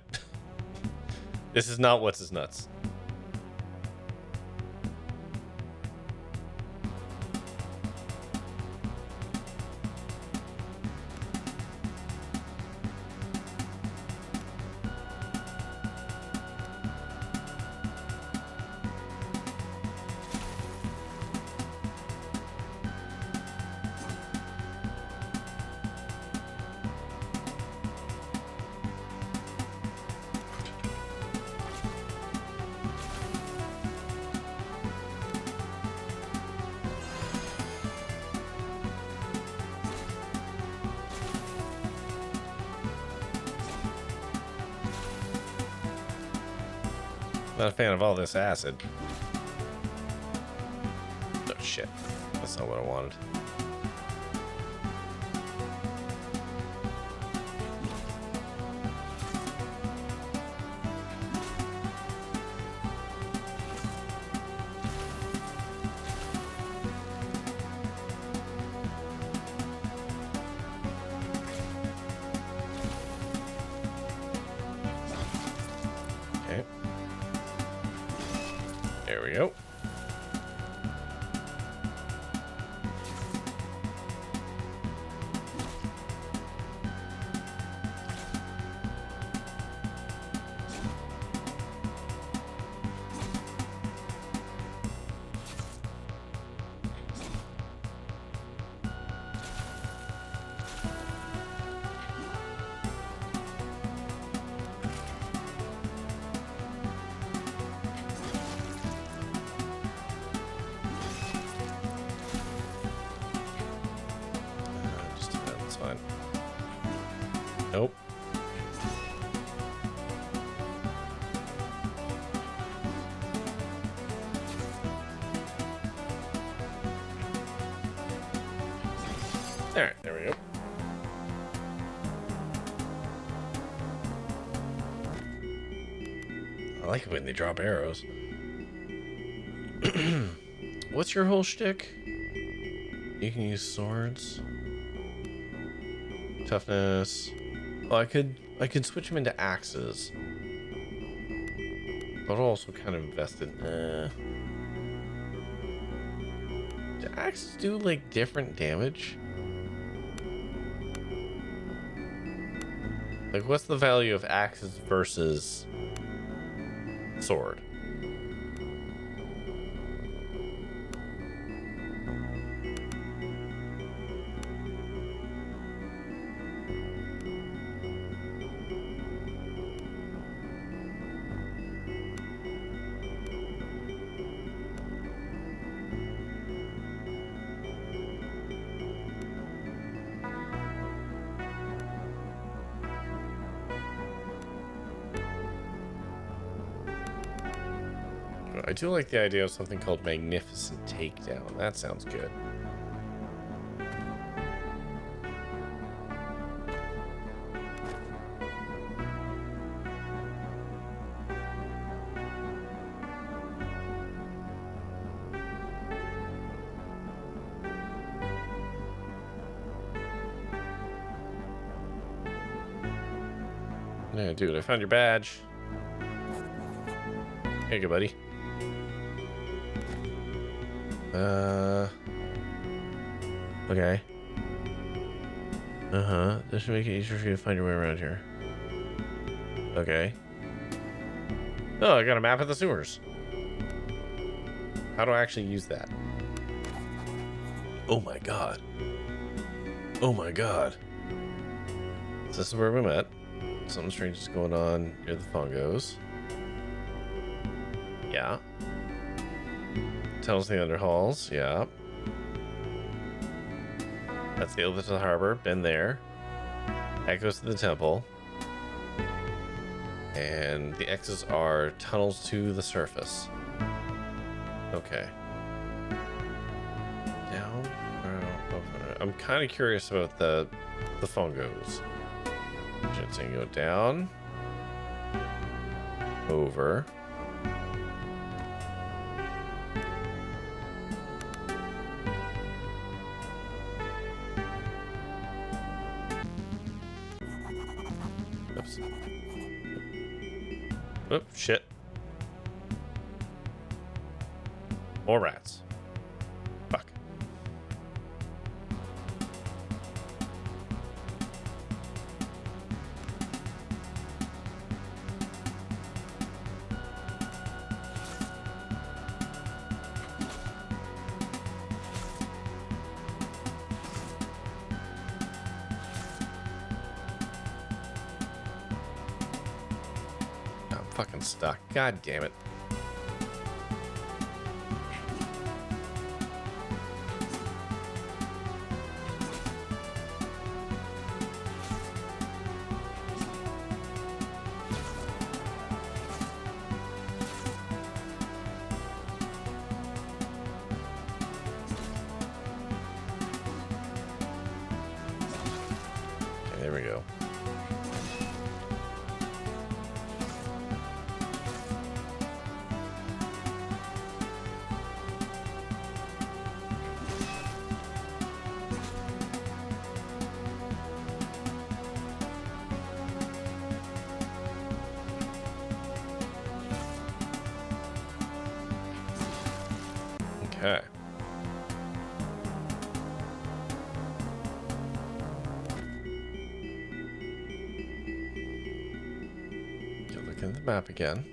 [SPEAKER 1] This is not what's his nuts. Not a fan of all this acid. Oh shit. That's not what I wanted. Okay. There we go. Just do that, that's fine. Nope. Alright, there we go. I like it when they drop arrows. What's your whole shtick? You can use swords. Toughness. Well, I could switch them into axes. But also kind of invested. Do axes do like different damage? Like, what's the value of axes versus sword? I do like the idea of something called Magnificent Takedown. That sounds good. Yeah, dude, I found your badge. Here you go, buddy. Okay. This should make it easier for you to find your way around here. Okay. Oh, I got a map of the sewers. How do I actually use that? Oh my god. Oh my god. So this is where we met. Something strange is going on near the fungos. Yeah. Tunnels to the underhalls. Yeah. That's the outlet to the harbor. Been there. That goes to the temple. And the X's are tunnels to the surface. Okay. Down. I'm kind of curious about the fungos. Should say go down. Over. Oops. Oh, shit. More rats. Fuck. I'm fucking stuck. God damn it. Okay, there we go. Okay. You're looking at the map again.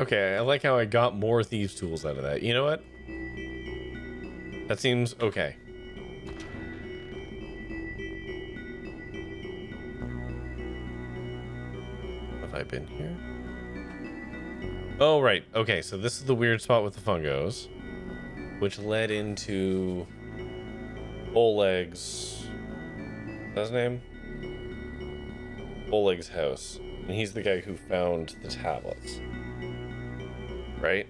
[SPEAKER 1] Okay, I like how I got more thieves' tools out of that. You know what? That seems okay. Have I been here? Oh, right. Okay, so this is the weird spot with the fungos, which led into Oleg's... What's his name? Oleg's house. And he's the guy who found the tablets. Right?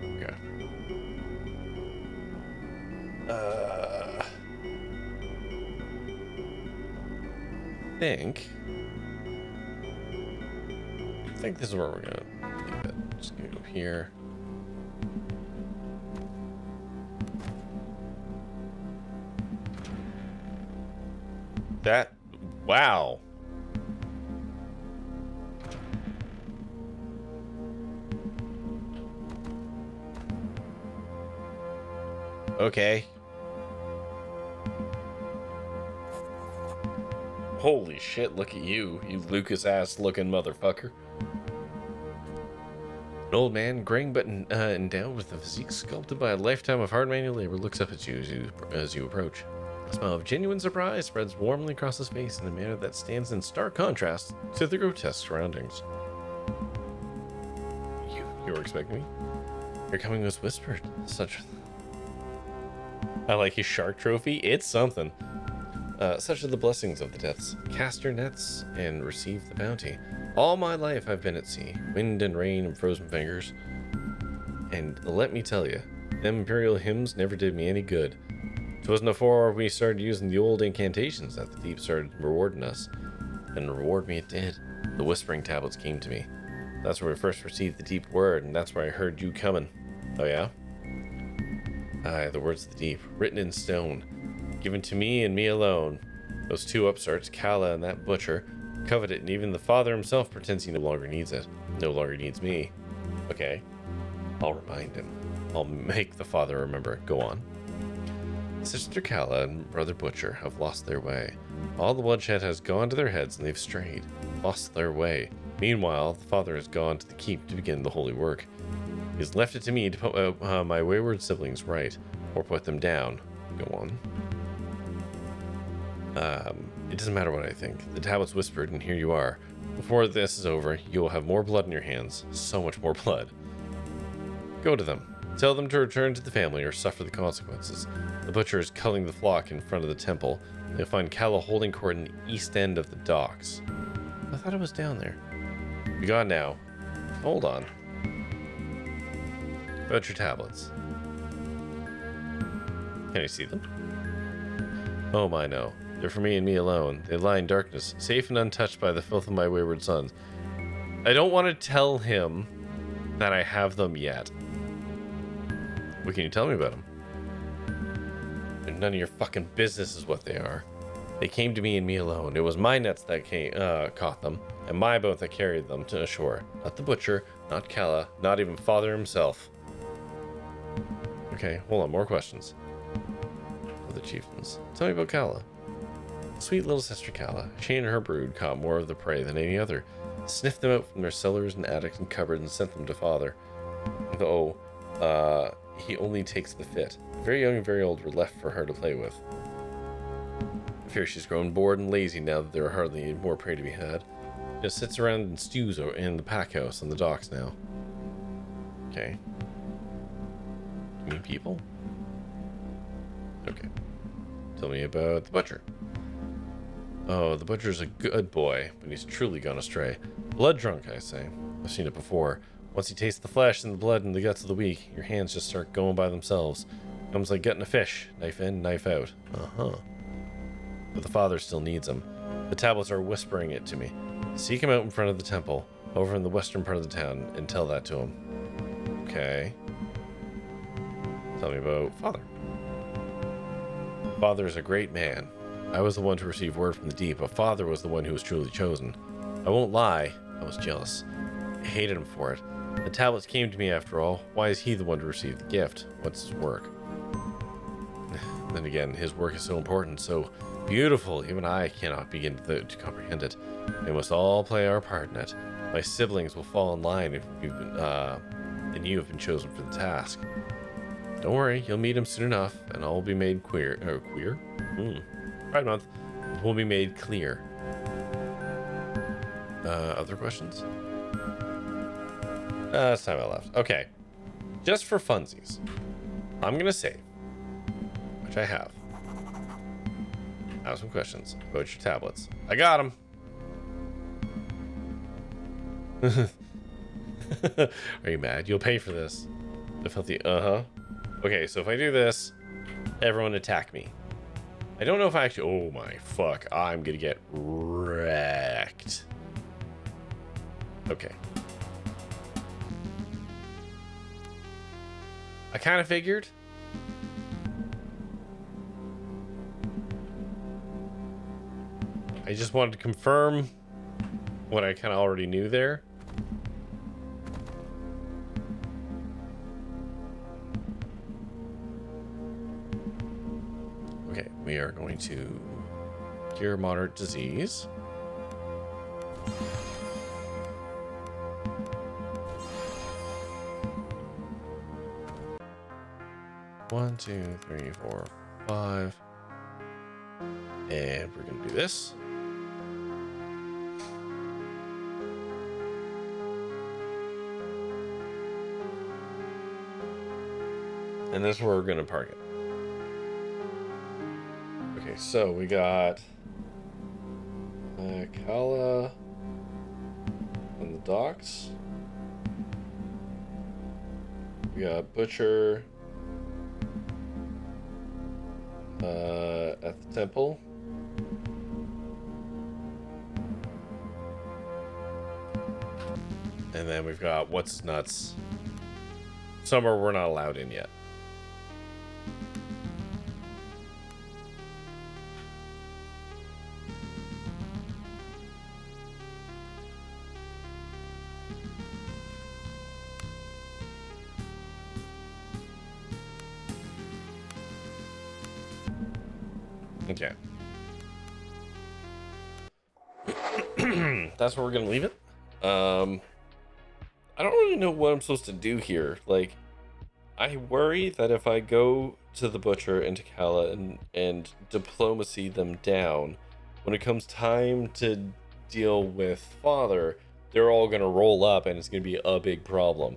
[SPEAKER 1] Okay. I think this is where we're gonna leave it. Just gonna go here. That, wow. Okay. Holy shit, look at you, you Lucas ass looking motherfucker. An old man, graying but endowed with a physique sculpted by a lifetime of hard manual labor, looks up at you as you approach. A smile of genuine surprise spreads warmly across his face in a manner that stands in stark contrast to the grotesque surroundings. You were expecting me? Your coming was whispered. I like his shark trophy. It's something. Such are the blessings of the depths. Cast your nets and receive the bounty. All my life I've been at sea, wind and rain and frozen fingers. And let me tell you, them imperial hymns never did me any good. 'Twas before we started using the old incantations that the deep started rewarding us. and reward me it did. The whispering tablets came to me. That's where we first received the deep word, and that's where I heard you coming. Oh yeah? Aye, the words of the deep, written in stone, given to me and me alone. Those two upstarts, Kala and that butcher, covet it, and even the father himself pretends he no longer needs it. No longer needs me. Okay. I'll remind him. I'll make the father remember. Go on. Sister Kala and Brother Butcher have lost their way. All the bloodshed has gone to their heads and they've strayed, lost their way. Meanwhile, the father has gone to the keep to begin the holy work. He's left it to me to put my wayward siblings right, or put them down. Go on. It doesn't matter what I think. The tablets whispered, and here you are. Before this is over, you will have more blood in your hands. So much more blood. Go to them. Tell them to return to the family or suffer the consequences. The butcher is culling the flock in front of the temple. They'll find Kala holding court in the east end of the docks. I thought it was down there. Be gone now. Hold on. Butcher tablets. Can I see them? Oh my no. They're for me and me alone. They lie in darkness, safe and untouched by the filth of my wayward sons. I don't want to tell him that I have them yet. What can you tell me about them? They're none of your fucking business is what they are. They came to me and me alone. It was my nets that caught them, and my boat that carried them to shore. Not the butcher, not Kala, not even father himself. Okay, hold on, more questions. For the chieftains. Tell me about Kala. Sweet little sister Kala. She and her brood caught more of the prey than any other. Sniffed them out from their cellars and attics and cupboards and sent them to father. Though, he only takes the fit. Very young and very old were left for her to play with. I fear she's grown bored and lazy now that there are hardly any more prey to be had. Just sits around and stews in the pack house on the docks now. Okay. You mean people? Okay. Tell me about the butcher. Oh, the butcher's a good boy, but he's truly gone astray. Blood drunk, I say. I've seen it before. Once you taste the flesh and the blood and the guts of the weak, your hands just start going by themselves. Comes like getting a fish. Knife in, knife out. Uh-huh. But the father still needs him. The tablets are whispering it to me. Seek him out in front of the temple, over in the western part of the town, and tell that to him. Okay. Tell me about father. Father is a great man. I was the one to receive word from the deep, but father was the one who was truly chosen. I won't lie, I was jealous. I hated him for it. The tablets came to me after all. Why is he the one to receive the gift? What's his work? Then again, his work is so important, so beautiful, even I cannot begin to comprehend it. We must all play our part in it. My siblings will fall in line if and you have been chosen for the task. Don't worry, you'll meet him soon enough, and all will be made queer. Pride month will be made clear. Other questions? It's time I left. Okay. Just for funsies, I'm gonna save, which I have. I have some questions about your tablets. I got them. Are you mad? You'll pay for this. The filthy. Okay, so if I do this, everyone attack me. I don't know if I actually... Oh my fuck. I'm gonna get wrecked. Okay. I kind of figured. I just wanted to confirm what I kind of already knew there. Okay, we are going to cure moderate disease. One, two, three, four, five. And we're going to do this. And this is where we're going to park it. Okay, so we got Kala on the docks. We got Butcher at the temple. And then we've got What's Nuts. Somewhere we're not allowed in yet. Okay. That's where we're gonna leave it. I don't really know what I'm supposed to do here. Like, I worry that if I go to the butcher and to Kala and diplomacy them down, when it comes time to deal with father, they're all gonna roll up and it's gonna be a big problem.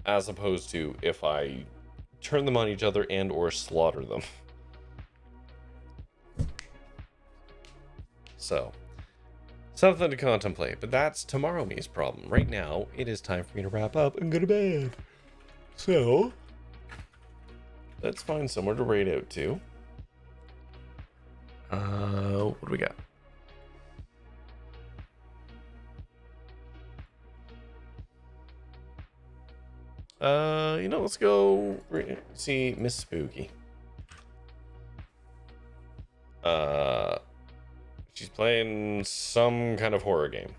[SPEAKER 1] As opposed to if I turn them on each other and or slaughter them. So, something to contemplate, but that's tomorrow me's problem. Right now, it is time for me to wrap up and go to bed. So, let's find somewhere to raid out to. What do we got? Let's go see Miss Spooky. She's playing some kind of horror game.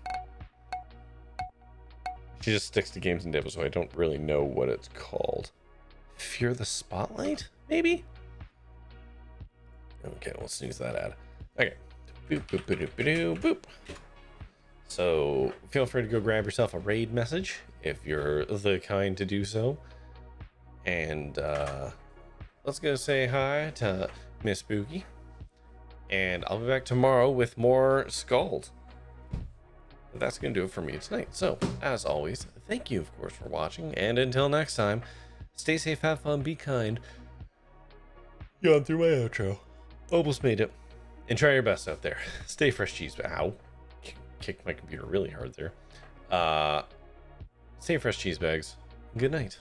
[SPEAKER 1] She just sticks to games and devils, so I don't really know what it's called. Fear the Spotlight, maybe? Okay, we'll snooze that ad. Okay. Boop, boop, boop, boop, boop, boop. So, feel free to go grab yourself a raid message if you're the kind to do so. And, let's go say hi to Miss Spooky. And I'll be back tomorrow with more SKALD. That's going to do it for me tonight. So, as always, thank you, of course, for watching. And until next time, stay safe, have fun, be kind. Yawn through my outro. Almost made it. And try your best out there. Stay fresh, cheese. Ow. Kicked my computer really hard there. Stay fresh, cheese bags. Good night.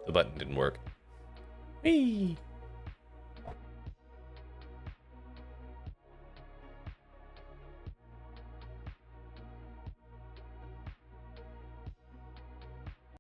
[SPEAKER 1] The button didn't work. Whee!